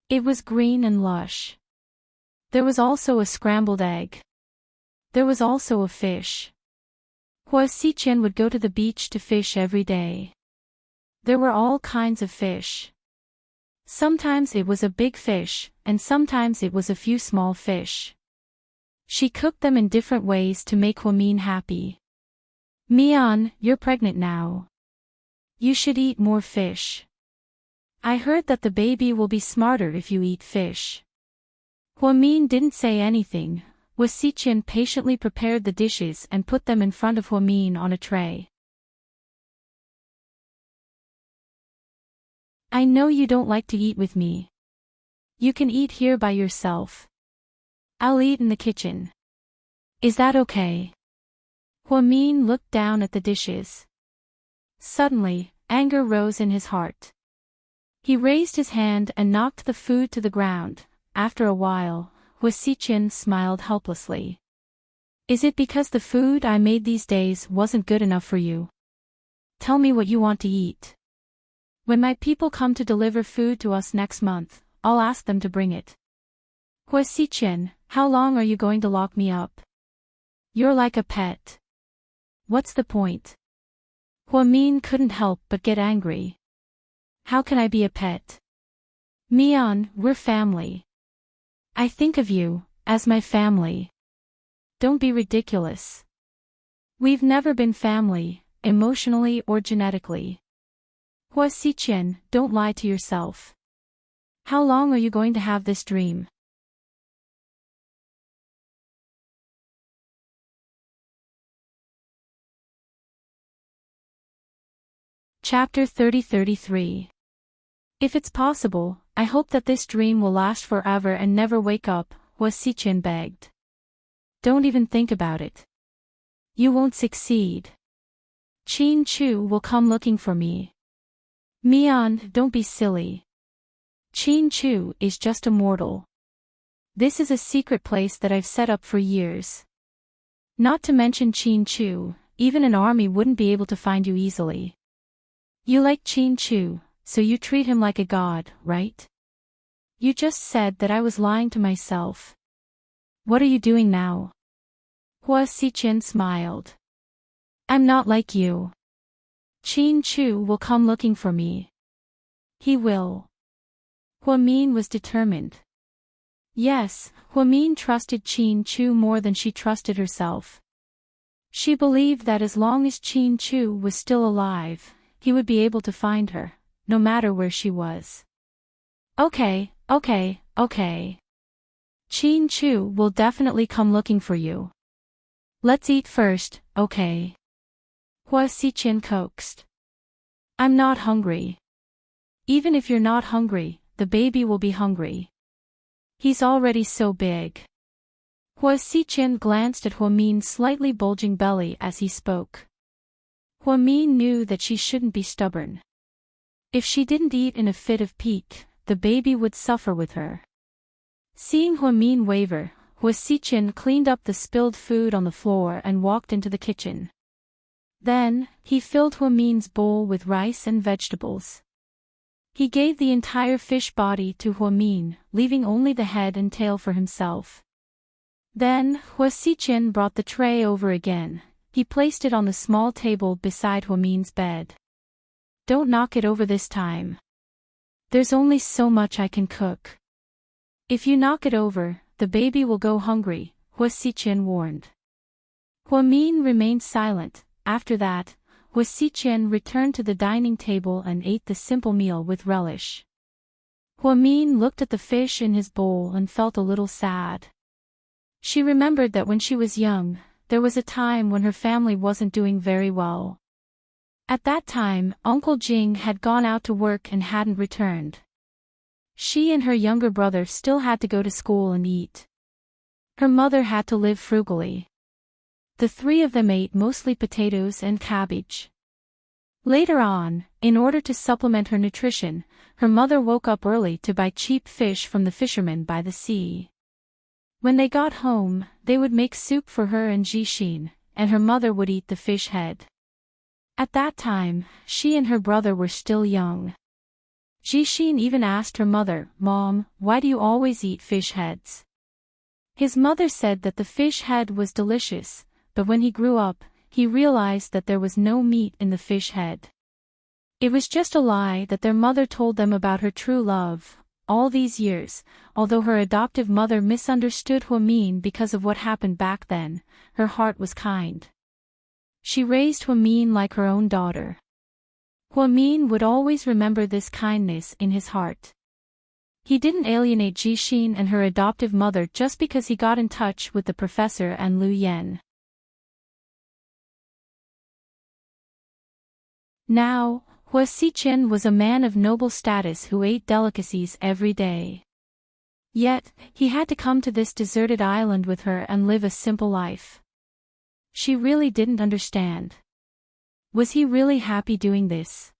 It was green and lush. There was also a scrambled egg. There was also a fish. Hua Xichen would go to the beach to fish every day. There were all kinds of fish. Sometimes it was a big fish, and sometimes it was a few small fish. She cooked them in different ways to make Huamin happy. "Mian, you're pregnant now. You should eat more fish. I heard that the baby will be smarter if you eat fish." Huamin didn't say anything. Hua Xichen patiently prepared the dishes and put them in front of Huamin on a tray. "I know you don't like to eat with me. You can eat here by yourself. I'll eat in the kitchen. Is that okay?" Huamin looked down at the dishes. Suddenly, anger rose in his heart. He raised his hand and knocked the food to the ground. After a while, Hua Xiqin smiled helplessly. Is it because the food I made these days wasn't good enough for you? Tell me what you want to eat. When my people come to deliver food to us next month, I'll ask them to bring it. Hua Xiqin, how long are you going to lock me up? You're like a pet. What's the point? Hua Min couldn't help but get angry. How can I be a pet? Mian, we're family. I think of you as my family. Don't be ridiculous. We've never been family, emotionally or genetically. Hua Xiqin, don't lie to yourself. How long are you going to have this dream? Chapter 30-33. If it's possible, I hope that this dream will last forever and never wake up, Hua Xiqin begged. Don't even think about it. You won't succeed. Qin Chu will come looking for me. Mian, don't be silly. Qin Chu is just a mortal. This is a secret place that I've set up for years. Not to mention Qin Chu, even an army wouldn't be able to find you easily. You like Qin Chu, so you treat him like a god, right? You just said that I was lying to myself. What are you doing now? Hua Xiqin smiled. I'm not like you. Qin Chu will come looking for me. He will. Hua Min was determined. Yes, Hua Min trusted Qin Chu more than she trusted herself. She believed that as long as Qin Chu was still alive, he would be able to find her, no matter where she was. Okay. Qin Chu will definitely come looking for you. Let's eat first, okay? Hua Xiqin coaxed. I'm not hungry. Even if you're not hungry, the baby will be hungry. He's already so big. Hua Xiqin glanced at Hua Min's slightly bulging belly as he spoke. Hua Min knew that she shouldn't be stubborn. If she didn't eat in a fit of pique, the baby would suffer with her. Seeing Hua Min waver, Hua Xiqin cleaned up the spilled food on the floor and walked into the kitchen. Then, he filled Hua Min's bowl with rice and vegetables. He gave the entire fish body to Hua Min, leaving only the head and tail for himself. Then, Hua Xiqin brought the tray over again. He placed it on the small table beside Hua Min's bed. Don't knock it over this time. There's only so much I can cook. If you knock it over, the baby will go hungry, Hua Xiqin warned. Hua Min remained silent. After that, Hua Xiqin returned to the dining table and ate the simple meal with relish. Hua Min looked at the fish in his bowl and felt a little sad. She remembered that when she was young, there was a time when her family wasn't doing very well. At that time, Uncle Jing had gone out to work and hadn't returned. She and her younger brother still had to go to school and eat. Her mother had to live frugally. The three of them ate mostly potatoes and cabbage. Later on, in order to supplement her nutrition, her mother woke up early to buy cheap fish from the fishermen by the sea. When they got home, they would make soup for her and Jixin, and her mother would eat the fish head. At that time, she and her brother were still young. Jixin even asked her mother, "Mom, why do you always eat fish heads?" His mother said that the fish head was delicious, but when he grew up, he realized that there was no meat in the fish head. It was just a lie that their mother told them about her true love. All these years, although her adoptive mother misunderstood Hua Min because of what happened back then, her heart was kind. She raised Hua Min like her own daughter. Hua Min would always remember this kindness in his heart. He didn't alienate Jixin and her adoptive mother just because he got in touch with the professor and Lu Yan. Now, Hua Xiqin was a man of noble status who ate delicacies every day. Yet, he had to come to this deserted island with her and live a simple life. She really didn't understand. Was he really happy doing this?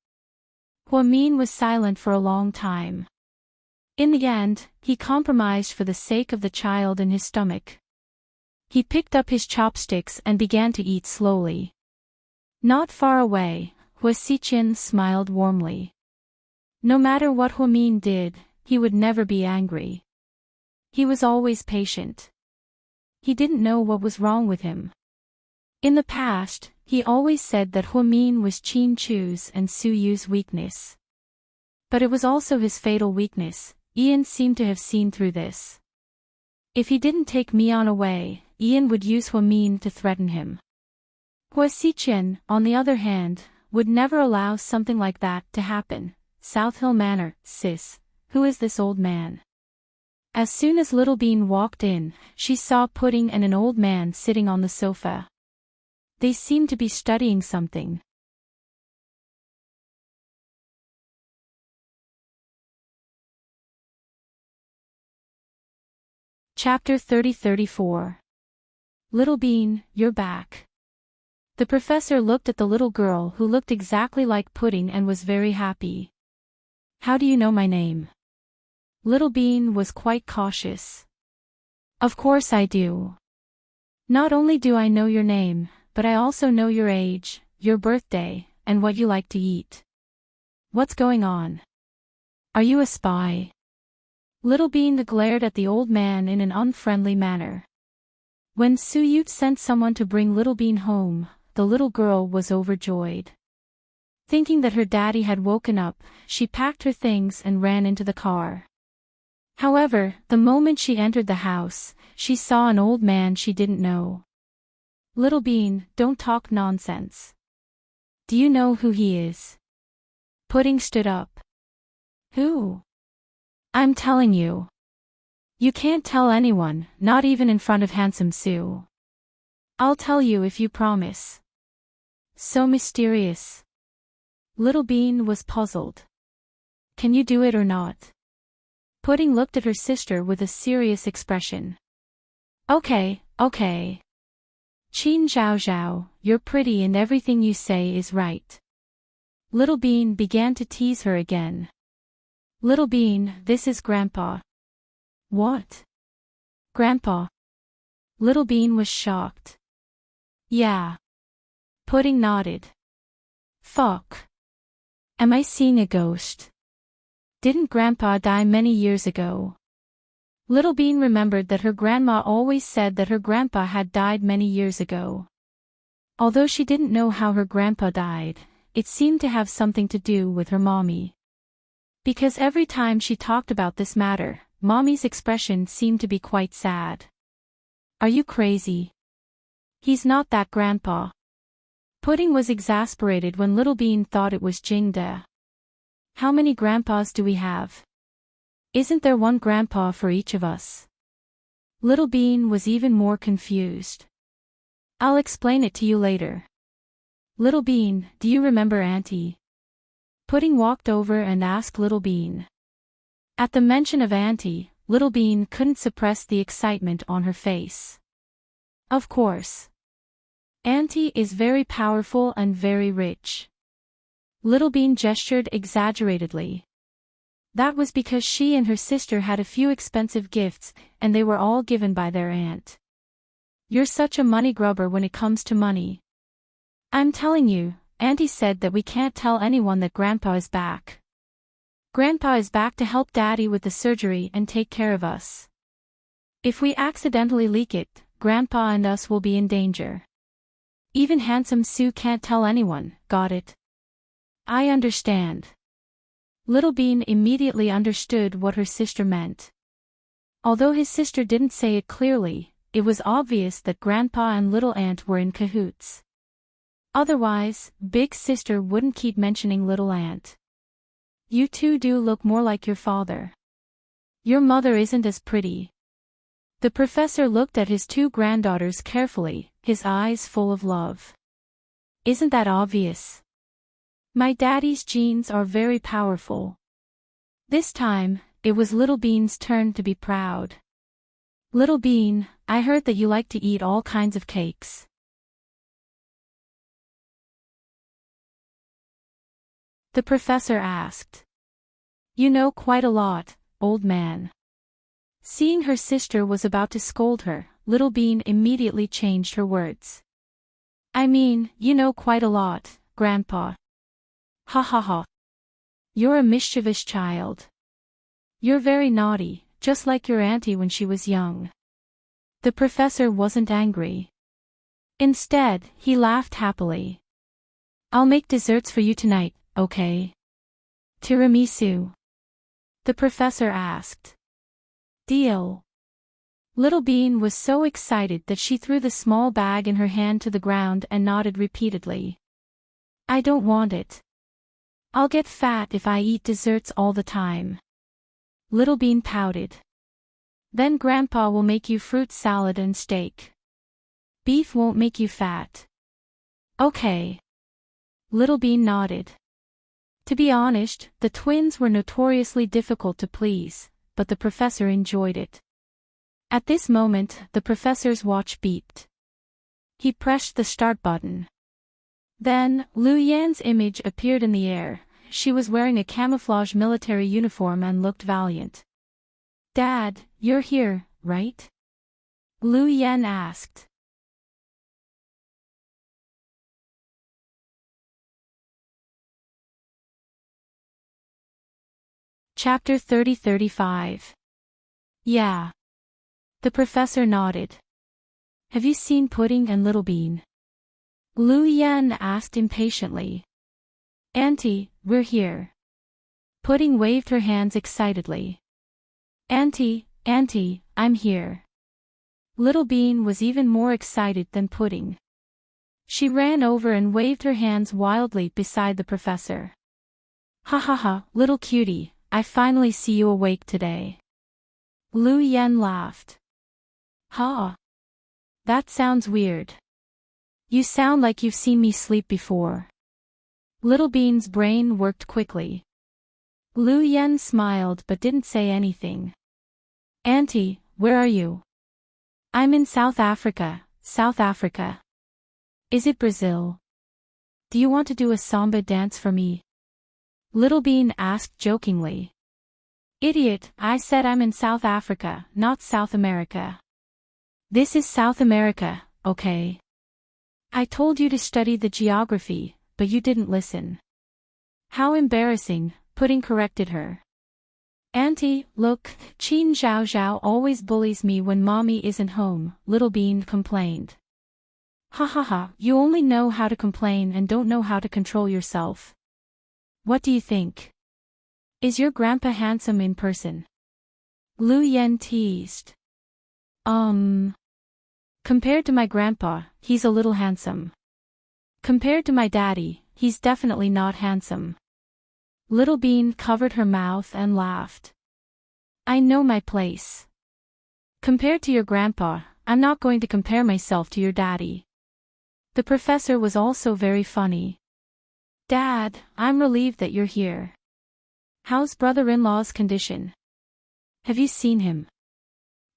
Hua Min was silent for a long time. In the end, he compromised for the sake of the child in his stomach. He picked up his chopsticks and began to eat slowly. Not far away, Hua Xiqian smiled warmly. No matter what Huamin did, he would never be angry. He was always patient. He didn't know what was wrong with him. In the past, he always said that Huamin was Qin Chu's and Su Yu's weakness. But it was also his fatal weakness. Ian seemed to have seen through this. If he didn't take Mian away, Ian would use Huamin to threaten him. Hua Xiqian, on the other hand, would never allow something like that to happen. South Hill Manor, sis. Who is this old man? As soon as Little Bean walked in, she saw Pudding and an old man sitting on the sofa. They seemed to be studying something. Chapter 30-34. Little Bean, you're back. The professor looked at the little girl who looked exactly like Pudding and was very happy. How do you know my name? Little Bean was quite cautious. Of course I do. Not only do I know your name, but I also know your age, your birthday, and what you like to eat. What's going on? Are you a spy? Little Bean glared at the old man in an unfriendly manner. When Su Yu sent someone to bring Little Bean home, the little girl was overjoyed. Thinking that her daddy had woken up, she packed her things and ran into the car. However, the moment she entered the house, she saw an old man she didn't know. Little Bean, don't talk nonsense. Do you know who he is? Pudding stood up. Who? I'm telling you. You can't tell anyone, not even in front of Handsome Sue. I'll tell you if you promise. So mysterious. Little Bean was puzzled. Can you do it or not? Pudding looked at her sister with a serious expression. Okay. Qin Zhao Zhao, you're pretty and everything you say is right. Little Bean began to tease her again. Little Bean, this is Grandpa. What? Grandpa? Little Bean was shocked. Yeah. Pudding nodded. Fuck. Am I seeing a ghost? Didn't Grandpa die many years ago? Little Bean remembered that her grandma always said that her grandpa had died many years ago. Although she didn't know how her grandpa died, it seemed to have something to do with her mommy. Because every time she talked about this matter, Mommy's expression seemed to be quite sad. Are you crazy? He's not that grandpa. Pudding was exasperated when Little Bean thought it was Jingde. How many grandpas do we have? Isn't there one grandpa for each of us? Little Bean was even more confused. I'll explain it to you later. Little Bean, do you remember Auntie? Pudding walked over and asked Little Bean. At the mention of Auntie, Little Bean couldn't suppress the excitement on her face. Of course. Auntie is very powerful and very rich. Little Bean gestured exaggeratedly. That was because she and her sister had a few expensive gifts, and they were all given by their aunt. You're such a money grubber when it comes to money. I'm telling you, Auntie said that we can't tell anyone that Grandpa is back. Grandpa is back to help Daddy with the surgery and take care of us. If we accidentally leak it, Grandpa and us will be in danger. Even Handsome Sue can't tell anyone, got it? I understand. Little Bean immediately understood what her sister meant. Although his sister didn't say it clearly, it was obvious that Grandpa and Little Aunt were in cahoots. Otherwise, Big Sister wouldn't keep mentioning Little Aunt. You two do look more like your father. Your mother isn't as pretty. The professor looked at his two granddaughters carefully, his eyes full of love. Isn't that obvious? My daddy's genes are very powerful. This time, it was Little Bean's turn to be proud. Little Bean, I heard that you like to eat all kinds of cakes. The professor asked. You know quite a lot, old man. Seeing her sister was about to scold her, Little Bean immediately changed her words. I mean, you know quite a lot, Grandpa. Ha ha ha. You're a mischievous child. You're very naughty, just like your auntie when she was young. The professor wasn't angry. Instead, he laughed happily. I'll make desserts for you tonight, okay? Tiramisu? The professor asked. Deal. Little Bean was so excited that she threw the small bag in her hand to the ground and nodded repeatedly. I don't want it. I'll get fat if I eat desserts all the time. Little Bean pouted. Then Grandpa will make you fruit salad and steak. Beef won't make you fat. Okay. Little Bean nodded. To be honest, the twins were notoriously difficult to please, but the professor enjoyed it. At this moment, the professor's watch beeped. He pressed the start button. Then, Lu Yan's image appeared in the air. She was wearing a camouflage military uniform and looked valiant. Dad, you're here, right? Lu Yan asked. Chapter 30-35. Yeah. The professor nodded. Have you seen Pudding and Little Bean? Lu Yan asked impatiently. Auntie, we're here. Pudding waved her hands excitedly. Auntie, I'm here. Little Bean was even more excited than Pudding. She ran over and waved her hands wildly beside the professor. Ha ha ha, little cutie, I finally see you awake today. Lu Yan laughed. Ha! That sounds weird. You sound like you've seen me sleep before. Little Bean's brain worked quickly. Lu Yan smiled but didn't say anything. Auntie, where are you? I'm in South Africa, South Africa. Is it Brazil? Do you want to do a samba dance for me? Little Bean asked jokingly. Idiot, I said I'm in South Africa, not South America. This is South America, okay? I told you to study the geography, but you didn't listen. How embarrassing, Pudding corrected her. Auntie, look, Qin Zhao Zhao always bullies me when Mommy isn't home, Little Bean complained. Ha ha ha, you only know how to complain and don't know how to control yourself. What do you think? Is your grandpa handsome in person? Lu Yan teased. Compared to my grandpa, he's a little handsome. Compared to my daddy, he's definitely not handsome. Little Bean covered her mouth and laughed. I know my place. Compared to your grandpa, I'm not going to compare myself to your daddy. The professor was also very funny. Dad, I'm relieved that you're here. How's brother-in-law's condition? Have you seen him?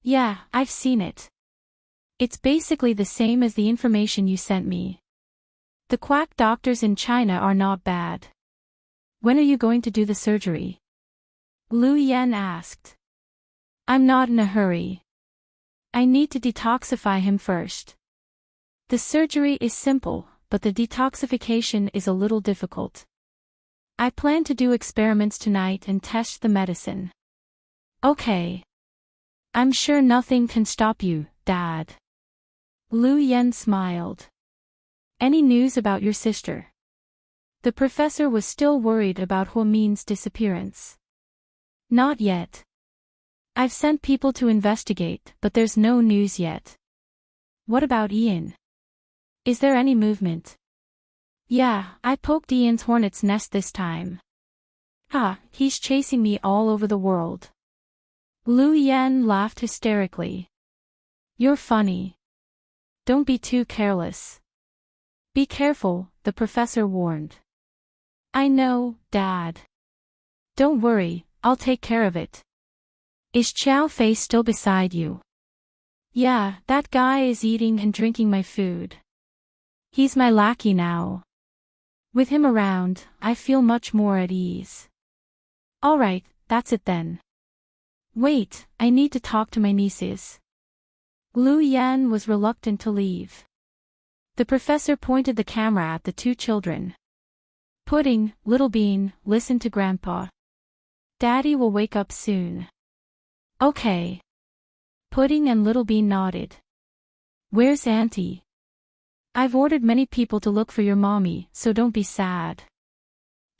Yeah, I've seen it. It's basically the same as the information you sent me. The quack doctors in China are not bad. When are you going to do the surgery? Lu Yan asked. I'm not in a hurry. I need to detoxify him first. The surgery is simple, but the detoxification is a little difficult. I plan to do experiments tonight and test the medicine. Okay. I'm sure nothing can stop you, Dad. Lu Yan smiled. Any news about your sister? The professor was still worried about Huamin's disappearance. Not yet. I've sent people to investigate, but there's no news yet. What about Ian? Is there any movement? Yeah, I poked Ian's hornet's nest this time. Ha, he's chasing me all over the world. Lu Yan laughed hysterically. You're funny. Don't be too careless. Be careful, the professor warned. I know, Dad. Don't worry, I'll take care of it. Is Xiao Fei still beside you? Yeah, that guy is eating and drinking my food. He's my lackey now. With him around, I feel much more at ease. Alright, that's it then. Wait, I need to talk to my nieces. Lu Yan was reluctant to leave. The professor pointed the camera at the two children. Pudding, Little Bean, listen to Grandpa. Daddy will wake up soon. Okay. Pudding and Little Bean nodded. Where's Auntie? I've ordered many people to look for your mommy, so don't be sad.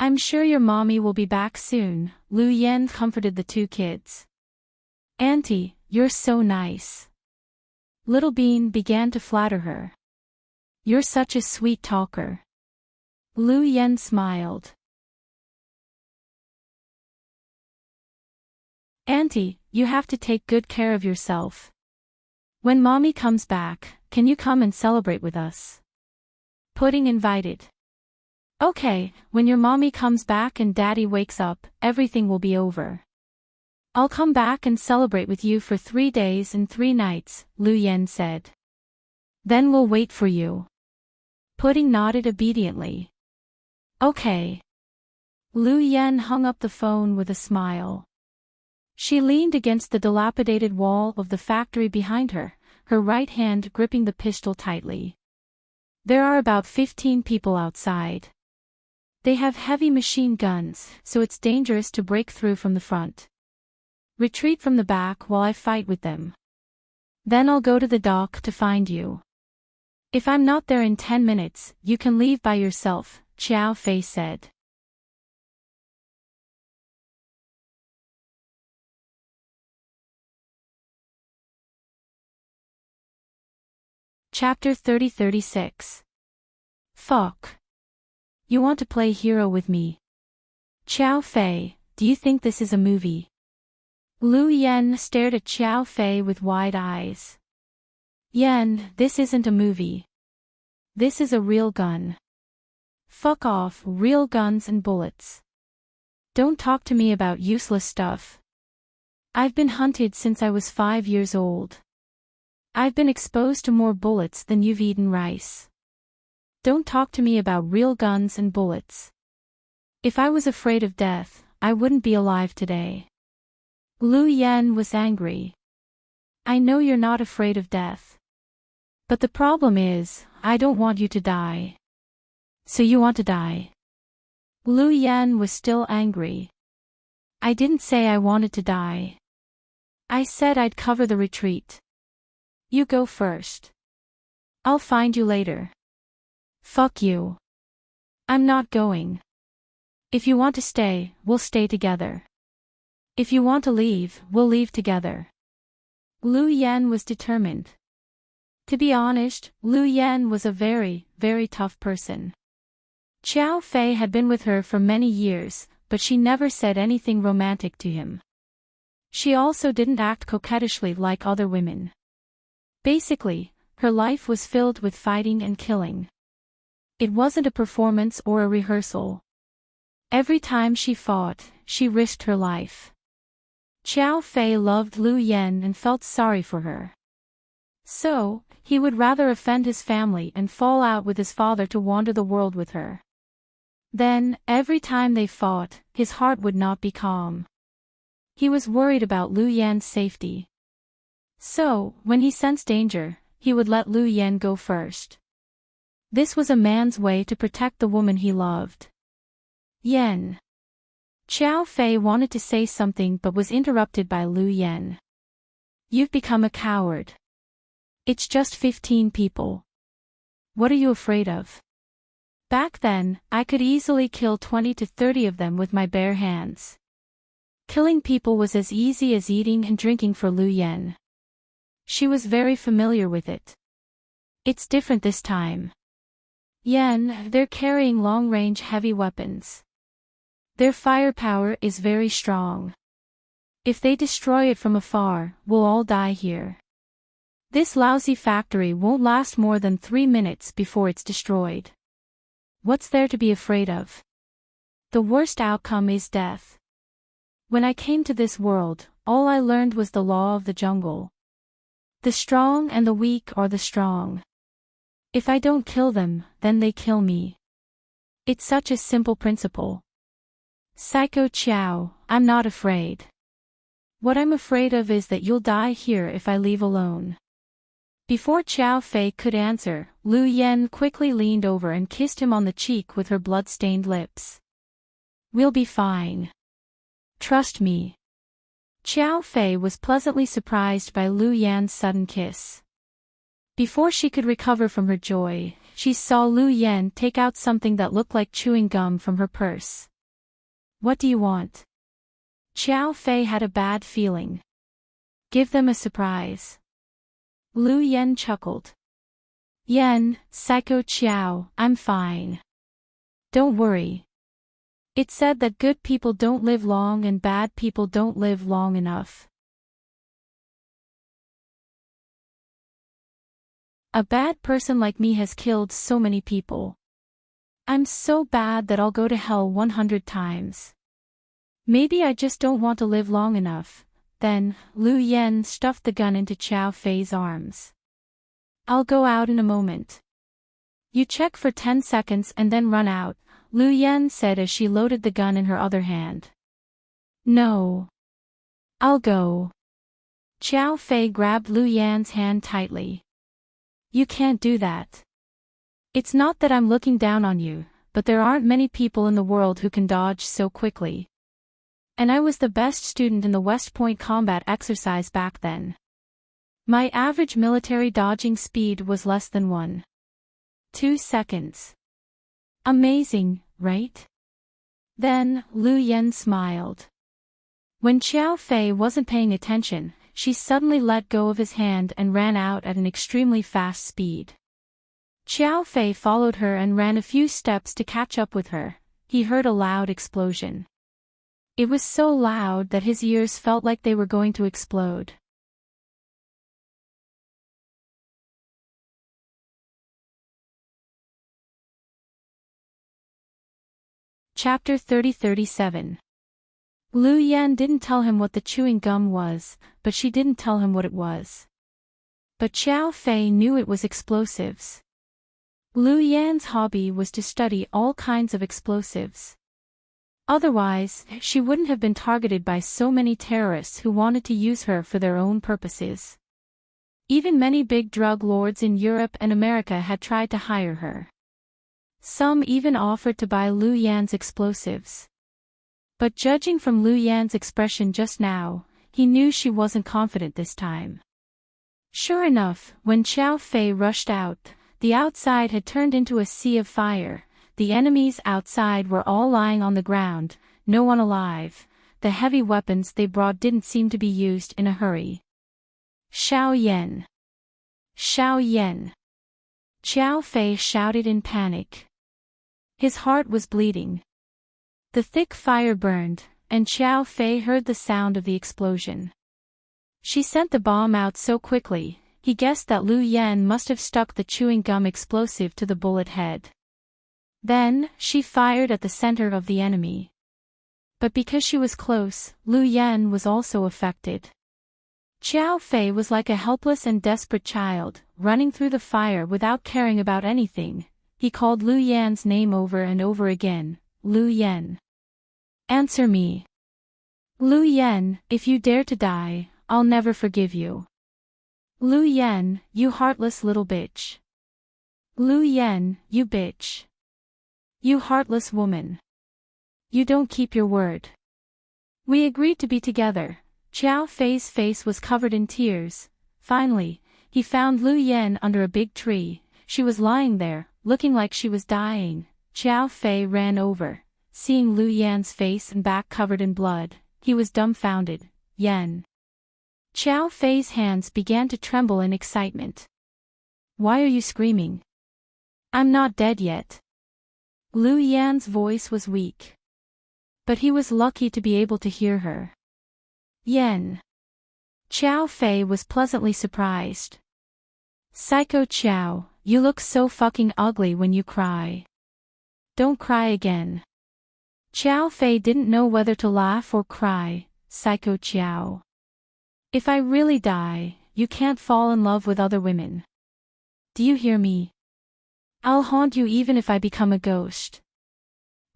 I'm sure your mommy will be back soon, Lu Yan comforted the two kids. Auntie, you're so nice. Little Bean began to flatter her. You're such a sweet talker. Lu Yan smiled. Auntie, you have to take good care of yourself. When Mommy comes back, can you come and celebrate with us? Pudding invited. Okay, when your mommy comes back and Daddy wakes up, everything will be over. I'll come back and celebrate with you for 3 days and 3 nights, Lu Yan said. Then we'll wait for you. Pudding nodded obediently. Okay. Lu Yan hung up the phone with a smile. She leaned against the dilapidated wall of the factory behind her, her right hand gripping the pistol tightly. There are about 15 people outside. They have heavy machine guns, so it's dangerous to break through from the front. Retreat from the back while I fight with them. Then I'll go to the dock to find you. If I'm not there in 10 minutes, you can leave by yourself, Xiao Fei said. Chapter 30-36. Fuck. You want to play hero with me? Xiao Fei, do you think this is a movie? Lu Yan stared at Xiao Fei with wide eyes. Yan, this isn't a movie. This is a real gun. Fuck off, real guns and bullets. Don't talk to me about useless stuff. I've been hunted since I was 5 years old. I've been exposed to more bullets than you've eaten rice. Don't talk to me about real guns and bullets. If I was afraid of death, I wouldn't be alive today. Lu Yan was angry. I know you're not afraid of death. But the problem is, I don't want you to die. So you want to die? Lu Yan was still angry. I didn't say I wanted to die. I said I'd cover the retreat. You go first. I'll find you later. Fuck you. I'm not going. If you want to stay, we'll stay together. If you want to leave, we'll leave together. Lu Yan was determined. To be honest, Lu Yan was a very, very tough person. Xiao Fei had been with her for many years, but she never said anything romantic to him. She also didn't act coquettishly like other women. Basically, her life was filled with fighting and killing. It wasn't a performance or a rehearsal. Every time she fought, she risked her life. Xiao Fei loved Lu Yan and felt sorry for her. So, he would rather offend his family and fall out with his father to wander the world with her. Then, every time they fought, his heart would not be calm. He was worried about Lu Yan's safety. So, when he sensed danger, he would let Lu Yan go first. This was a man's way to protect the woman he loved. Yan. Xiao Fei wanted to say something but was interrupted by Lu Yan. You've become a coward. It's just 15 people. What are you afraid of? Back then, I could easily kill 20 to 30 of them with my bare hands. Killing people was as easy as eating and drinking for Lu Yan. She was very familiar with it. It's different this time. Yan, they're carrying long-range heavy weapons. Their firepower is very strong. If they destroy it from afar, we'll all die here. This lousy factory won't last more than 3 minutes before it's destroyed. What's there to be afraid of? The worst outcome is death. When I came to this world, all I learned was the law of the jungle. The strong and the weak are the strong. If I don't kill them, then they kill me. It's such a simple principle. Psycho Chow, I'm not afraid. What I'm afraid of is that you'll die here if I leave alone. Before Xiao Fei could answer, Lu Yan quickly leaned over and kissed him on the cheek with her blood-stained lips. We'll be fine. Trust me. Xiao Fei was pleasantly surprised by Lu Yan's sudden kiss. Before she could recover from her joy, she saw Lu Yan take out something that looked like chewing gum from her purse. What do you want? Xiao Fei had a bad feeling. Give them a surprise. Lu Yan chuckled. Yan, Psycho Qiao, I'm fine. Don't worry. It said that good people don't live long and bad people don't live long enough. A bad person like me has killed so many people. I'm so bad that I'll go to hell 100 times. Maybe I just don't want to live long enough. Then, Lu Yan stuffed the gun into Xiao Fei's arms. I'll go out in a moment. You check for 10 seconds and then run out, Lu Yan said as she loaded the gun in her other hand. No. I'll go. Xiao Fei grabbed Lu Yan's hand tightly. You can't do that. It's not that I'm looking down on you, but there aren't many people in the world who can dodge so quickly. And I was the best student in the West Point combat exercise back then. My average military dodging speed was less than 1.2 seconds. Amazing, right? Then, Lu Yan smiled. When Xiao Fei wasn't paying attention, she suddenly let go of his hand and ran out at an extremely fast speed. Xiao Fei followed her and ran a few steps to catch up with her. He heard a loud explosion. It was so loud that his ears felt like they were going to explode. Chapter 30-37. Lu Yan didn't tell him what the chewing gum was, but she didn't tell him what it was. But Xiao Fei knew it was explosives. Lu Yan's hobby was to study all kinds of explosives. Otherwise, she wouldn't have been targeted by so many terrorists who wanted to use her for their own purposes. Even many big drug lords in Europe and America had tried to hire her. Some even offered to buy Lu Yan's explosives. But judging from Lu Yan's expression just now, he knew she wasn't confident this time. Sure enough, when Xiao Fei rushed out, the outside had turned into a sea of fire. The enemies outside were all lying on the ground, no one alive. The heavy weapons they brought didn't seem to be used in a hurry. Xiao Yan! Xiao Yan! Xiao Fei shouted in panic. His heart was bleeding. The thick fire burned, and Xiao Fei heard the sound of the explosion. She sent the bomb out so quickly, he guessed that Lu Yan must have stuck the chewing gum explosive to the bullet head. Then, she fired at the center of the enemy. But because she was close, Lu Yan was also affected. Xiao Fei was like a helpless and desperate child, running through the fire without caring about anything. He called Lu Yan's name over and over again, Lu Yan. Answer me. Lu Yan, if you dare to die, I'll never forgive you. Lu Yan, you heartless little bitch. Lu Yan, you bitch. You heartless woman. You don't keep your word. We agreed to be together. Xiao Fei's face was covered in tears. Finally, he found Lu Yan under a big tree. She was lying there, looking like she was dying. Xiao Fei ran over. Seeing Lu Yan's face and back covered in blood, he was dumbfounded. Yan. Xiao Fei's hands began to tremble in excitement. Why are you screaming? I'm not dead yet. Lu Yan's voice was weak. But he was lucky to be able to hear her. Yan. Xiao Fei was pleasantly surprised. Psycho Qiao, you look so fucking ugly when you cry. Don't cry again. Xiao Fei didn't know whether to laugh or cry. Psycho Qiao. If I really die, you can't fall in love with other women. Do you hear me? I'll haunt you even if I become a ghost.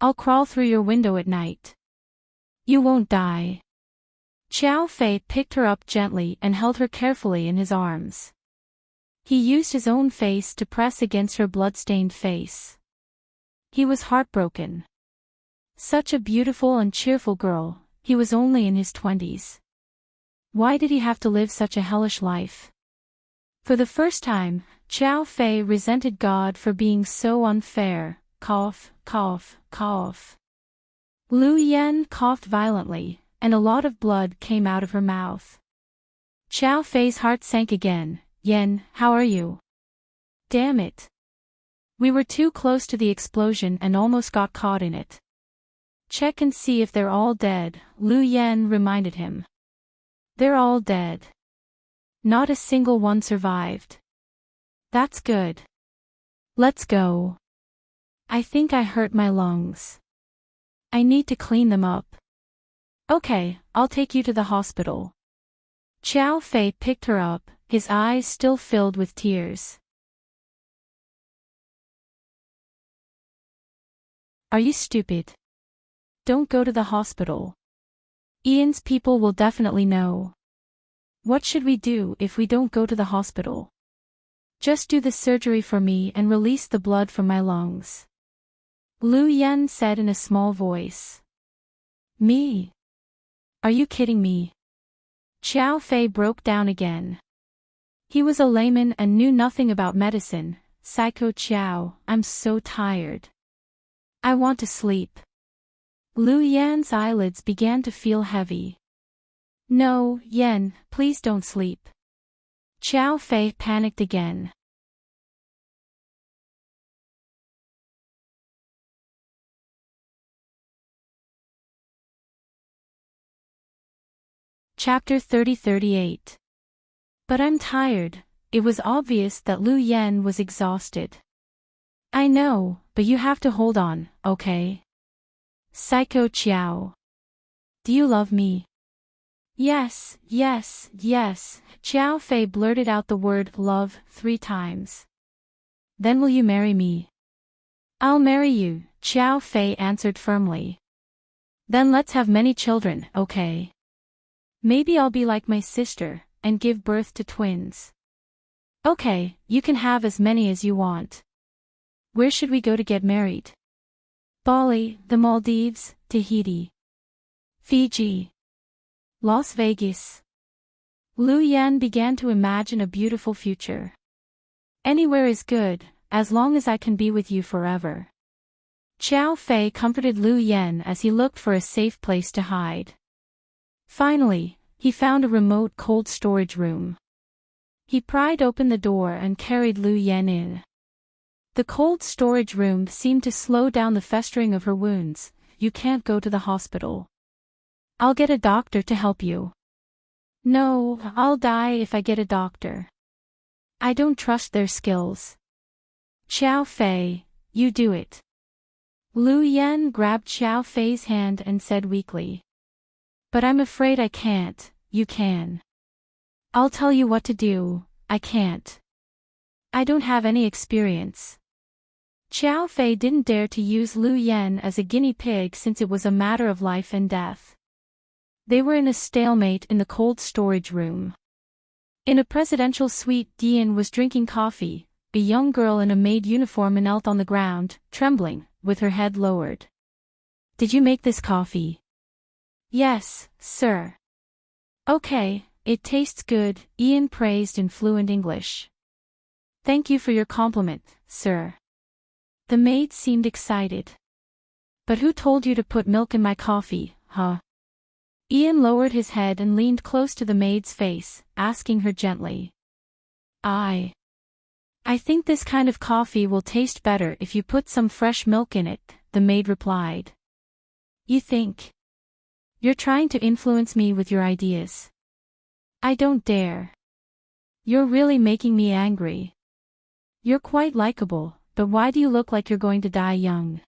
I'll crawl through your window at night. You won't die. Xiao Fei picked her up gently and held her carefully in his arms. He used his own face to press against her blood-stained face. He was heartbroken. Such a beautiful and cheerful girl, he was only in his 20s. Why did he have to live such a hellish life? For the first time, Xiao Fei resented God for being so unfair. Cough, cough, cough. Lu Yan coughed violently, and a lot of blood came out of her mouth. Xiao Fei's heart sank again. Yan, how are you? Damn it. We were too close to the explosion and almost got caught in it. Check and see if they're all dead, Lu Yan reminded him. They're all dead. Not a single one survived. That's good. Let's go. I think I hurt my lungs. I need to clean them up. Okay, I'll take you to the hospital. Xiao Fei picked her up, his eyes still filled with tears. Are you stupid? Don't go to the hospital. Ian's people will definitely know. What should we do if we don't go to the hospital? Just do the surgery for me and release the blood from my lungs. Lu Yan said in a small voice. Me? Are you kidding me? Xiao Fei broke down again. He was a layman and knew nothing about medicine. Psycho Xiao, I'm so tired. I want to sleep. Lu Yan's eyelids began to feel heavy. No, Yan, please don't sleep. Xiao Fei panicked again. Chapter 30-38. But I'm tired. It was obvious that Lu Yan was exhausted. I know, but you have to hold on, okay? Psycho Xiao. Do you love me? Yes, yes, yes, Xiao Fei blurted out the word love 3 times. Then will you marry me? I'll marry you, Xiao Fei answered firmly. Then let's have many children, okay? Maybe I'll be like my sister, and give birth to twins. Okay, you can have as many as you want. Where should we go to get married? Bali, the Maldives, Tahiti, Fiji, Las Vegas. Lu Yan began to imagine a beautiful future. Anywhere is good, as long as I can be with you forever. Xiao Fei comforted Lu Yan as he looked for a safe place to hide. Finally, he found a remote cold storage room. He pried open the door and carried Lu Yan in. The cold storage room seemed to slow down the festering of her wounds. You can't go to the hospital. I'll get a doctor to help you. No, I'll die if I get a doctor. I don't trust their skills. Xiao Fei, you do it. Lu Yan grabbed Xiao Fei's hand and said weakly. But I'm afraid I can't. You can. I'll tell you what to do. I can't. I don't have any experience. Xiao Fei didn't dare to use Lu Yan as a guinea pig since it was a matter of life and death. They were in a stalemate in the cold storage room. In a presidential suite, Dian was drinking coffee. A young girl in a maid uniform knelt on the ground, trembling, with her head lowered. Did you make this coffee? Yes, sir. Okay, it tastes good, Ian praised in fluent English. Thank you for your compliment, sir. The maid seemed excited. But who told you to put milk in my coffee, huh? Ian lowered his head and leaned close to the maid's face, asking her gently. I think this kind of coffee will taste better if you put some fresh milk in it, the maid replied. You think? You're trying to influence me with your ideas. I don't dare. You're really making me angry. You're quite likable, but why do you look like you're going to die young?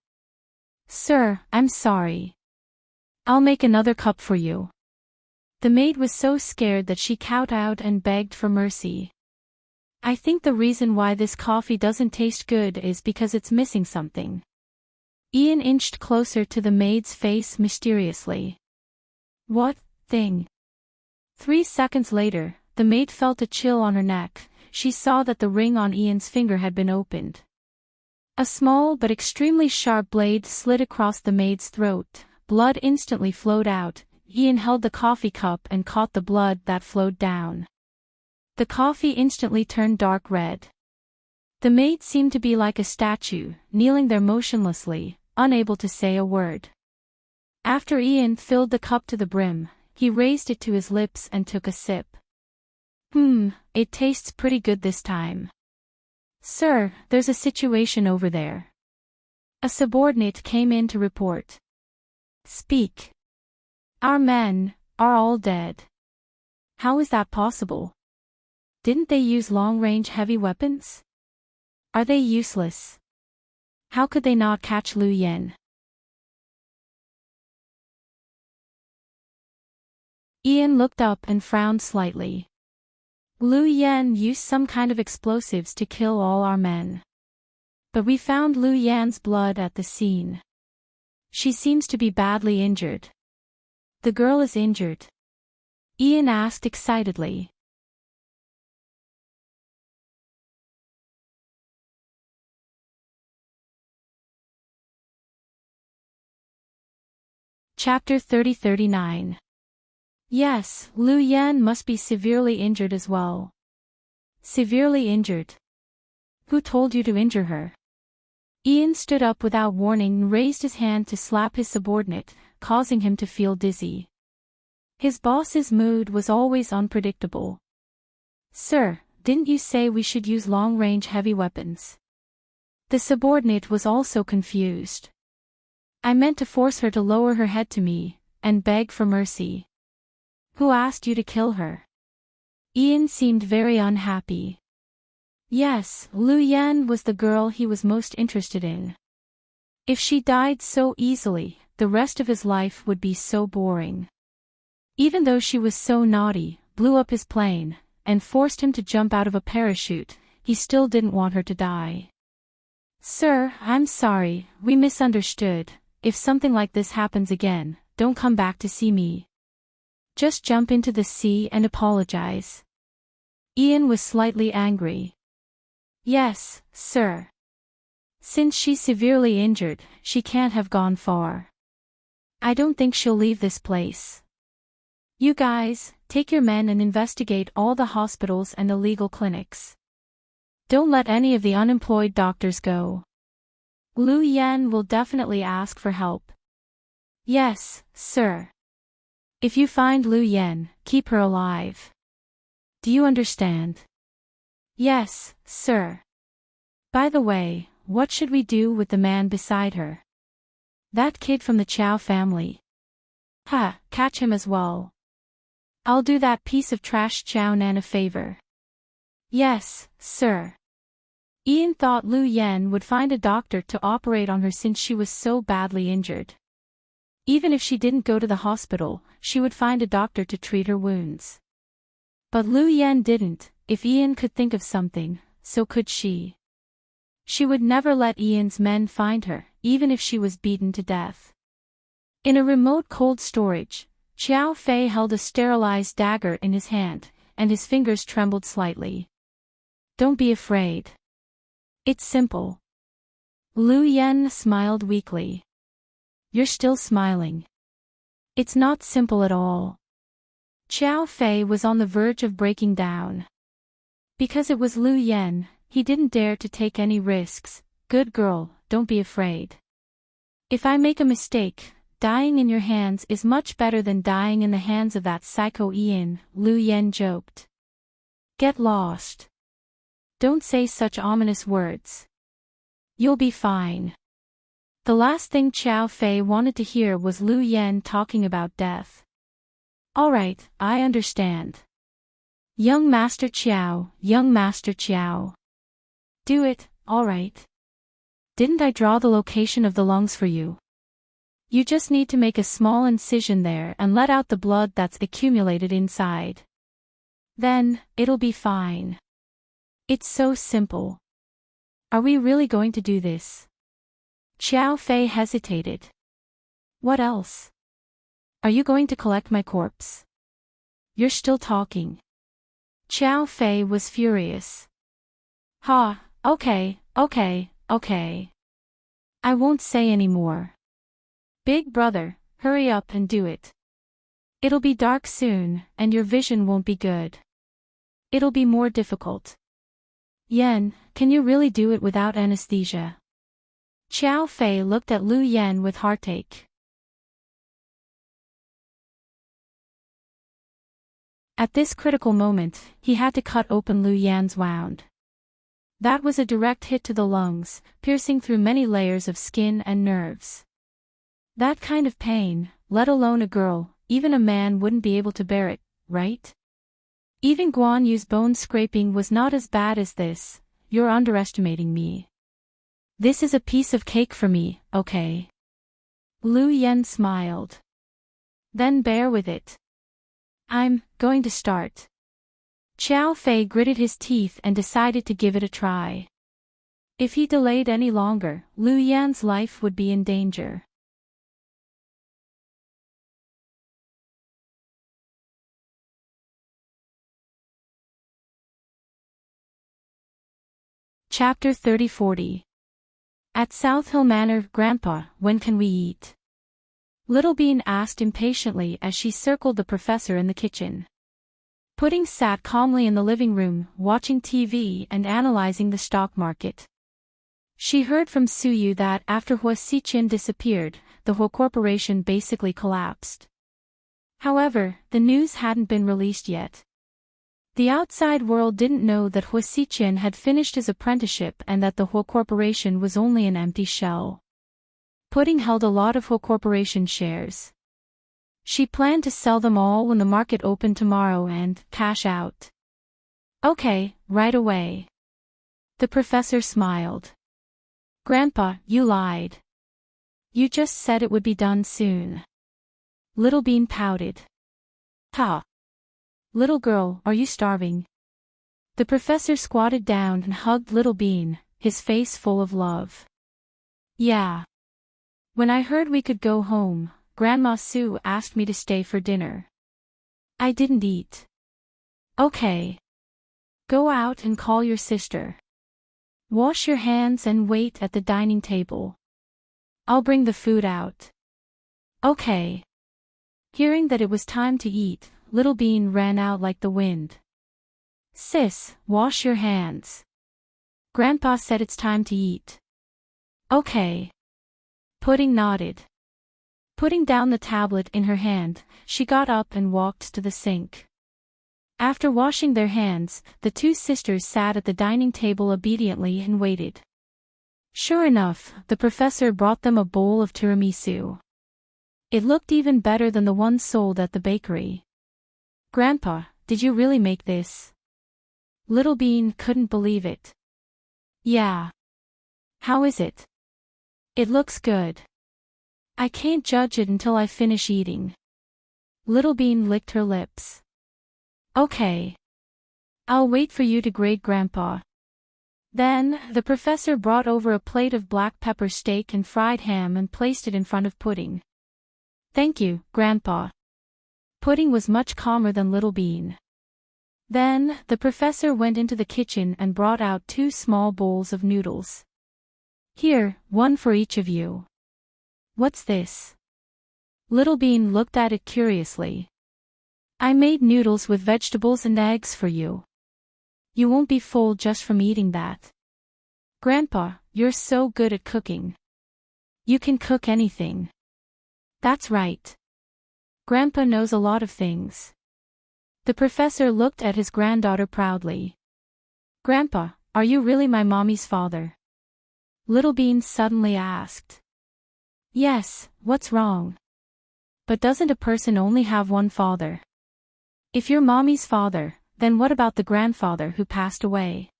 Sir, I'm sorry. I'll make another cup for you. The maid was so scared that she kowtowed and begged for mercy. I think the reason why this coffee doesn't taste good is because it's missing something. Ian inched closer to the maid's face mysteriously. What thing? 3 seconds later, the maid felt a chill on her neck. She saw that the ring on Ian's finger had been opened. A small but extremely sharp blade slid across the maid's throat. Blood instantly flowed out. Ian held the coffee cup and caught the blood that flowed down. The coffee instantly turned dark red. The maid seemed to be like a statue, kneeling there motionlessly, unable to say a word. After Ian filled the cup to the brim, he raised it to his lips and took a sip. It tastes pretty good this time. Sir, there's a situation over there. A subordinate came in to report. Speak. Our men are all dead. How is that possible? Didn't they use long-range heavy weapons? Are they useless? How could they not catch Lu Yen? Ian looked up and frowned slightly. Lu Yen used some kind of explosives to kill all our men. But we found Lu Yan's blood at the scene. She seems to be badly injured. The girl is injured? Ian asked excitedly. Chapter 30-39. Yes, Lu Yan must be severely injured as well. Severely injured? Who told you to injure her? Ian stood up without warning and raised his hand to slap his subordinate, causing him to feel dizzy. His boss's mood was always unpredictable. Sir, didn't you say we should use long-range heavy weapons? The subordinate was also confused. I meant to force her to lower her head to me, and beg for mercy. Who asked you to kill her? Ian seemed very unhappy. Yes, Lu Yan was the girl he was most interested in. If she died so easily, the rest of his life would be so boring. Even though she was so naughty, blew up his plane, and forced him to jump out of a parachute, he still didn't want her to die. Sir, I'm sorry, we misunderstood. If something like this happens again, don't come back to see me. Just jump into the sea and apologize. Ian was slightly angry. Yes, sir. Since she's severely injured, she can't have gone far. I don't think she'll leave this place. You guys, take your men and investigate all the hospitals and illegal clinics. Don't let any of the unemployed doctors go. Lu Yan will definitely ask for help. Yes, sir. If you find Lu Yan, keep her alive. Do you understand? Yes, sir. By the way, what should we do with the man beside her? That kid from the Chow family. Catch him as well. I'll do that piece of trash Chow Nan a favor. Yes, sir. Ian thought Lu Yan would find a doctor to operate on her since she was so badly injured. Even if she didn't go to the hospital, she would find a doctor to treat her wounds. But Lu Yan didn't. If Ian could think of something, so could she. She would never let Ian's men find her, even if she was beaten to death. In a remote cold storage, Xiao Fei held a sterilized dagger in his hand, and his fingers trembled slightly. Don't be afraid. It's simple. Lu Yan smiled weakly. You're still smiling. It's not simple at all. Xiao Fei was on the verge of breaking down. Because it was Lu Yan, he didn't dare to take any risks. Good girl, don't be afraid. If I make a mistake, dying in your hands is much better than dying in the hands of that psycho Ian, Lu Yan joked. Get lost. Don't say such ominous words. You'll be fine. The last thing Xiao Fei wanted to hear was Lu Yan talking about death. Alright, I understand. Young Master Qiao, young Master Qiao. Do it, alright. Didn't I draw the location of the lungs for you? You just need to make a small incision there and let out the blood that's accumulated inside. Then, it'll be fine. It's so simple. Are we really going to do this? Xiao Fei hesitated. What else? Are you going to collect my corpse? you're still talking. Xiao Fei was furious. Ha, okay. I won't say any more. Big brother, hurry up and do it. It'll be dark soon, and your vision won't be good. It'll be more difficult. Yan, can you really do it without anesthesia? Xiao Fei looked at Lu Yan with heartache. At this critical moment, he had to cut open Lu Yan's wound. That was a direct hit to the lungs, piercing through many layers of skin and nerves. That kind of pain, let alone a girl, even a man wouldn't be able to bear it, right? Even Guan Yu's bone scraping was not as bad as this. You're underestimating me. This is a piece of cake for me, okay? Lu Yan smiled. Then bear with it. I'm going to start. Xiao Fei gritted his teeth and decided to give it a try. If he delayed any longer, Lu Yan's life would be in danger. Chapter 30-40. At South Hill Manor, Grandpa, when can we eat? Little Bean asked impatiently as she circled the professor in the kitchen. Pudding sat calmly in the living room, watching TV and analyzing the stock market. She heard from Suyu that after Hua Xiqin disappeared, the Hua Corporation basically collapsed. However, the news hadn't been released yet. The outside world didn't know that Hua Xiqin had finished his apprenticeship and that the Hua Corporation was only an empty shell. Pudding held a lot of Hua Corporation shares. She planned to sell them all when the market opened tomorrow and cash out. Okay, right away. The professor smiled. Grandpa, you lied. You just said it would be done soon. Little Bean pouted. Ha! Little girl, are you starving? The professor squatted down and hugged Little Bean, his face full of love. Yeah. When I heard we could go home, Grandma Sue asked me to stay for dinner. I didn't eat. Okay. Go out and call your sister. Wash your hands and wait at the dining table. I'll bring the food out. Okay. Hearing that it was time to eat, Little Bean ran out like the wind. Sis, wash your hands. Grandpa said it's time to eat. Okay. Pudding nodded. Putting down the tablet in her hand, she got up and walked to the sink. After washing their hands, the two sisters sat at the dining table obediently and waited. Sure enough, the professor brought them a bowl of tiramisu. It looked even better than the one sold at the bakery. Grandpa, did you really make this? Little Bean couldn't believe it. Yeah. How is it? It looks good. I can't judge it until I finish eating. Little Bean licked her lips. Okay. I'll wait for you to grade Grandpa. Then, the professor brought over a plate of black pepper steak and fried ham and placed it in front of Pudding. Thank you, Grandpa. Pudding was much calmer than Little Bean. Then, the professor went into the kitchen and brought out 2 small bowls of noodles. Here, one for each of you. What's this? Little Bean looked at it curiously. I made noodles with vegetables and eggs for you. You won't be full just from eating that. Grandpa, you're so good at cooking. You can cook anything. That's right. Grandpa knows a lot of things. The professor looked at his granddaughter proudly. Grandpa, are you really my mommy's father? Little Bean suddenly asked. Yes, what's wrong? But doesn't a person only have one father? If you're mommy's father, then what about the grandfather who passed away?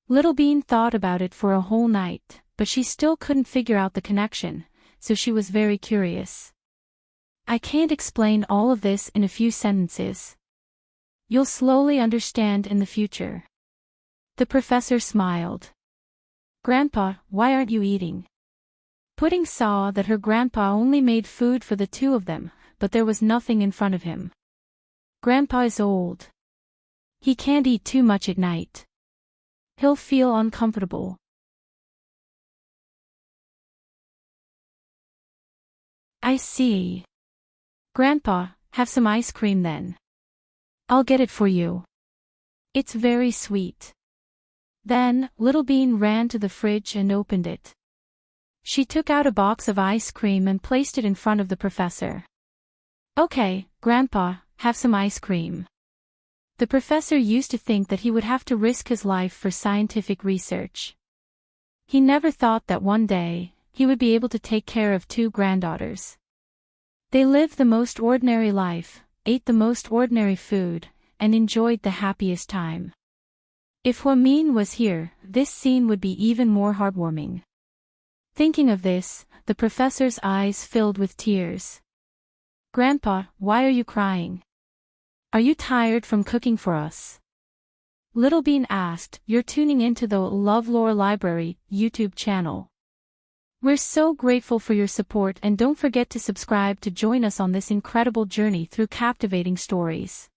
Little Bean thought about it for a whole night, but she still couldn't figure out the connection, so she was very curious. I can't explain all of this in a few sentences. You'll slowly understand in the future. The professor smiled. Grandpa, why aren't you eating? Pudding saw that her grandpa only made food for the 2 of them, but there was nothing in front of him. Grandpa is old. He can't eat too much at night. He'll feel uncomfortable. I see. Grandpa, have some ice cream then. I'll get it for you. It's very sweet. Then, Little Bean ran to the fridge and opened it. She took out a box of ice cream and placed it in front of the professor. Okay, Grandpa, have some ice cream. The professor used to think that he would have to risk his life for scientific research. He never thought that one day, he would be able to take care of 2 granddaughters. They lived the most ordinary life, ate the most ordinary food, and enjoyed the happiest time. If Huamin was here, this scene would be even more heartwarming. Thinking of this, the professor's eyes filled with tears. Grandpa, why are you crying? Are you tired from cooking for us? Little Bean asked. You're tuning into the LoveLore Library YouTube channel. We're so grateful for your support, and don't forget to subscribe to join us on this incredible journey through captivating stories.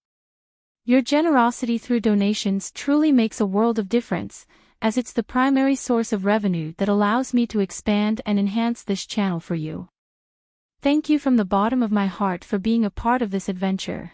Your generosity through donations truly makes a world of difference, as it's the primary source of revenue that allows me to expand and enhance this channel for you. Thank you from the bottom of my heart for being a part of this adventure.